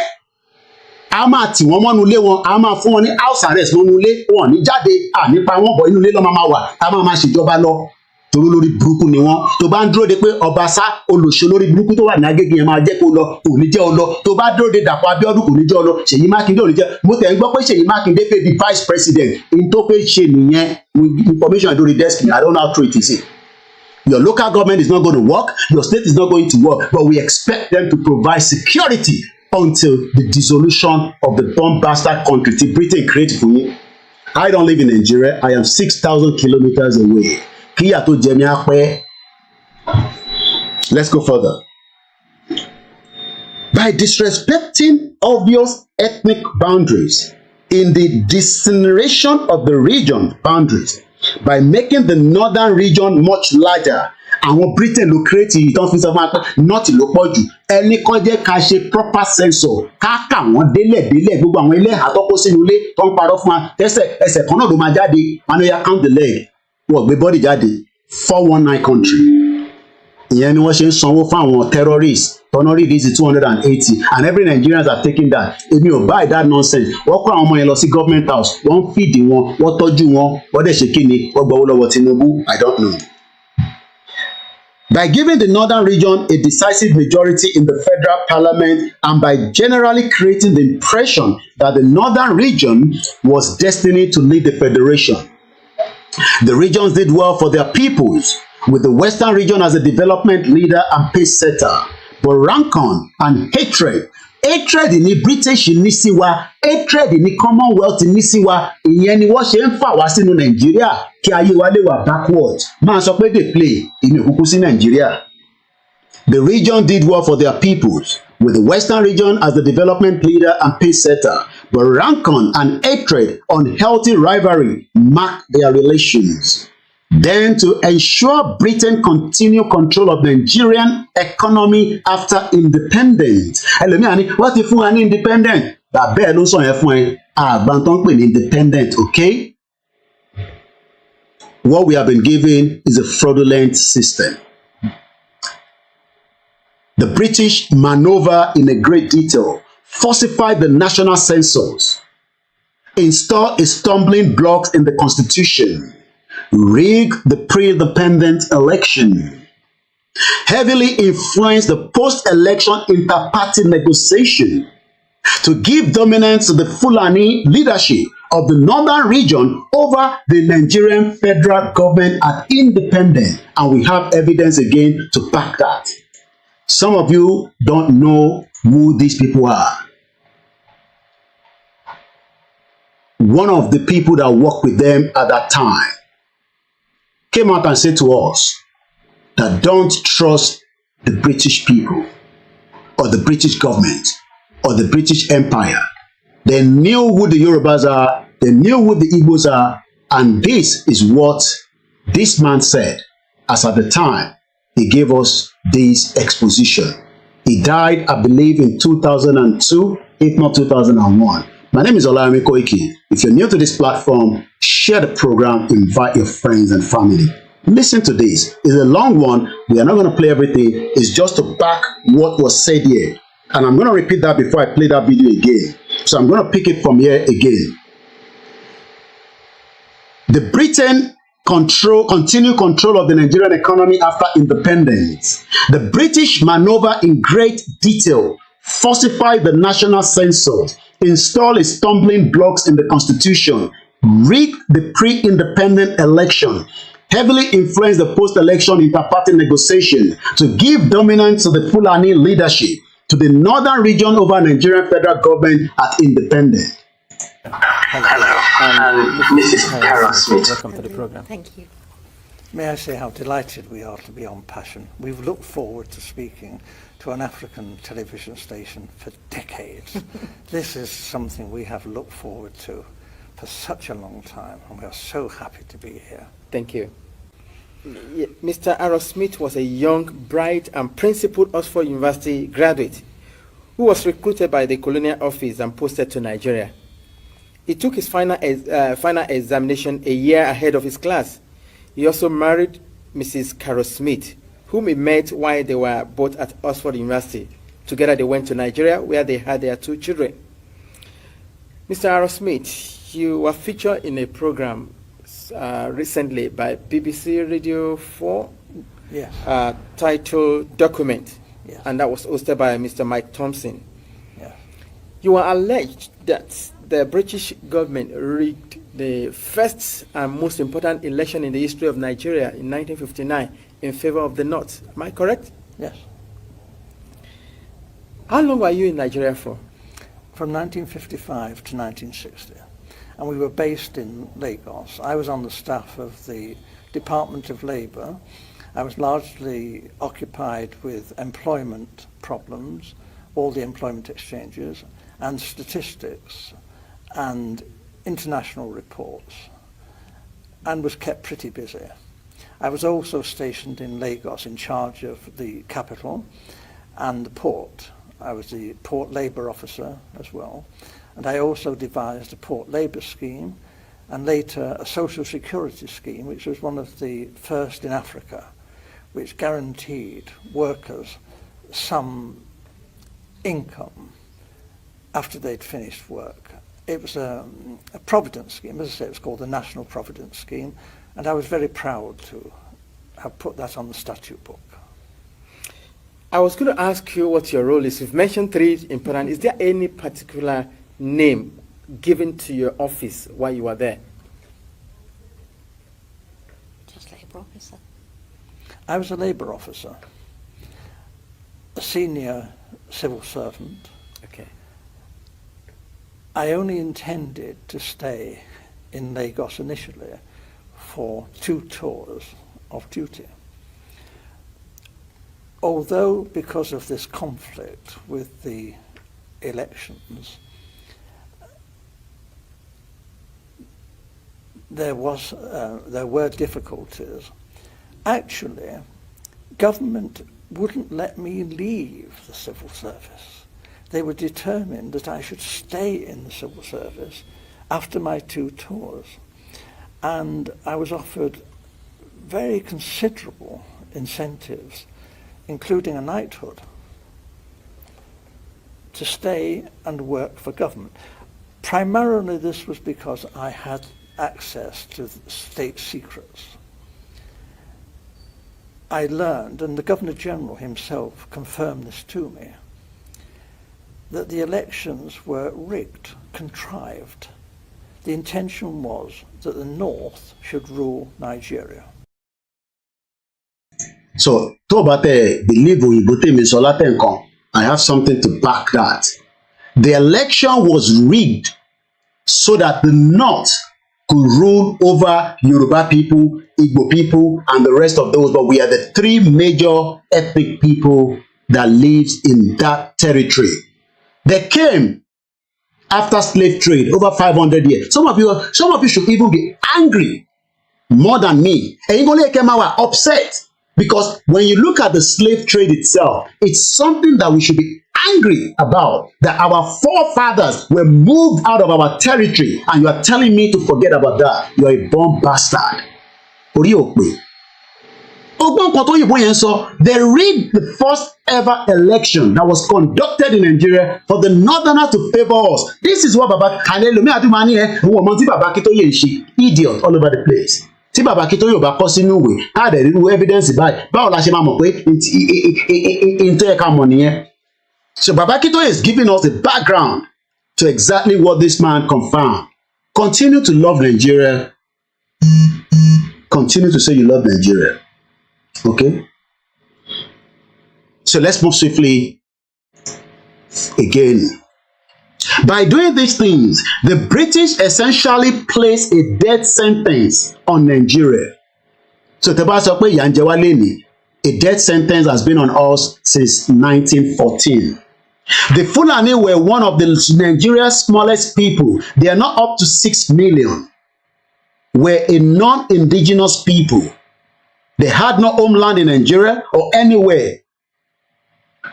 A máa tì wọ́n mọ́nu ilé wọn, a máa fún wọn ní house arrest mọ́nu ilé wọn ní jáde nípa wọn bọ̀ inú ilé lọ́ máa wà a máa ṣèjọba lọ. Torí olórí burúkú ni wọ́n. Tó bá ń dúró de pé Ọbaṣá olùsí olórí burúkú tó wà ní Agége yẹn máa jẹ́ kó lọ kò ní jẹ́ ọ lọ. Tó bá dúró de Dàpọ̀ Abíọ́dún kò ní jẹ́ ọ lọ. Ṣèyí Mákindé ò ní jẹ́. Mo tẹ̀ ń gbọ́ pé Ṣèyí Mákindé fẹ́ di vice president. In tó fẹ́ ṣe nìyẹn information lórí desk I don't know how true it is. Your local government is not going to work, your state is not going to work, but we expect them to provide security until the dissolution of the bomb bastard country tí Britain create for you. I don't live in Nigeria. I am 6,000 kilometers away. Kíyà tó jẹ mí á pẹ́. Let's go further. By disrespecting obvious ethnic boundaries in the disintegration of the region boundaries, by making the northern region much larger, àwọn Britain ló create ìtàn fi sọ fún wa pé north ló pọ̀ jù, ẹni kan jẹ́ ká ṣe proper census ká kà wọ́n délẹ̀ gbogbo àwọn ilé àtọ́kọ́ sínú ilé tó ń parọ́ fún wa ẹsẹ̀ kan náà ló máa jáde wọn ló yá count the leg wọ́n gbé bọ́dì jáde 419 country ìyẹn ni wọ́n ṣe ń sanwó fún àwọn terrorists tọ́nà rí this 280 and every Nigerians are taking that. Èmi ò buy that nonsense. Wọ́n kó àwọn ọmọ yẹn lọ sí government house wọ́n feed wọn wọ́n tọ́jú wọn wọ́n dẹ̀ ṣe kíni wọ́n gbowó lọ́wọ́ Tinubu. I don't know. By giving the northern region a decisive majority in the federal parliament and by generally creating the impression that the northern region was destined to lead the federation. The regions did well for their peoples, with the western region as a development leader and pace setter. But rancor and hatred ní British ní sí wa, hatred ní Commonwealth ní sí wa, ìyẹn ni wọ́n ṣe ń fà wá sínú Nàìjíríà kí ayé wa lè wà backward. Máa sọ pé dey play ìní òkúkú sí Nàìjíríà. The region did well for their peoples, with the western region as the development leader and pace setter. But rancor and hatred, unhealthy rivalry marked their relations. Then to ensure Britain continue control of Nigerian economy after independence. Ẹlòmíà ni wọ́n ti fún wa ní independent. Bàbá ẹ̀ ló sọ yẹn fún ẹ. Àgbà tó ń pè ní independent, okay? What we have been given is a fraudulent system. The British maneuver in a great detail, falsified the national census, installed a stumbling block in the constitution, rig the pre-independent election, heavily influenced the post-election inter-party negotiation to give dominance to the Fulani leadership of the northern region over the Nigerian federal government at independence, and we have evidence again to back that. Some of you don't know who these people are. One of the people that worked with them at that time came out and said to us that don't trust the British people or the British government or the British Empire. They knew who the Yorubas are, they knew who the Igbos are, and this is what this man said as at the time he gave us this exposition. He died, I believe, in 2002, if not 2001. My name is OLAYOMI Koiki. If you're new to this platform, share the program, invite your friends and family. Listen to this. It's a long one. We are not going to play everything. It's just to back what was said here. And I'm going to repeat that before I play that video again. So I'm going to pick it from here again. The Britain continue control of the Nigerian economy after independence. The British maneuver in great detail, falsify the national census, install a stumbling blocks in the constitution, rig the pre-independent election, heavily influence the post-election inter-party negotiation to give dominance to the Fulani leadership to the northern region over Nigerian federal government at independence.
Hello, Mrs. Carol Smith.
Welcome to the program.
Thank you.
May I say how delighted we are to be on Passion. We've looked forward to speaking to an African television station for decades. This is something we have looked forward to for such a long time, and we are so happy to be here.
Thank you. Mr. Aaron Smith was a young, bright, and principled Oxford University graduate who was recruited by the Colonial office and posted to Nigeria. He took his final examination a year ahead of his class. He also married Mrs. Carol Smith, whom he met while they were both at Oxford University. Together they went to Nigeria, where they had their 2 children. Mr. Aaron Smith, you were featured in a program recently by BBC Radio 4,
yes.
Titled Document,
yes.
And that was hosted by Mr. Mike Thompson.
Yes.
You are alleged that the British government rigged the first and most important election in the history of Nigeria in 1959 in favor of the North. Am I correct?
Yes.
How long were you in Nigeria for?
From 1955 to 1960. And we were based in Lagos. I was on the staff of the Department of Labour. I was largely occupied with employment problems, all the employment exchanges, and statistics, and international reports, and was kept pretty busy. I was also stationed in Lagos in charge of the capital and the port. I was the port labour officer as well, and I also devised a port labour scheme and later a social security scheme, which was one of the first in Africa, which guaranteed workers some income after they'd finished work. It was a providence scheme. As I say, it was called the National Providence Scheme, and I was very proud to have put that on the statute book.
I was going to ask you what your role is. You've mentioned three important. Is there any particular name given to your office while you were there?
Just labour officer.
I was a labour officer, a senior civil servant.
Okay.
I only intended to stay in Lagos initially for 2 tours of duty. Although, because of this conflict with the elections, there were difficulties. Actually, government wouldn't let me leave the civil service. They were determined that I should stay in the civil service after my 2 tours. And I was offered very considerable incentives, including a knighthood, to stay and work for government. Primarily this was because I had access to state secrets. I learned, and the Governor-General himself confirmed this to me, that the elections were rigged, contrived. The intention was that the North should rule Nigeria.
So, tó bá tẹ believe òyìnbó tèmi sọ látẹ̀ǹkan, I have something to back that. The election was rigged so that the North could rule over Yoruba people, Igbo people, and the rest of those. But we are the 3 major ethnic people that lives in that territory. They came after slave trade over 500 years. Some of you should even be angry more than me. And you came out upset. Because when you look at the slave trade itself, it's something that we should be angry about, that our forefathers were moved out of our territory, and you are telling me to forget about that. You are a born bastard. They rigged the first ever election that was conducted in Nigeria for the Northerners to favor us. This is what Baba idiot all over the place. Tí Bàbá Akíntóyè bá kọ sínú ìwé, á dẹ̀ rí evidence báyìí, báwo la ṣe máa mọ̀ pé ntẹ́ ẹ̀ka mọ̀ nìyẹn. So Bàbá Akíntóyè is giving us the background to exactly what this man confirmed. Continue to love Nigeria. Continue to say you love Nigeria. Okay? So let's move swiftly again. By doing these things, the British essentially placed a death sentence on Nigeria. So tẹ́ bá sọ pé ìyà ń jẹ wá lénìí, a death sentence has been on us since 1914. The Fulani were one of Nigeria's smallest people. They are not up to 6 million. Were a non-indigenous people. They had no homeland in Nigeria or anywhere.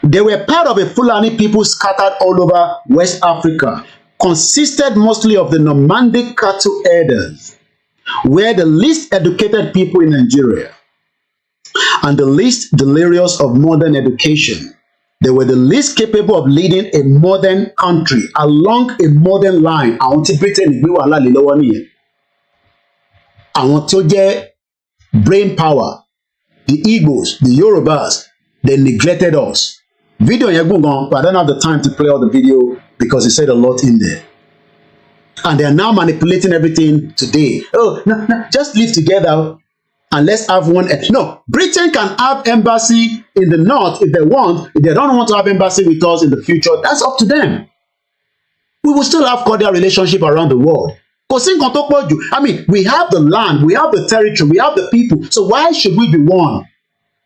They were part of a Fulani people scattered all over West Africa, consisted mostly of the nomadic cattle herders, were the least educated people in Nigeria and the least delirious of modern education. They were the least capable of leading a modern country along a modern line. Àwọn tí Britain gbé wàhálà lé lọ́wọ́ nìyẹn. Àwọn tó jẹ́ brain power, the Igbos, the Yorubas, they neglected us. Video yẹn gùn gan, but I don't have the time to play all the video because he said a lot in there. And they are now manipulating everything today. Oh, no, just live together and let's have one. No, Britain can have embassy in the north if they want. If they don't want to have embassy with us in the future, that's up to them. We will still have cordial relationship around the world. I mean, we have the land, we have the territory, we have the people. So why should we be one?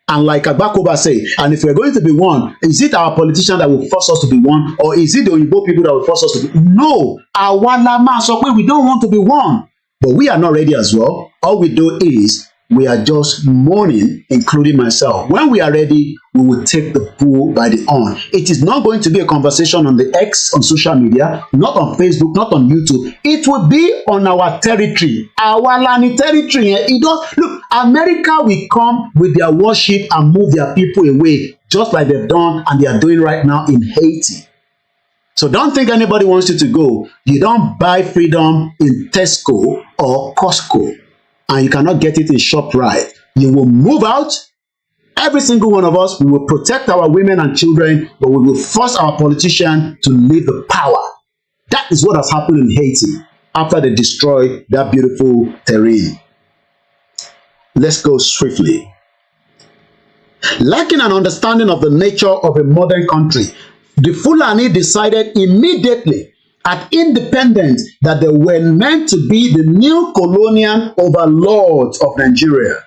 And like Agbakoba say, and if we're going to be one, is it our politician that will force us to be one, or is it the Oyibo people that will force us to be? No, we don't want to be one, but we are not ready as well. All we do is we are just mourning, including myself. When we are ready, we will take the bull by the horn. It is not going to be a conversation on the X, on social media, not on Facebook, not on YouTube. It will be on our territory, our land territory. It does look. America will come with their warship and move their people away, just like they've done and they are doing right now in Haiti. So don't think anybody wants you to go. You don't buy freedom in Tesco or Costco, and you cannot get it in ShopRite. You will move out. Every single one of us, we will protect our women and children, but we will force our politicians to leave the power. That is what has happened in Haiti after they destroyed that beautiful terrain. Let's go swiftly. Lacking an understanding of the nature of a modern country, the Fulani decided immediately at independence that they were meant to be the new colonial overlords of Nigeria.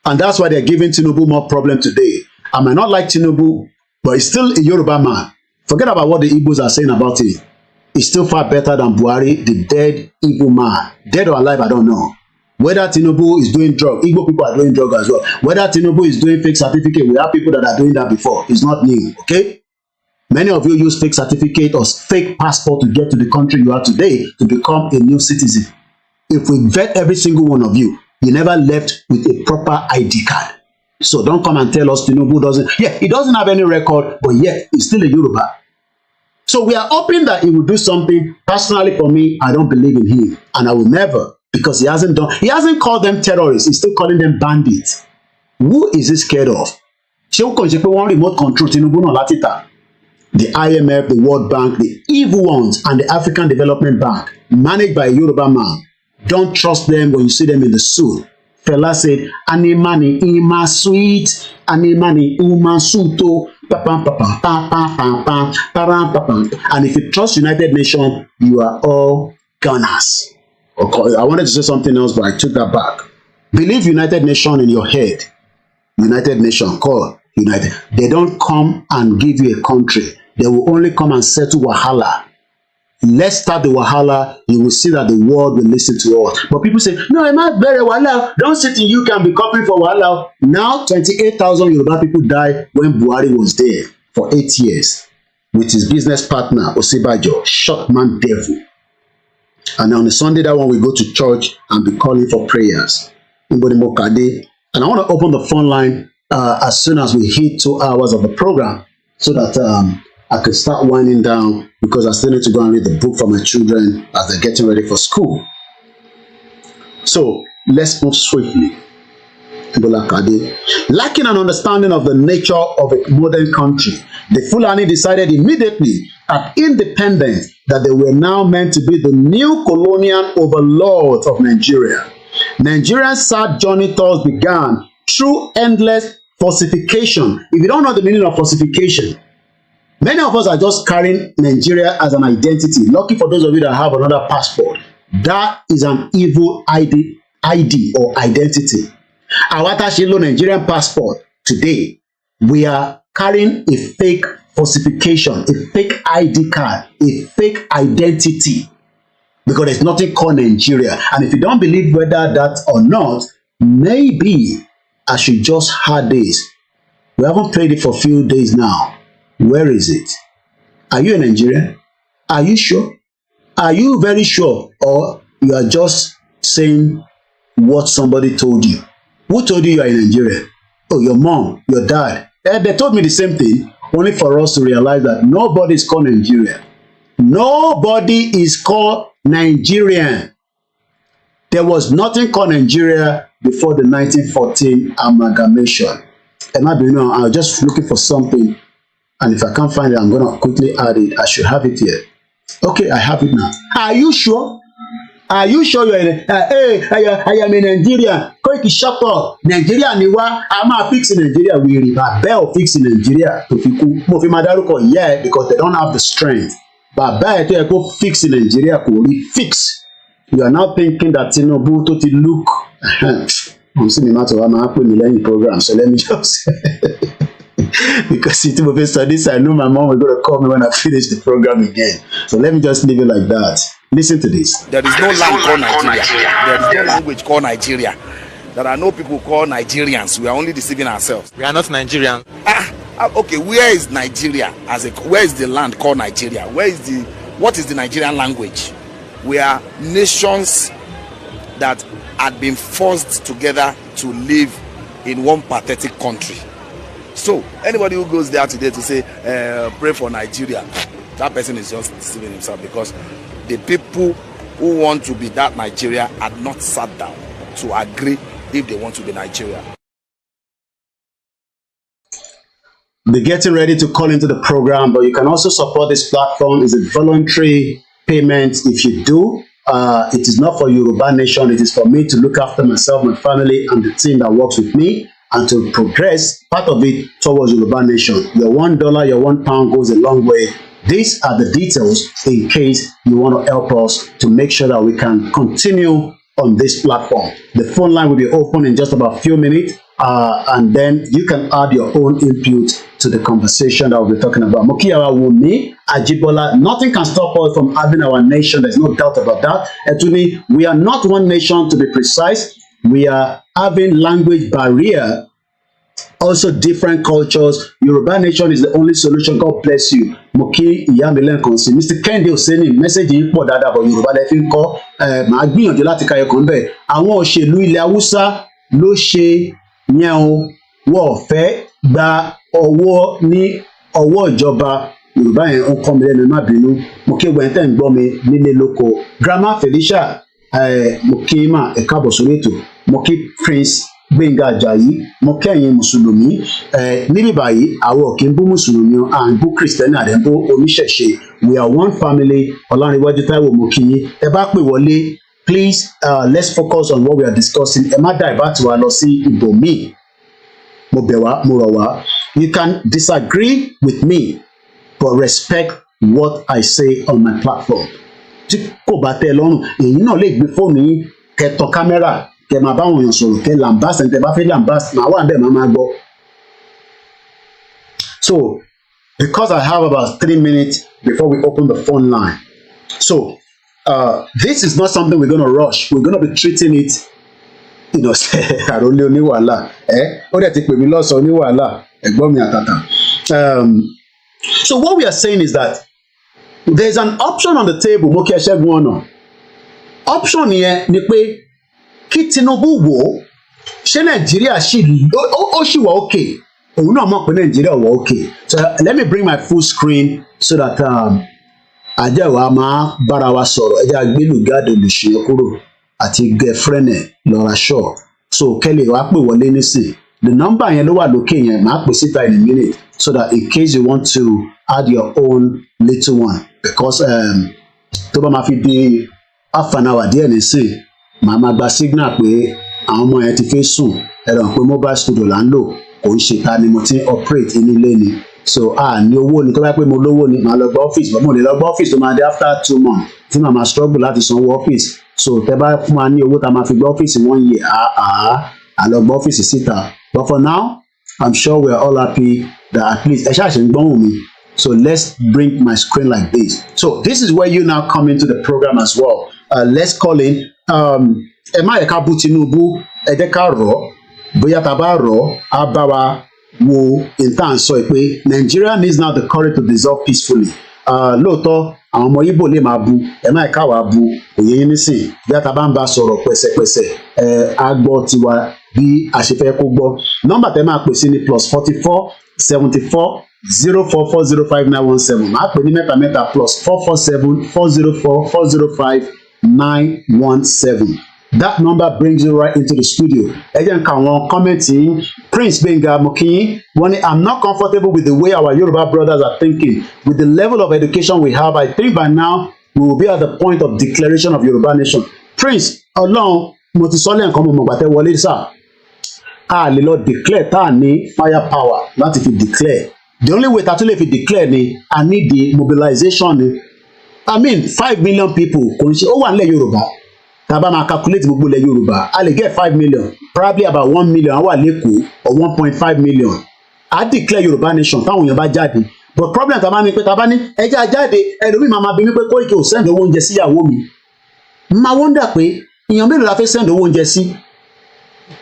And that's why they're giving Tinubu more problem today. I might not like Tinubu, but he's still a Yoruba man. Forget about what the Igbos are saying about him. He's still far better than Buhari, the dead Igbo man. Dead or alive, I don't know. Whether Tinubu is doing drug, Igbo people are doing drug as well. Whether Tinubu is doing fake certificate, we have people that are doing that before. It's not new, okay? Many of you use fake certificate or fake passport to get to the country you are today to become a new citizen. If we vet every single one of you, you never left with a proper ID card. So don't come and tell us Tinubu doesn't. Yeah, he doesn't have any record, but yet he's still a Yoruba. So we are hoping that he will do something. Personally, for me, I don't believe in him, and I will never, because he hasn't called them terrorists. He's still calling them bandits. Who is he scared of? Remote control Tinubu no latita. The IMF, the World Bank, the evil ones, and the African Development Bank, managed by a Yoruba man. Don't trust them when you see them in the suit. Fela said, "Animani ima sweet, animani uma suto." And if you trust United Nations, you are all gunners. Okay, I wanted to say something else, but I took that back. Believe United Nations in your head. United Nations, call United. They don't come and give you a country. They will only come and settle wahala. Let's start the wahala. You will see that the world will listen to us. But people say, no, I'm not very wahala. Don't sit in UK and be copying for wahala. Now, 28,000 Yoruba people died when Buhari was there for 8 years with his business partner, Osibajo, short man devil. And on a Sunday, that one we go to church and be calling for prayers. And I want to open the phone line as soon as we hit 2 hours of the program so that I can start winding down, because I still need to go and read the book for my children as they're getting ready for school. So let's move swiftly. Lacking an understanding of the nature of a modern country, the Fulani decided immediately at independence that they were now meant to be the new colonial overlords of Nigeria. Nigeria's sad journey thus began through endless falsification. If you don't know the meaning of falsification, many of us are just carrying Nigeria as an identity. Lucky for those of you that have another passport. That is an evil ID or identity. Our Nigerian passport today, we are carrying a fake falsification, a fake ID card, a fake identity, because there's nothing called Nigeria. And if you don't believe whether that or not, maybe I should just have this. We haven't played it for a few days now. Where is it? Are you a Nigerian? Are you sure? Are you very sure? Or you are just saying what somebody told you? Who told you are in Nigeria? Oh, your mom, your dad. They told me the same thing, only for us to realize that nobody is called Nigeria. Nobody is called Nigerian. There was nothing called Nigeria before the 1914 amalgamation. And I don't know, I'm just looking for something. And if I can't find it, I'm going to quickly add it. I should have it here. Okay, I have it now. Are you sure? Are you sure you're in I am in Nigeria. Koiki, shut up. Nigeria ni wa. I'm a fix in Nigeria. We river bell fix in Nigeria. To fiku. Mo fi madaruko yeah because they don't have the strength. But bell to go fix in Nigeria ko ri fix. You are now thinking that Tinubu to ti look. I'm seeing the matter of my learning program. So let me just because it will be studies. I know my mom will go to call me when I finish the program again. So let me just leave it like that. Listen to this.
There is no land called Nigeria. There is no language called Nigeria. There are no people called Nigerians. We are only deceiving ourselves.
We are not Nigerian.
Okay, where is Nigeria? Where is the land called Nigeria? What is the Nigerian language? We are nations that had been forced together to live in one pathetic country. So anybody who goes there today to say pray for Nigeria, that person is just deceiving himself, because the people who want to be that Nigeria had not sat down to agree if they want to be Nigeria.
They're getting ready to call into the program, but you can also support this platform. It's a voluntary payment. If you do, it is not for Yoruba Nation. It is for me to look after myself, my family, and the team that works with me, and to progress part of it towards Yoruba Nation. Your $1, your £1 goes a long way. These are the details in case you want to help us to make sure that we can continue on this platform. The phone line will be open in just about a few minutes, and then you can add your own input to the conversation that we'll be talking about. Mokiyawa Wumi, Ajibola, nothing can stop us from having our nation. There's no doubt about that. Etuni, we are not one nation, to be precise. We are having language barrier, also different cultures. Yoruba Nation is the only solution. God bless you. Moki Iyamilen Konsi. Mr. Kendi Oseni, message yìí pọ̀ dáadáa bọ̀ Yorùbá lẹ fi ń kọ́. Màá gbìyànjú láti ka ẹ̀kọ́ ńbẹ̀. Àwọn òṣèlú ilẹ̀ Haúsá ló ṣe yẹn o. Wọ́n fẹ́ gba ọwọ́ ní ọwọ́ ìjọba. Yorùbá yẹn ń kọ́ mi lẹ́nu, má bínú. Mo kí ẹgbẹ́ tẹ̀ ń gbọ́ mi nílé lóko. Grandma Felicia, mo kí mà ẹ káàbọ̀ sórí ètò. Mo kí Prince Gbénga Àjàyí, mo kẹ́yìn mùsùlùmí. Níbí báyìí àwọn ò kí ń bú mùsùlùmí, à ń bú kìrìsìtẹ́nì, à ń bú oníṣẹ̀ṣe. We are one family. Ọlárìnwájú Táíwò, mo kí yín. Ẹ bá pè wọlé, please let's focus on what we are discussing. Ẹ má divert wa lọ sí ibòmíì. Mo bẹ̀ wá, mo rọ̀ wá. You can disagree with me, but respect what I say on my platform. Tí kò bá tẹ́ lọ́rùn, èyí náà lè gbé fóònù yín kẹ́ tàn kámẹ́rà, kẹ́ máa bá àwọn èèyàn sọ̀rọ̀, kẹ́ lambast, ẹni tẹ́ bá fẹ́ lambast, màá wà bẹ́ẹ̀ máa gbọ́. So, because I have about 3 minutes before we open the phone line, so this is not something we're going to rush. We're going to be treating it, you know, àròlé oníwàhálà, ó dẹ̀ ti pè mí lọ́sàn-án oníwàhálà, ẹ̀gbọ́n mi àtàtà. So what we are saying is that there's an option on the table. Mo kí ẹ ṣẹ́gun ọ̀nà. Option yẹn ni pé kí Tinubu wò ó, ṣé Nàìjíríà ó ṣì wà okay? Òun náà mọ̀ pé Nàìjíríà wà okay. So let me bring my full screen so that ajá wa máa bára wa sọ̀rọ̀. Ẹ jẹ́ agbélùgáàdì olùṣèyàn kúrò àti gẹ̀frẹ́nẹ̀ lọ́ra ṣọ́. So kẹ́lẹ̀ wá pè wọlé nísìn. The number yẹn ló wà lókè yẹn, màá pè síta in a minute, so that in case you want to add your own little one, because tó bá máa fi di half an hour díẹ̀ nísìn, màá máa gba signal pé àwọn ọmọ yẹn ti fẹ́ sùn. Ẹ̀rọ pé mobile studio là ń lò, kò ń ṣe ta ni mo ti operate inú ilé ni. So ní owó ni, tó bá pé mo lówó ni, màá lọ gba ọ́fíìsì, bọ́ mo lè lọ gba ọ́fíìsì tó máa dé after 2 months tí màá máa struggle láti sanwó ọ́fíìsì. So tẹ́ bá fún wa ní owó tá a máa fi gba ọ́fíìsì 1 year, àlọ́ gba ọ́fíìsì síta. But for now, I'm sure we're all happy that at least so let's bring my screen like this. So this is where you now come into the program as well. Let's call in ẹ má yẹ ká bú Tinubu, ẹ jẹ́ ká rọ̀, bóyá tá bá rọ̀ á bá wa wo ìtàn sọ pé Nigeria needs now the courage to dissolve peacefully. Lóòótọ́ àwọn ọmọ Igbo lè máa bu, ẹ má yẹ ká wá bu, òye yín nísìn, bóyá tá bá ń bá sọ̀rọ̀ pẹ̀sẹ̀pẹ̀sẹ̀ á gbọ́ tiwa bí a ṣe fẹ́ kó gbọ́. Nọ́mbà tẹ́ máa pè sí ni +44 74 044 05917. Máa pè ní mẹ́ta +447 404 405 917. That number brings you right into the studio. Ẹ jẹ́ n ka àwọn kọ́mẹ̀ntì Prince Benga Mokinyi, I'm not comfortable with the way our Yoruba brothers are thinking. With the level of education we have, I think by now we will be at the point of declaration of Yoruba nation. Prince, Ọlọ́run mo ti sọ lẹ́ẹ̀kan mo mọ̀ gbàtẹ́ wọlé sá. A lè lọ declare tá a ní firepower láti fi declare. The only way that we fi declare ni I need the mobilization ni. I mean 5 million people kò ń ṣe ó wà nílẹ̀ Yorùbá. Tàbá máa calculate gbogbo ilẹ̀ Yorùbá, a lè get 5 million, probably about 1 million á wà lẹ́kọ̀ọ́ or 1.5 million. I declare Yorùbá nation táwọn èèyàn bá jáde. But problem tàbá ní pé tàbá ní ẹja jáde ẹlòmíì máa bí mi pé Koiki ò send owó oúnjẹ síyàwó mi. Máa wonder pé èèyàn mélòó la fẹ́ send owó oúnjẹ sí.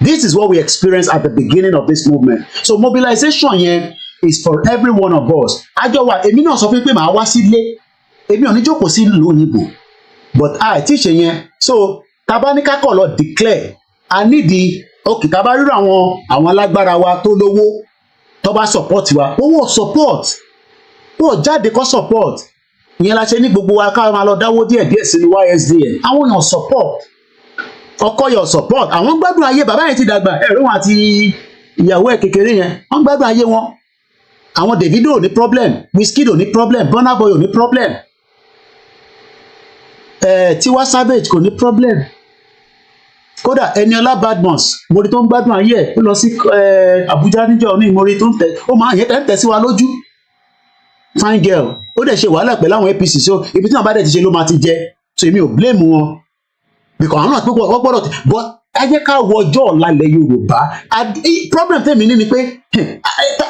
This is what we experienced at the beginning of this movement. So mobilization yẹn is for every one of us. Àjọ wa èmi náà sọ pé màá wá sílé. Èmi ò ní jókòó sí ìlú òyìnbó. But teach yẹn. So tàbá ní ká kọ̀ lọ declare. I need the okay tàbá rírọ àwọn alágbára wa tó lówó tó bá support wa. Owó support. Ó jáde kó support. Ìyẹn la ṣe ní gbogbo wa ká máa lọ dáwó díẹ̀ sínú YSDN. Àwọn èèyàn support. Ọkọ yọ support. Àwọn gbádùn ayé bàbá yẹn ti dàgbà. Ẹ̀rọ wọn àti ìyàwó ẹ̀ kékeré yẹn. Wọ́n gbádùn ayé wọn. Àwọn Davido ò ní problem. Wizkid ò ní problem. Burna Boy ò ní problem. Tiwa Savage kò ní problem. Kódà Eniola Badmus mo rí tó ń gbádùn ayé ẹ̀ ó lọ sí Abuja níjọ́ ní mo rí tó ń tẹ̀ ó máa yẹn tẹ̀ sí wa lójú. Fine girl ó dẹ̀ ṣe wàhálà pẹ̀lú àwọn APC so ibi tí wọn bá dẹ̀ ti ṣe ló máa ti jẹ so èmi ò blame wọn because àwọn náà pé wọ́n gbọ́dọ̀ but ẹ jẹ́ ká wọ ọjọ́ ọ̀la ilẹ̀ Yorùbá problem tèmi ní ni pé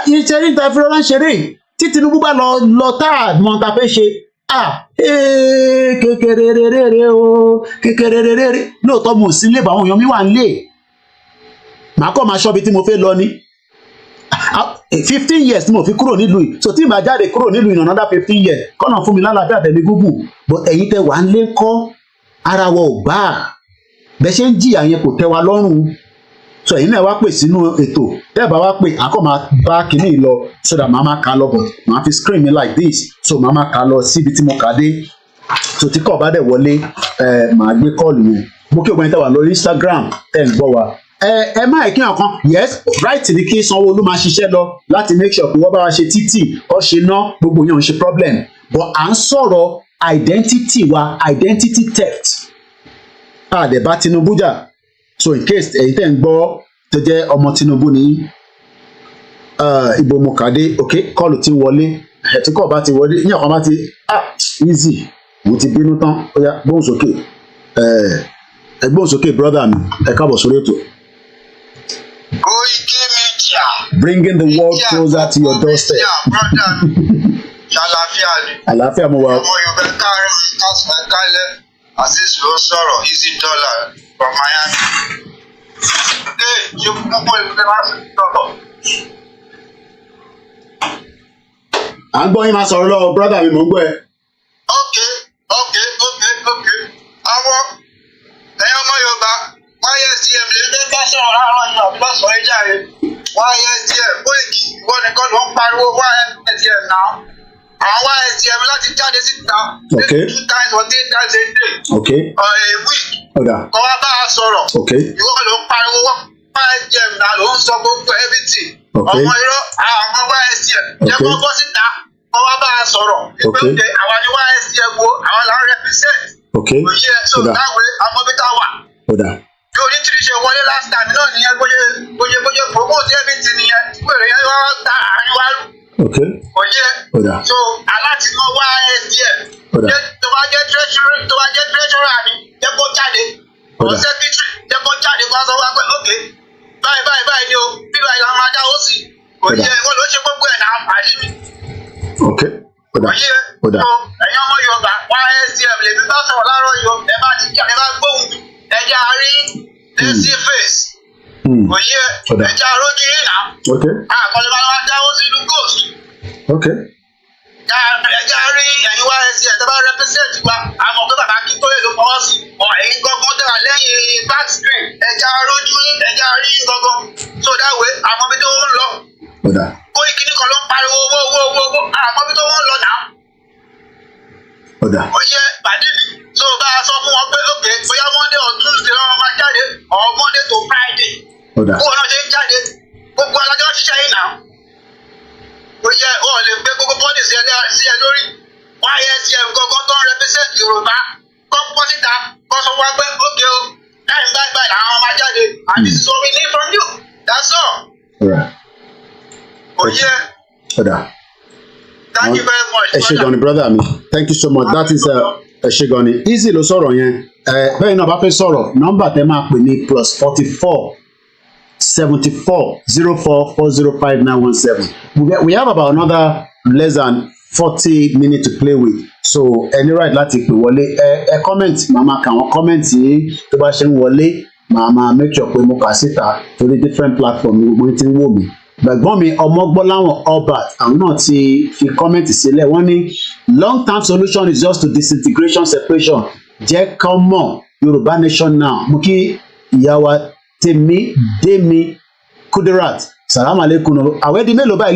ìṣeré ìta fi rọra ń ṣeré tí Tinubu bá lọ tá a mọ ta fẹ́ ṣe kékeré rere o kékeré rere lóòótọ́ mo sí lè bá àwọn èèyàn mi wà ń lè màá kọ́ máa ṣọ́bi tí mo fẹ́ lọ ní 15 years tí mo fi kúrò nílùú yìí so tí ìbá jáde kúrò nílùú yìí another 15 years kọ́nà fún mi lálàáfíà tẹ̀mí gúgù but ẹ̀yin tẹ wà ń lé kọ́ ara wa ò gbà bẹ́ẹ̀ ṣe ń jìyà yẹn kò tẹ́ wa lọ́rùn so ẹ̀yin náà wá pè sínú ètò tẹ́ẹ̀ bá wá pè àkọ́ máa bá kinní lọ so that màá máa kà lọ but màá fi screen mi like this so màá máa kà lọ síbi tí mo kà dé so tí kò bá dẹ̀ wọlé màá gbé kọ́ọ̀lù yẹn mo kí ọgbọ́n yẹn tẹ́ wà lórí Instagram tẹ́ ń gbọ́ wa ẹ má kí ọ̀kan yes right ni kí Sanwó-Olú máa ṣiṣẹ́ lọ láti make sure pé wọ́n bá wa ṣe títì ó ṣe ná gbogbo yẹn ò ń ṣe problem but à ń sọ̀rọ̀ identity wa identity theft àdẹ̀bá Tinubu jà so in case ẹ̀yin tẹ́ ń gbọ́ tó jẹ́ ọmọ Tinubu ní ibo mo kàdé ok kọ́ọ̀lù ti wọlé ẹ̀tí kọ́ọ̀ bá ti wọlé ní ọ̀kan bá ti easy mo ti bínú tán ó yá gbóhùn sókè ẹgbóhùn sókè brother mi ẹ káàbọ̀ sórí ètò.
KOIKIMEDIA.
Bringing the world closer to your doorstep.
Ṣàlàáfíà ni.
Àlàáfíà mo wà.
Ọmọ Yorùbá káàárọ̀ kásán kálẹ̀ Azeez ló sọ̀rọ̀ easy dollar from Miami. Ṣé púpọ̀ ìlú máa ń sọ̀rọ̀?
À ń gbọ́ yín máa sọ̀rọ̀ lọ́wọ́ brother mi mò ń gbọ́ ẹ.
Okay. Àwọn ẹ̀yin ọmọ Yorùbá YSDM lè dé bá sọ̀rọ̀ láàárọ̀ yìí àbí lọ́sọ̀ọ́ ẹja rẹ̀ YSDM Koiki ìwọ nìkan ló ń pariwo YSDM náà àwọn YSDM láti jáde síta 2 times or 3 times a day or a week kọ́ wá bá a sọ̀rọ̀ ìwọ ló ń pariwo YSDM náà ló ń sọ gbogbo everything ọmọ irọ́ àwọn YSDM jẹ́ kó bọ́ síta kọ́ wá bá a sọ̀rọ̀ ìpè àwọn ni YSDM wo àwọn là ń represent òye so that way àwọn bí tá wà. Bí onítìrí ṣe wọlé last time náà nìyẹn bóyá promote everything nìyẹn pèrè yẹn wá ta àríwá rú. Òye so aláti mọ YSDM tó bá jẹ́ treasurer ni jẹ́ kó jáde or secretary jẹ́ kó jáde kó sọ wá pé ok báyìí ni o bí báyìí la máa dáwó sí òye wọn ló ṣe gbogbo ẹ̀ náà àrí mi. Òye so ẹ̀yin ọmọ Yorùbá YSDM lèmi bá sọ̀rọ̀ láàárọ̀ yìí ẹ bá ti jáde bá gbóhùn ẹja rí lẹ́sí face òye ẹja rójú yìí náà àkọlẹ̀ bá wá dáwó sínú ghost ẹja rí ẹ̀yin YSDM tẹ́ bá represent wa àmọ́ pé bàbá kí tó lè ló fọwọ́ sí ọ̀ ẹ̀yin gbọ́ngàn tẹ́ wà lẹ́yìn back screen ẹja rójú ẹja rí gbọ́ngàn so that way àmọ́ bí tó ń lọ Koiki nìkan ló ń pariwo owó àmọ́ bí tó ń lọ náà. Oyè pàdé mi tó bá a sọ fún wọn pé ok bóyá Monday or Tuesday wọn máa jáde or Monday to Friday. Bó wọn náà ṣe ń jáde gbogbo alájọ́ ṣiṣẹ́ yìí náà ó yẹ ó lè gbé gbogbo bọ́ọ̀dì sí ẹ lórí YSDM gangan tó ń represent Yorùbá kọ́ pọ́ síta kọ́ sọ wá pé ókè o káyọ̀ báyìí làwọn máa jáde and this is what we need from you that's all. ó yẹ. Thank you very much.
Ẹ ṣé gan ni brother mi. Thank you so much. That is ẹ ṣé gan ni. Easy ló sọ̀rọ̀ yẹn. Bẹ́ẹ̀ náà bá fẹ́ sọ̀rọ̀ nọ́mbà tẹ́ máa pè ní +44 74 04 405 917. We have about another less than 40 minutes to play with. So any right láti pè wọlé. Ẹ comment màmá kà wọ́n comment yìí tó bá ṣe ń wọlé màmá make sure pé mo kà síta torí different platform gbogbo tí ń wò mí. Gbẹ̀gbọ́n mi Ọmọgbọ́láwọn Albert àwọn náà ti fi kọ́mẹ́ǹtì sílẹ̀ wọ́n ní long term solution is just to disintegration separation jẹ́ kán mọ̀ Yorùbá nation now mo kí ìyá wa Tèmídémi Kudirat salamu aleykum àwẹ̀ di mélòó báyìí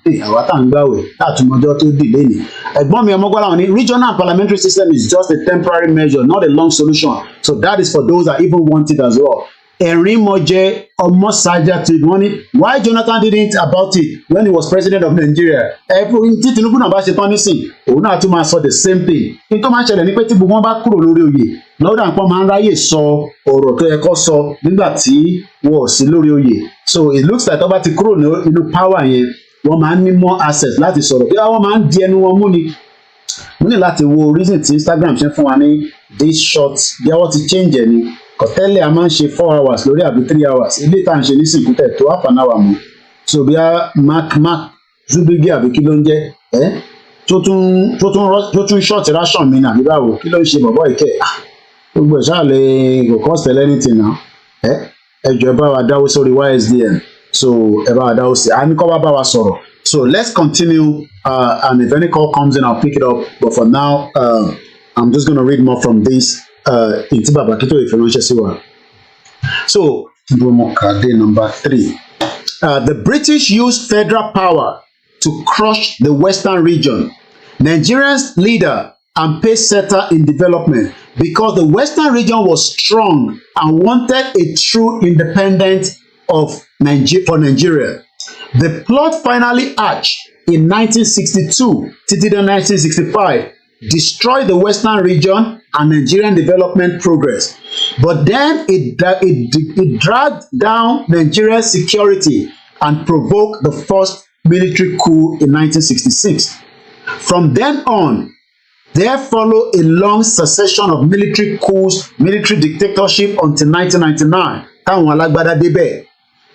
lẹ́nìí àwa tá à ń gbàwẹ̀ látùmọ̀jọ́ tó dì lẹ́nìí ẹ̀gbọ́n mi Ọmọgbọ́láwọn ní regional and parliamentary system is just a temporary measure not a long solution so that is for those that even want it as well. Erinmoje Omosaja to money. Why Jonathan didn't about it when he was president of Nigeria? Every Tinubu náà bá ṣe tán nísìn, òun náà tún máa sọ the same thing. Ní tó máa ń ṣẹlẹ̀ ní pé tí gbogbo wọn bá kúrò lórí oyè, lọ́dà nǹkan máa ń ráyè sọ ọ̀rọ̀ tó yẹ kó sọ nígbà tí wọ́n ò sí lórí oyè. So it looks like tó bá ti kúrò nínú power yẹn, wọ́n máa ń ní more access láti sọ̀rọ̀. Bí wọ́n máa ń di ẹnu wọn mú ni. Mo ní láti wo reason tí Instagram ṣe fún wa ní this short bí wọ́n ti change ẹ̀ ni. Kọ̀tẹ́lẹ̀ a máa ń ṣe 4 hours lórí àbí 3 hours ilé ìta ń ṣe ní sìnkú tẹ̀ tó half an hour mu so bí a mark zubigi àbí kí ló ń jẹ́ tó tún short ration mi nàbí báwo kí ló ń ṣe bọ̀bọ̀ ìkẹ́ gbogbo ẹ̀ ṣáà lè kò cost anything náà ẹ jọ̀ọ́ ẹ bá wa dáwó sórí YSDM so ẹ bá wa dáwó sí a ní kọ́ bá wa sọ̀rọ̀ so let's continue and if any call comes in I'll pick it up but for now I'm just gonna read more from this. Ìtí bàbá kí tó lè fi ránṣẹ́ sí wa. So, number 3. The British used federal power to crush the Western region. Nigeria's leader and pace setter in development because the Western region was strong and wanted a true independence for Nigeria. The plot finally hatched in 1962 títí dé 1965. Destroyed the Western region and Nigerian development progress. But then it dragged down Nigeria's security and provoked the first military coup in 1966. From then on, there followed a long succession of military coups, military dictatorship until 1999. Táwọn alágbádá débẹ̀.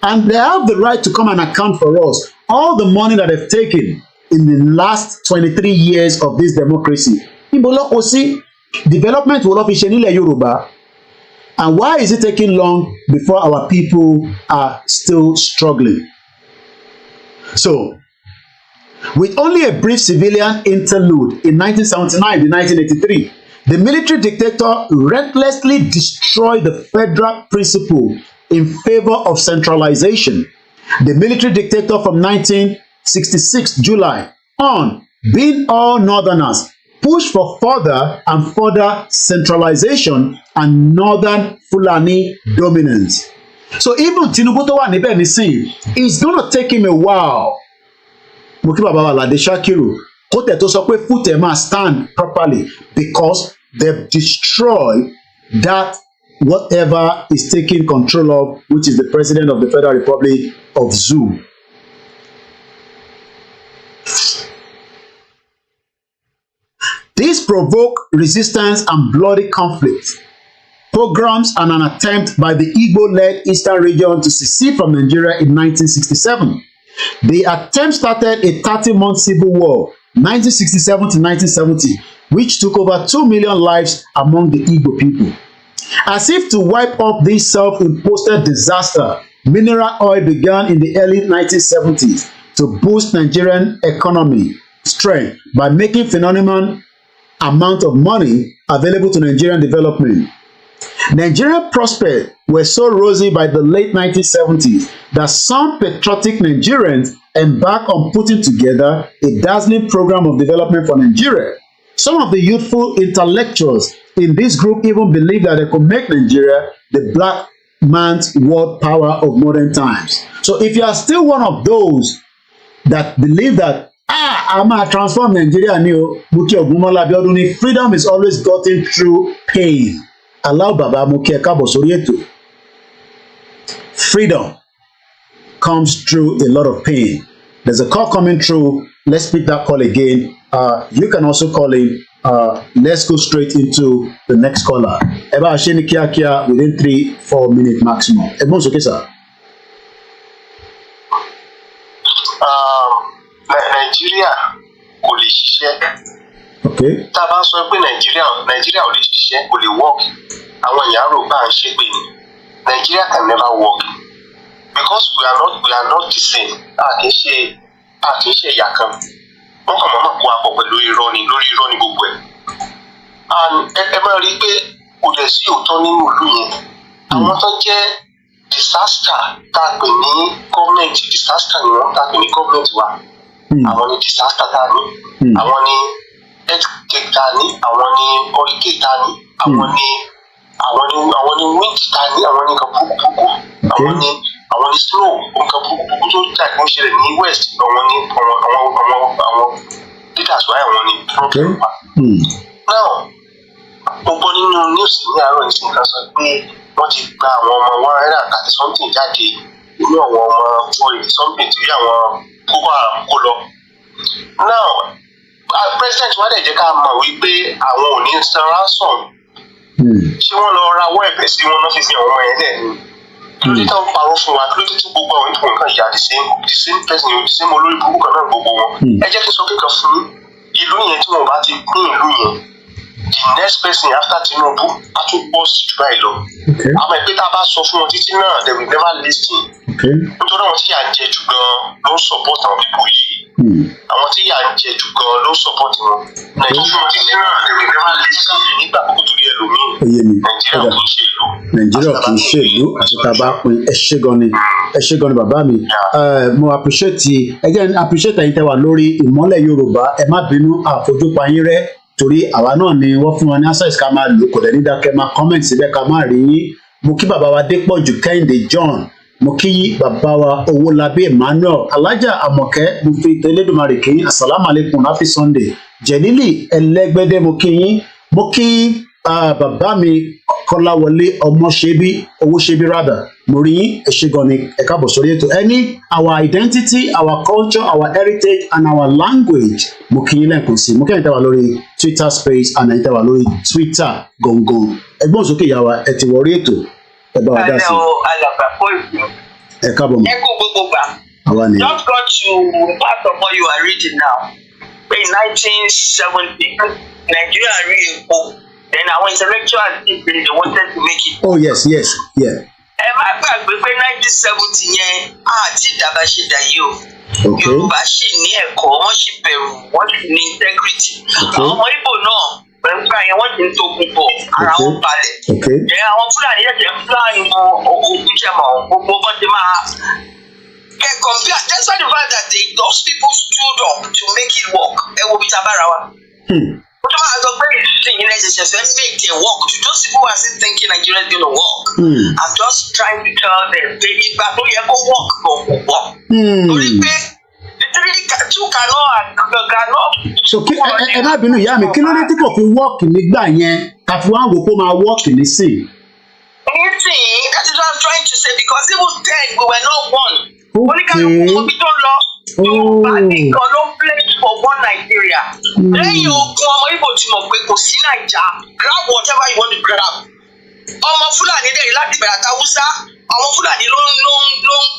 And they have the right to come and account for us. All the money that they've taken in the last 23 years of this democracy. Níbo ló kó sí development wo ló fi ṣe nílẹ̀ Yorùbá and why is it taking long before our people are still struggling? So, with only a brief civilian interlude in 1979 to 1983, the military dictator recklessly destroyed the federal principle in favor of centralization. The military dictator from 1966 July on, being all northerners, pushed for further and further centralization and northern Fulani dominance. So even Tinubu tó wà níbẹ̀ nísìnyí, it's gonna take him a while. Mo kí bàbá wa Lade Shakiru kó tẹ̀ tó sọ pé foot ẹ̀ máa stand properly because they've destroyed that whatever is taking control of, which is the president of the Federal Republic of Zoo. This provoked resistance and bloody conflict, pogroms and an attempt by the Igbo-led Eastern region to secede from Nigeria in 1967. The attempt started a 30-month civil war, 1967 to 1970, which took over 2 million lives among the Igbo people. As if to wipe up this self-imposed disaster, mineral oil began in the early 1970s to boost Nigerian economy strength by making phenomenal amount of money available to Nigerian development. Nigerian prospects were so rosy by the late 1970s that some patriotic Nigerians embarked on putting together a dazzling program of development for Nigeria. Some of the youthful intellectuals in this group even believed that they could make Nigeria the black man's world power of modern times. So if you are still one of those that believe that I'm a transform Nigeria new Muki Ogunmola Abiodun, freedom is always gotten through pain. Allow Baba Muki Ekabo Sorieto. Freedom comes through a lot of pain. There's a call coming through. Let's pick that call again. You can also call in. Let's go straight into the next caller. Eba Asheni Kia within 3-4 minutes maximum. Ebon Soke sir.
Nigeria kò lè ṣiṣẹ́.
Okay.
Tá a bá sọ pé Nigeria ò lè ṣiṣẹ́, kò lè work. Àwọn èèyàn rò bá ń ṣe pé ni. Nigeria can never work because we are not the same. A kì í ṣe ìyá kan. Wọ́n kàn máa kó apọ̀ pẹ̀lú irọ́ ni gbogbo ẹ̀. And ẹ máa rí i pé kò dẹ̀ sí òótọ́ nínú ìlú yẹn. Àwọn tó jẹ́ disaster tá a pè ní gọ́ọ̀mẹ̀ntì disaster ni wọ́n tá a pè ní gọ́ọ̀mẹ̀ntì wa. Àwọn ni disaster tá a ní. Àwọn ni earthquake tá a ní. Àwọn ni hurricane tá a ní. Àwọn ni wind tá a ní. Àwọn ni nǹkan burúkú. Àwọn ni snow nǹkan burúkú tó jà kó ń ṣẹlẹ̀ ní west. Àwọn leaders wa àwọn ni problem wa. Now gbogbo nínú news ní àárọ̀ yìí nǹkan sọ pé wọ́n ti gba àwọn ọmọ 130 something jáde nínú àwọn ọmọ 40 something tí àwọn Boko Haram kó lọ. Now president wa dẹ̀ jẹ́ ká mọ̀ wípé àwọn ò ní san ransom. Ṣé wọ́n lọ rawọ́ ẹ̀bẹ̀ sí wọn náà fi àwọn ọmọ yẹn lẹ̀ ni? Kí ló dé tán parọ́ fún wa? Kí ló dé tí gbogbo àwọn ìtàn nǹkan ìyá the same person the same olórí burúkú kan náà gbogbo wọn? Ẹ jẹ́ kí n sọ kíkan fún ìlú yẹn tí wọn bá ti pín ìlú yẹn. The next person after Tinubu a tún bọ́ sí jù báyìí lọ. Àmọ́ ẹgbẹ́ tá a bá sọ fún wọn títí náà they will never listen. Nítorí àwọn tí yà ń jẹ jù gan ló ń support àwọn pípò yìí. Àwọn tí yà ń jẹ jù gan ló ń support wọn. Nàìjíríà fún wọn títí náà they will never listen nígbà kókó torí ẹlòmíì. Nàìjíríà kì í ṣe ìlú.
Nàìjíríà kì í ṣe ìlú àti tá a bá pín ẹ ṣé gan ni bàbá mi. Mo appreciate ẹ̀yin tẹ́ wà lórí ìmọ́lẹ̀ Yorùbá. Ẹ má bínú àfojúpa yín rẹ́. Torí àwa náà ni wọ́n fún wa ní access ká máa lò kò dẹ̀ ní dákẹ́ máa comment síbẹ̀ ká máa rí yín. Mo kí bàbá wa Dépọ̀jù Kẹ́hìndé John, mo kí bàbá wa Owólabí Emmanuel, Alájà Àmọ̀kẹ́, mo fi tẹlẹ́dùmarè kí yín, assalamu alaikum, happy Sunday. Jẹ̀lílì Ẹlẹ́gbẹ́dẹ́ mo kí yín, mo kí bàbá mi Kọ́láwọlé Ọmọṣẹ́bí, Owóṣẹ́bí rather, mo rí yín, ẹ ṣé gan ni, ẹ káàbọ̀ sórí ètò. Ẹni our identity, our culture, our heritage and our language, mo kí yín lẹ́ẹ̀kan sí, mo kí ẹ̀yin tẹ́ wà lórí Twitter space and ẹ̀yin tẹ́ wà lórí Twitter gangan. Ẹgbọ́n sókè ìyá wa, ẹ ti wọrí ètò, ẹ bá wa dá sí. Ẹ káàbọ̀ mọ́.
Ẹ kú gbogbo gbà.
Àwa ni.
Just got to part of what you are reading now. In 1970, Nigeria rí epo. Then our intellectuals they wanted to make it.
Oh yes, yeah.
Ẹ má gbàgbé pé 1970 yẹn àti ìdàgbà ṣe dàyé o.
Okay.
Yorùbá ṣì ní ẹ̀kọ́, wọ́n ṣì bẹ̀rù, wọ́n ṣì ní integrity. Àwọn ọmọ Ìgbò náà pẹ̀lú pé àyẹ̀wò ti ń tógun bọ̀, ara wọn balẹ̀. Ẹ àwọn Fúlàní ẹ̀jẹ̀ Fúlàní mọ ogun jẹ̀mọ̀ gbogbo bọ́n ti máa. Compare, despite the fact that those people stood up to make it work. Ẹ wo bí ta bára wa. What about the way you make it work? To those people who are still thinking Nigeria is going to work, I'm just trying to tell them, baby, but no, you go work, go.
So ẹ má bínú ìyá mi, kí ló dé tí kò fi work nígbà yẹn ká fi wá wò pé ó máa work nísìn?
That is what I'm trying to say, because even then we were not one. Yorùbá nìkan ló place for one Nigeria. Lẹ́yìn ogun ọmọ Ìgbò tí mo pé kò sí Naija, grab whatever you want to grab. Ọmọ Fúlàní dẹ̀ láti bẹ̀rẹ̀ àtàwùsá, àwọn Fúlàní ló ń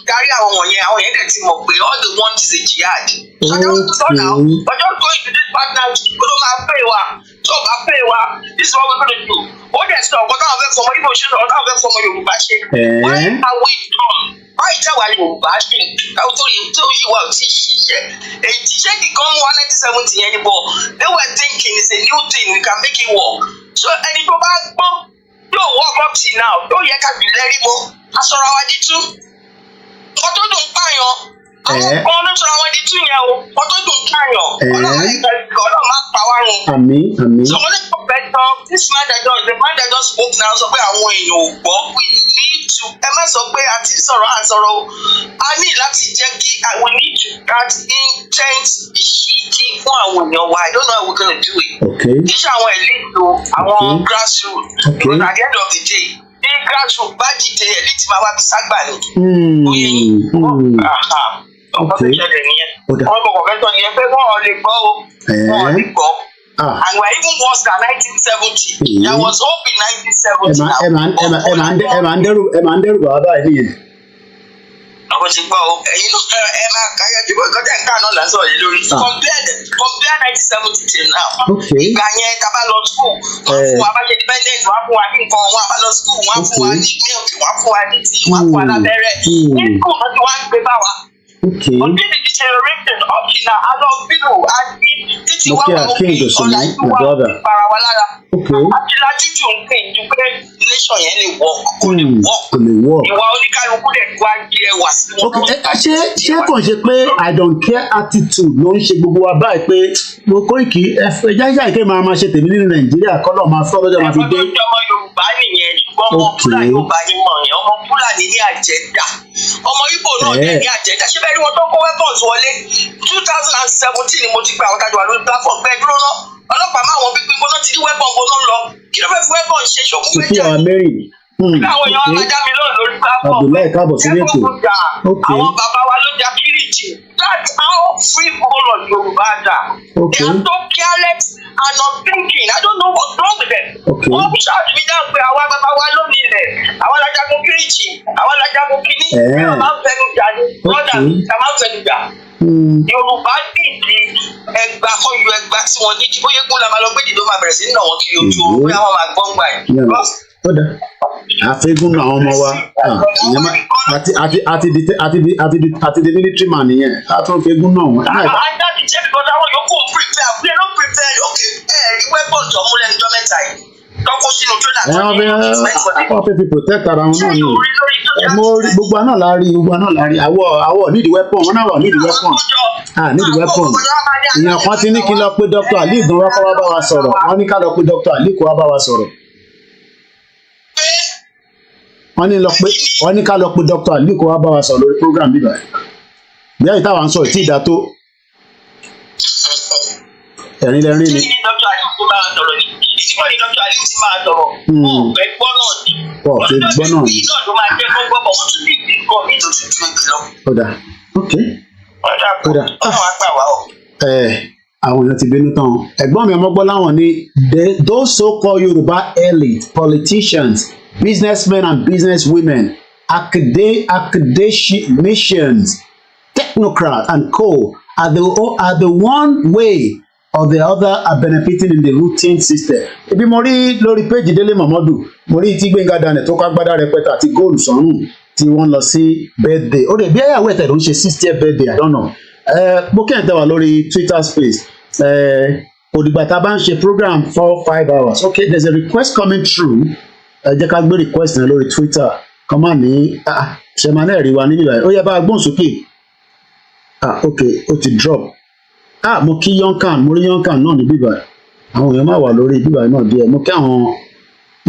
darí àwọn wọ̀nyẹn dẹ̀ ti mọ̀ pé all they want is a jihad. So we're just going to this partnership, kó ló máa pay wa, tó bá pay wa, this is what we're gonna do. Ó dẹ̀ sọ ọ̀gá táwọn fẹ́ fọmọ Ìgbò ṣe náà, táwọn fẹ́ fọmọ Yorùbá ṣe. Why are we done? Why táwa Yorùbá ṣe tó yí wa ò tí ì ṣiṣẹ́? Èyí tí ṣé kíkan mú wa 1970 yẹn ni bọ̀, they were thinking it's a new thing, we can make it work. So ẹni tó bá gbọ́ yóò work up till now, yóò yẹ ká bìí lẹ́rí mọ́, aṣọra wa di tú. Wọ́n tó dùn pààyàn, àwọn kan ló sọra wọn di tú yẹn o, wọ́n tó dùn pààyàn, ọlọ́run máa pa wá run
Àmín, àmín.
So wọ́n lè professor this man that just spoke now sọ pé àwọn èèyàn ò gbọ́ we need to ẹ má sọ pé àti sọ̀rọ̀ a ní láti jẹ́ kí we need to start intense ìṣìkí fún àwọn èèyàn wa I don't know how we're gonna do it. Kì í ṣe àwọn elite o àwọn grassroots because at the end of the day bí grassroots bá dìde elite máa wá bí ságbà ni. Oyè yín ọkọ tó ṣẹlẹ̀ nìyẹn wọ́n kọ̀ kọ̀kẹ́tọ̀ nìyẹn pé wọ́n lè gbọ́ o wọ́n lè gbọ́. And we're even worse than 1970. There was hope in 1970.
Ẹ máa ń dẹ́rù bàbá yìí nìyẹn.
Àwọn ti gbọ́ o, ẹ̀yin ló ẹ máa káyọ̀ jù bọ́ ìkọ́jà nǹkan náà lásán yìí lórí. Compare 1970 till now. Ìgbà yẹn tá a bá lọ school, wọ́n fún wa bá ṣe dependent, wọ́n á fún wa ní nǹkan, wọ́n á bá lọ school, wọ́n á fún wa ní milk, wọ́n á fún wa ní tea, wọ́n á fún wa lábẹ́rẹ́. Ní school wọ́n ti wá ń gbé bá wa. But this is deterioration up to now. A lọ bínú àti títí wá wà òkè ọ̀la ìwà ìpara wa lára. Àti lájújù ń pè ju pé nation yẹn lè work kò lè work. Ìwà oníkálukú lè wá di ẹwà sí wọn.
Ṣé kàn ṣe pé I don't care attitude ló ń ṣe gbogbo wa báyìí pé mo Koiki ẹja ìké máa ṣe tèmi nínú Nàìjíríà kọ́lọ̀ máa fọ́ lọ́jọ́ máa fi dé.
Ọmọ Yorùbá nìyẹn ṣùgbọ́n ọmọ Fúlàní Yorùbá yín mọ̀ yẹn ọmọ Fúlàní ní àjẹ́dá ọmọ Ìgbò náà dẹ̀ ní àjẹ́dá ṣé bẹ́ẹ̀ ni wọ́n tó kó weapons wọlé 2017 ni mo ti gba àwọn tajú wa lórí platform bẹ́ẹ̀ dúró náà ọlọ́pàá máa wọn pípín gbóná ti ní weapon gbóná lọ kí ló fẹ́ fi weapon ṣe ṣòkú méjì. Àwọn èèyàn wa máa dá mi lóhùn lórí platform.
Abdullahi káàbọ̀ sí ètò.
Àwọn bàbá wa ló jà Kírìjì. That's how free all of Yorùbá are. They are so careless and not thinking. I don't know what's wrong with them. Wọ́n shout me down pé àwa bàbá wa ló nílẹ̀. Àwọn alájagun Kírìjì. Àwọn alájagun Kíní. Bí wọ́n máa ń fẹnu jà ní. Brother ta máa ń fẹnu jà. Yorùbá dìde ẹgbàá kan yọ ẹgbàá tí wọ́n ní kí bóyá kó la máa lọ gbé dìde ó máa bẹ̀rẹ̀ sí ní àwọn kiri ojú oorun bóyá wọ́n máa gbọ́n gbà yìí.
Àfẹ́gùn àwọn ọmọ wa àti the military man nìyẹn àtúnfẹ́gùn náà wọ́n.
Ajá ti jẹ́ bí bọ́dá wọn yòókù prepare we are not prepared okay rí weapon tó múlẹ̀ níjọ́ mẹ́ta yìí tọ́kọ́ sínú trailer tó ní
wọ́n fẹ́ fi protect ara wọn náà ni gbogbo àná la rí àwọ̀ nídìí weapon wọn náà wà nídìí weapon nídìí weapon èèyàn kan ti ní kí n lọ pé Dr. Ali gan wá kọ́ wá bá wa sọ̀rọ̀ wọ́n ní ká lọ pé Dr. Ali kó wá bá wa sọ̀rọ̀. Wọ́n ní ká lọ pé Dr. Ali kó wá bá wa sọ̀rọ̀ lórí program bíbá bí àyè táwa ń sọ ìtì ìdá tó ẹ̀rín lẹ́rìn ni. Ọ̀dà ok àwọn èèyàn ti bínú tán ẹ̀gbọ́n mi ọmọgbọ́n láwọn ní those so-called Yorùbá elite politicians businessmen and businesswomen academicians technocrats and co are the one way or the other are benefiting in the routine system. Ibi mo rí lórí péjì Délé Mọ̀mọ́dù mo rí tí Gbénga Daniel tó kọ́ agbádá rẹpẹtẹ àti góòlù sọ́rùn tí wọ́n lọ sí birthday ó dẹ̀ bí ẹ̀yàwó ẹ̀tẹ̀ ló ń ṣe 60th birthday I don't know. Mo kí ẹ̀ tẹ́ wà lórí Twitter space òdìgbà tá a bá ń ṣe program 4-5 hours okay there's a request coming through jẹ́ ká gbé request yẹn lórí Twitter kan máa ní ṣẹ̀mánẹ́ rí wa níbí báyìí ó yẹ bá a gbóhùn sókè okay ó ti drop mo kí yonkan mo rí yonkan náà ní bíbá àwọn èèyàn máa wà lórí bíbá náà díẹ̀ mo kí àwọn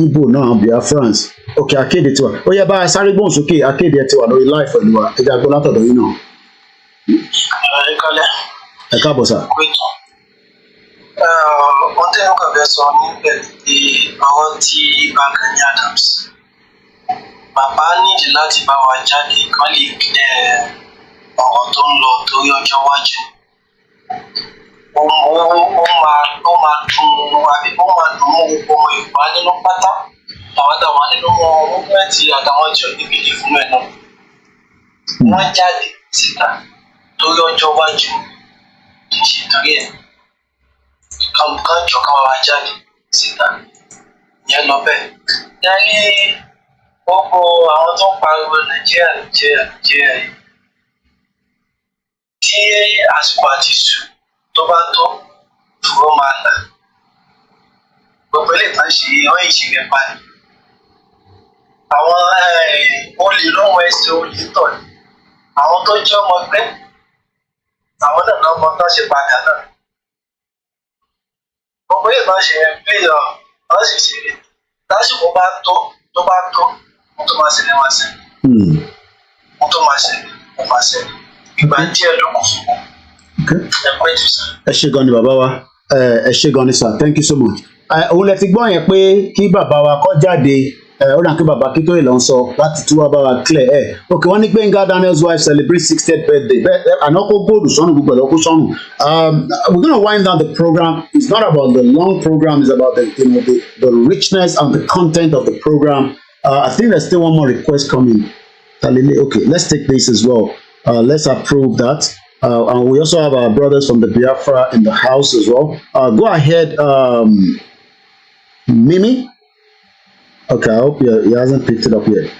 Igbo náà Biafrans okay akéde tiwa ó yẹ bá a sáré gbóhùn sókè akéde ẹ ti wà lórí live pẹ̀lú wa ẹ jẹ́ agbó látọ̀dọ̀ yín náà. Ẹ káàbọ̀ sà.
Wọ́n tẹ́lẹ̀ kàn fẹ́ sọ níbẹ̀ pé àwọn tí Gani Adams bàbá nídìí láti bá wa jáde kán lè kílẹ̀ ọ̀rọ̀ tó ń lọ torí ọjọ́ iwájú. Ó máa dùn àbí ó máa dùn mọ́ gbogbo ọmọ Yorùbá nínú pátá àwọn nínú mọ́fẹ́ǹtì àtàwọn tí ò ní bìlì fún ẹ̀ náà. Wọ́n jáde síta torí ọjọ́ iwájú kì í ṣe torí ẹ̀. Kan jọ ká wá jáde síta ìyẹn lọ bẹ́ẹ̀. Yẹ́nì gbogbo àwọn tó ń pariwo Nàìjíríà yìí tí àsìkò àti sùn tó bá tó dúró máa là gbogbo ilé ìtàn ṣe wọ́n ìṣẹ̀lẹ̀ pani. Àwọn olè lọ́wọ́ ẹsẹ̀ olè tọ̀ ni àwọn tó jẹ́ ọmọ ẹgbẹ́ àwọn náà lọ́mọ tó ṣe padà náà. pé ìbá ṣe play bá sì ṣe lásìkò bá tó mo tó máa ṣẹlẹ̀ máa ṣẹlẹ̀ mo tó máa ṣẹlẹ̀ mo máa ṣẹlẹ̀ ìgbà díẹ̀ ló kù fún ẹ pẹ́ jù sá.
ẹ ṣé gan ni bàbá wa ẹ ṣé gan ni sir, thank you so much. òun lẹ ti gbọ́ yẹn pé kí bàbá wa kọ́ jáde ó dàn kí bàbá kí tó ìlọ ń sọ láti tún wá bá wa clear ẹ̀ ok wọ́n ní Gbenga Daniel's wife celebrate 60th birthday àná kó góòlù sọ́nù gbogbo ẹ̀ lọ́kó sọ́nù. We're gonna wind down the program. It's not about the long program, it's about the richness and the content of the program. I think there's still one more request coming. Okay, let's take this as well. Let's approve that. And we also have our brothers from the Biafra in the house as well. Go ahead, Mimi. Okay, I hope he hasn't picked it up yet.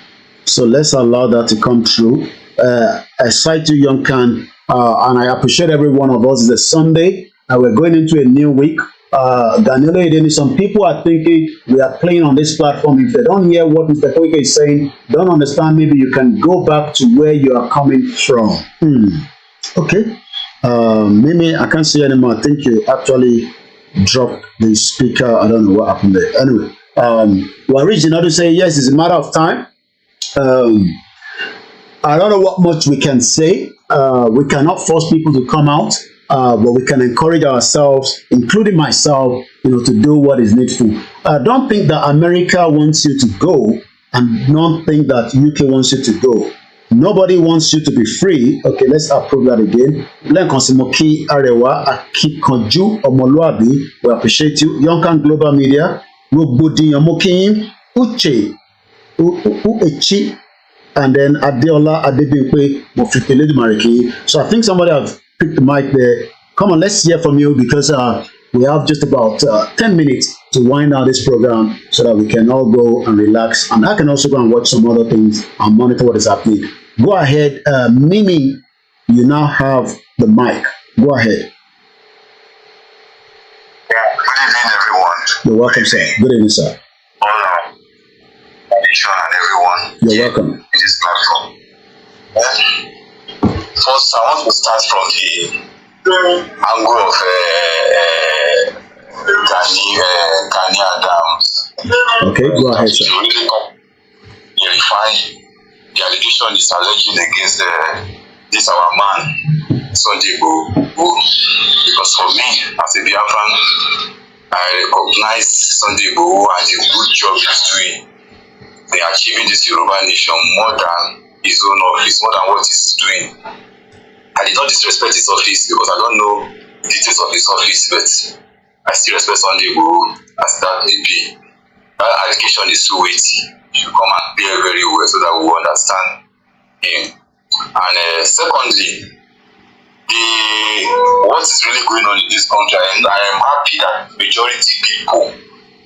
So let's allow that to come through. I cite you, Young Khan, and I appreciate every one of us. It's a Sunday, and we're going into a new week. Daniela Edeni, some people are thinking we are playing on this platform. If they don't hear what Mr. Koiki is saying, don't understand, maybe you can go back to where you are coming from. Okay. Mimi, I can't see anymore. I think you actually dropped the speaker. I don't know what happened there. Anyway, we're reaching out to say, yes, it's a matter of time. I don't know what much we can say. We cannot force people to come out. But we can encourage ourselves, including myself, to do what is needful. Don't think that America wants you to go, and don't think that UK wants you to go. Nobody wants you to be free. Okay, let's approve that again. Lenkonsimoki Arewa Akikanju Omoluabi, we appreciate you. Yonkan Global Media, Robodi Yomokin, Uche, Uechi, and then Adeola Adebimpe, Mofitele Mariki. So I think somebody have pick the mic there. Come on, let's hear from you, because we have just about 10 minutes to wind down this program so that we can all go and relax. And I can also go and watch some other things and monitor what is happening. Go ahead, Mimi, you now have the mic. Go ahead.
Good evening, everyone.
You're welcome, sir. Good evening, sir.
Alicia and everyone.
You're welcome.
In this platform. First, I want to start from the angle of Gani Adams.
Okay, go ahead, sir.
The allegation is alleging against this our man, Sunday Igboho. Because for me, as a Biafran, I recognize Sunday Igboho and the good job he's doing. They're achieving this Yoruba nation more than his own office, more than what he's doing. I did not disrespect his office because I don't know details of his office, but I still respect Sunday Igboho as that may be. That allegation is too weighty. You should come and clear very well so that we will understand him. And secondly, what is really going on in this country, and I am happy that majority people,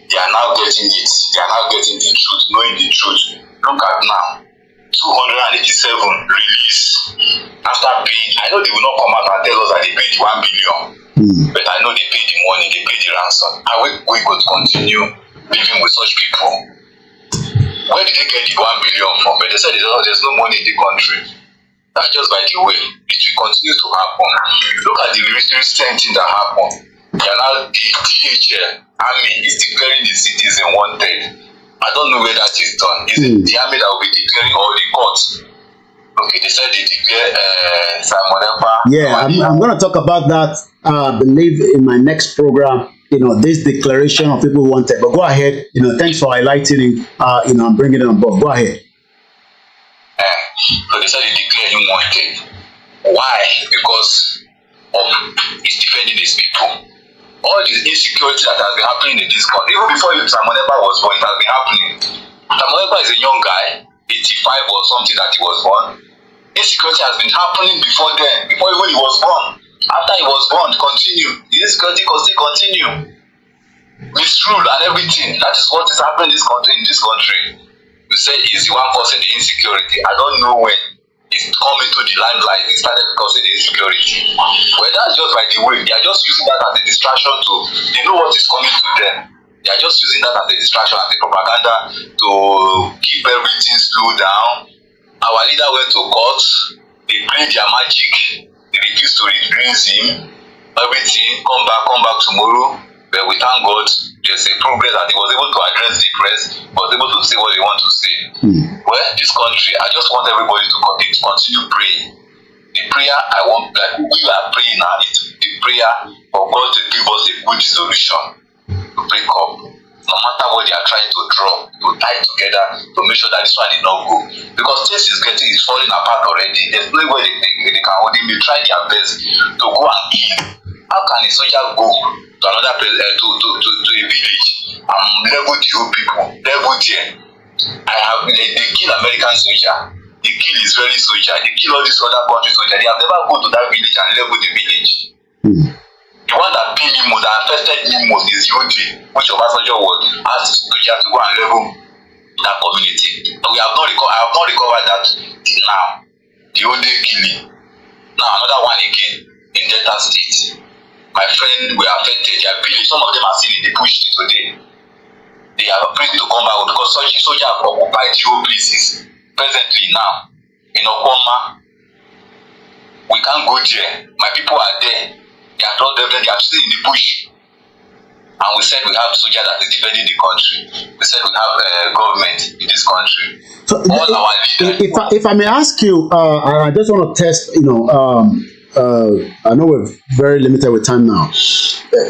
they are now getting it. They are now getting the truth, knowing the truth. Look at now. 287 release after paying. I know they will not come out and tell us that they paid the 1 billion, but I know they paid the money, they paid the ransom. Are we going to continue living with such people? Where did they get the 1 billion from? But they said there's no money in the country. That's just by the way. It will continue to happen. Look at the recent thing that happened. The DHL army is declaring the citizen wanted. I don't know where that is done. Is it the army that will be declaring all the courts? Okay, they said they declare Simon Ekpa.
Yeah, I'm going to talk about that, I believe, in my next program. This declaration of people wanted. But go ahead. Thanks for highlighting it. And bringing it on board. Go ahead.
So they said they declare him wanted. Why? Because of he's defending his people. All the insecurity that has been happening in this country, even before Simon Ekpa was born, it has been happening. Simon Ekpa is a young guy, 85 or something that he was born. Insecurity has been happening before then, before even he was born. After he was born, continue. The insecurity continue. Misrule and everything. That is what is happening in this country. You say he's the one causing the insecurity. I don't know when it's come into the limelight, it started causing the insecurity. Well, that's just by the way. They are just using that as a distraction they know what is coming to them. They are just using that as a distraction, as a propaganda to keep everything slow down. Our leader went to court. They played their magic. They refused to release him. Everything, come back tomorrow. But we thank God there's a progress that he was able to address the press, was able to say what he wants to say. Well, this country, I just want everybody to continue praying. The prayer I want, like we are praying now, is the prayer for God to give us a good solution to break up. No matter what they are trying to draw, to tie together, to make sure that this one did not go. Because things is falling apart already. There's no way they can only try their best to go and kill. How can a soldier go to another place, to a village and level the whole people, level there? They kill American soldier, they kill Israeli soldier, they kill all these other country soldier. They have never go to that village and level the village. The one that paid me most, that affected me most is Yodi, which Obasanjo was asked soldier to go and level that community. But I have not recovered that till now. The Yodi killing. Now another one again in Delta State. My friend were affected, their village, some of them are still in the bush today. They are afraid to come back because soldiers have occupied the whole places. Presently now, in Okoma, we can't go there. My people are there. They are not there, they are still in the bush. And we said we have soldiers that is defending the country. We said we have government in this country.
So
all our leaders.
If I may ask you, I just want to test, I know we're very limited with time now.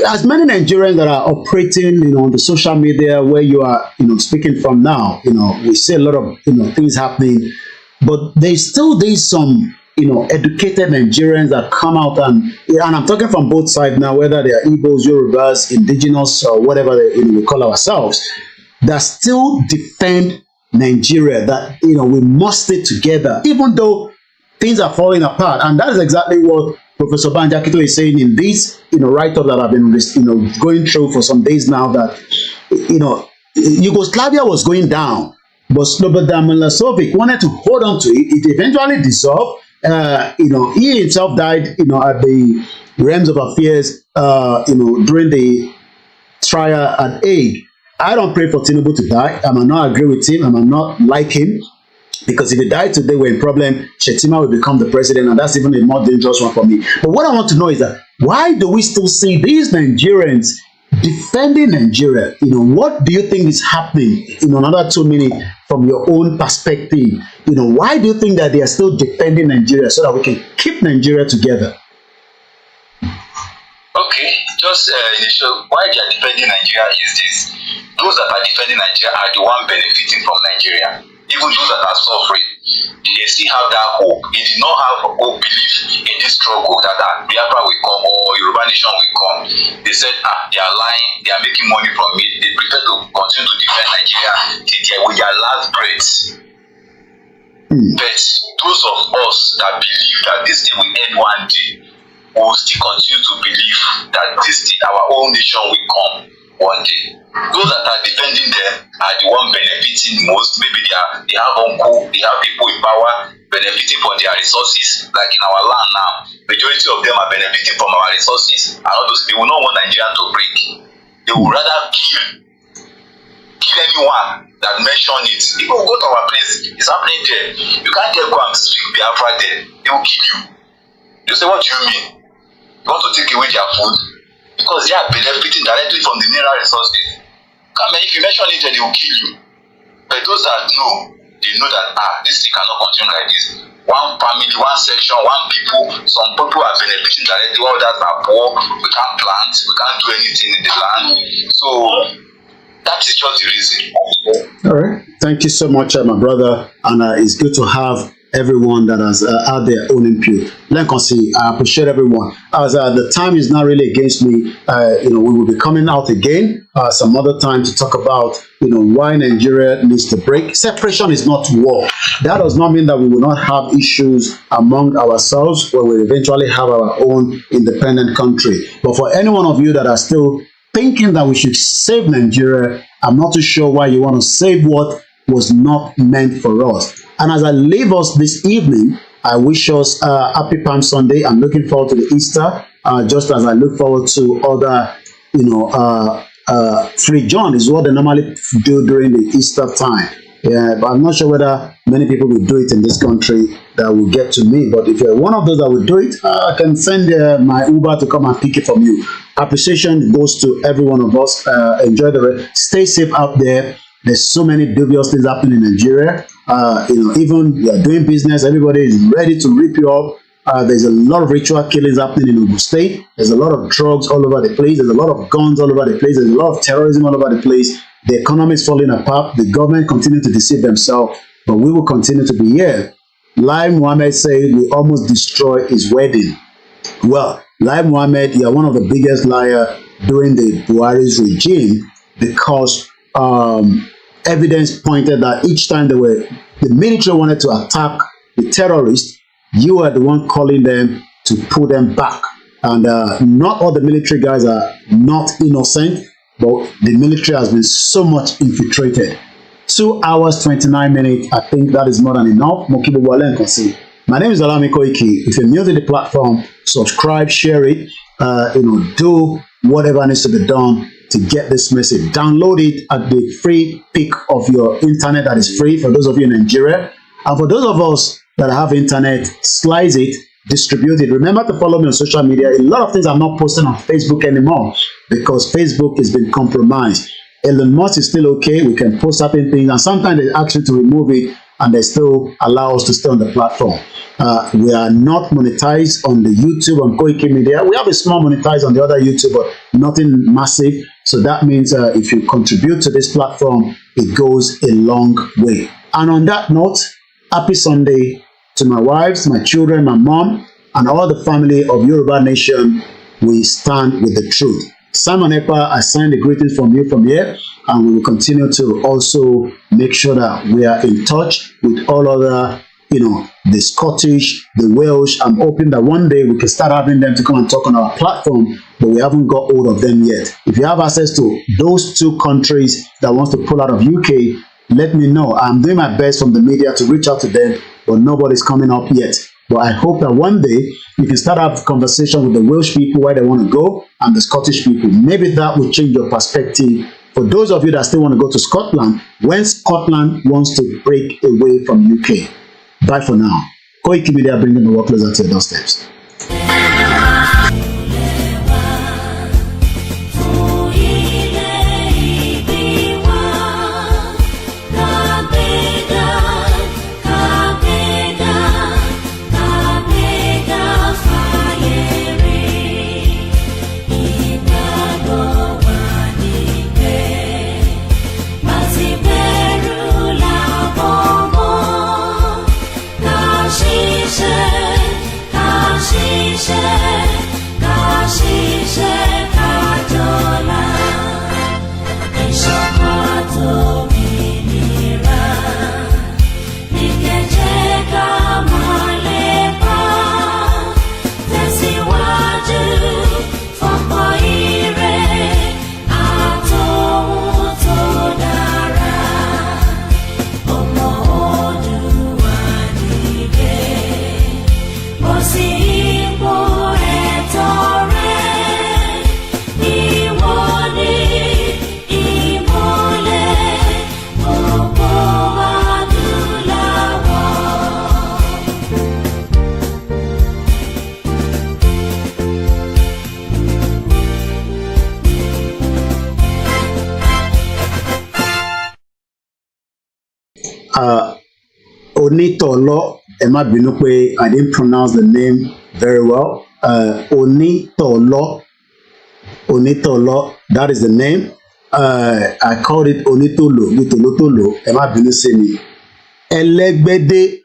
As many Nigerians that are operating, on the social media where you are, speaking from now, we see a lot of, things happening, but there's some, educated Nigerians that come out and I'm talking from both sides now, whether they are Igbos, Yorubas, Indigenous, or whatever we call ourselves, that still defend Nigeria, that, we must stay together, even though things are falling apart. And that is exactly what Professor Banjakito is saying in this, write-up that I've been, going through for some days now, that, Yugoslavia was going down, but Slobodan Milosevic wanted to hold on to it. It eventually dissolved. He himself died, at the realms of affairs, during the trial at Hague. I don't pray for Tinubu to die. I might not agree with him. I might not like him. Because if he died today, we're in problem. Shettima will become the president, and that's even a more dangerous one for me. But what I want to know is that why do we still see these Nigerians defending Nigeria? What do you think is happening? In another 2 minutes, from your own perspective, why do you think that they are still defending Nigeria so that we can keep Nigeria together?
Okay, just initial, why they are defending Nigeria is this: those that are defending Nigeria are the one benefiting from Nigeria. Even those that are suffering, they still have that hope. They did not have hope, belief in this struggle that Biafra will come or Yoruba nation will come. They said, they are lying, they are making money from it. They prefer to continue to defend Nigeria with their last breath. But those of us that believe that this thing will end one day, will still continue to believe that this thing, our own nation will come one day. Those that are defending them are the one benefiting most. Maybe they have uncle, they have people in power benefiting from their resources, like in our land now. Majority of them are benefiting from our resources, and all those, they will not want Nigeria to break. They will rather kill anyone that mention it. People will go to our place, it's happening there. You can't just go and speak Biafra there. They will kill you. You say, what do you mean? You want to take away their food? Because they are benefiting directly from the mineral resources. If you mention it, they will kill you. But those that know, they know that this thing cannot continue like this. One family, one section, one people, some people are benefiting directly, while others are poor. We can't plant, we can't do anything in the land. So that is just the reason.
All right. Thank you so much, my brother. And it's good to have everyone that has had their own input. Lenkonsi, I appreciate everyone. As the time is not really against me, we will be coming out again some other time to talk about why Nigeria needs to break. Separation is not war. That does not mean that we will not have issues among ourselves where we eventually have our own independent country. But for any one of you that are still thinking that we should save Nigeria, I'm not too sure why you want to save what was not meant for us. And as I leave us this evening, I wish us happy Palm Sunday. I'm looking forward to the Easter, just as I look forward to other, Free John is what they normally do during the Easter time. Yeah, but I'm not sure whether many people will do it in this country that will get to me. But if you're one of those that will do it, I can send my Uber to come and pick it from you. Appreciation goes to every one of us. Enjoy the rest. Stay safe out there. There's so many dubious things happening in Nigeria. Even you're doing business, everybody is ready to rip you up. There's a lot of ritual killings happening in Ogun State. There's a lot of drugs all over the place. There's a lot of guns all over the place. There's a lot of terrorism all over the place. The economy is falling apart. The government continue to deceive themselves, but we will continue to be here. Lai Mohammed said we almost destroy his wedding. Well, Lai Mohammed, you are one of the biggest liars during the Buhari's regime, because evidence pointed that each time the military wanted to attack the terrorists, you are the one calling them to pull them back. And not all the military guys are not innocent, but the military has been so much infiltrated. 2 hours, 29 minutes. I think that is more than enough. My name is OLAYOMI Koiki. If you're new to the platform, subscribe, share it. Do whatever needs to be done to get this message. Download it at the free peak of your internet that is free for those of you in Nigeria. And for those of us that have internet, slice it, distribute it. Remember to follow me on social media. A lot of things I'm not posting on Facebook anymore because Facebook has been compromised. Elon Musk is still okay. We can post certain things, and sometimes they ask you to remove it, and they still allow us to stay on the platform. We are not monetized on the YouTube, on KOIKIMEDIA. We have a small monetized on the other YouTube, but nothing massive. So that means if you contribute to this platform, it goes a long way. And on that note, happy Sunday to my wives, my children, my mom, and all the family of Yoruba Nation. We stand with the truth. Simon Ekpa, I send the greetings from you from here, and we will continue to also make sure that we are in touch with all other, the Scottish, the Welsh. I'm hoping that one day we can start having them to come and talk on our platform, but we haven't got hold of them yet. If you have access to those 2 countries that wants to pull out of UK, let me know. I'm doing my best from the media to reach out to them, but nobody's coming up yet. But I hope that one day you can start have conversation with the Welsh people where they want to go and the Scottish people. Maybe that will change your perspective. For those of you that still want to go to Scotland, when Scotland wants to break away from UK. Bye for now. KOIKIMEDIA, bringing the work closer to your doorsteps. Onitolo, ẹ má bínú pé I didn't pronounce the name very well. Onitolo, that is the name. I called it Onitolo, Nitolotolo, ẹ má bínú sí mi. Elégbédé,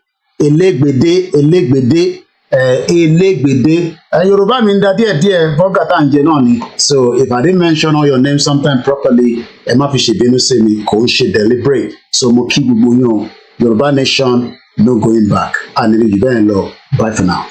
Yorùbá mi ń dá díẹ̀ bọ́gà tá à ń jẹ náà ni. So if I didn't mention all your names sometime properly, ẹ má fi ṣèbínú sí mi, kò ń ṣe deliberate. So mo kí gbogbo yín o. Yoruba Nation, no going back. And bye for now.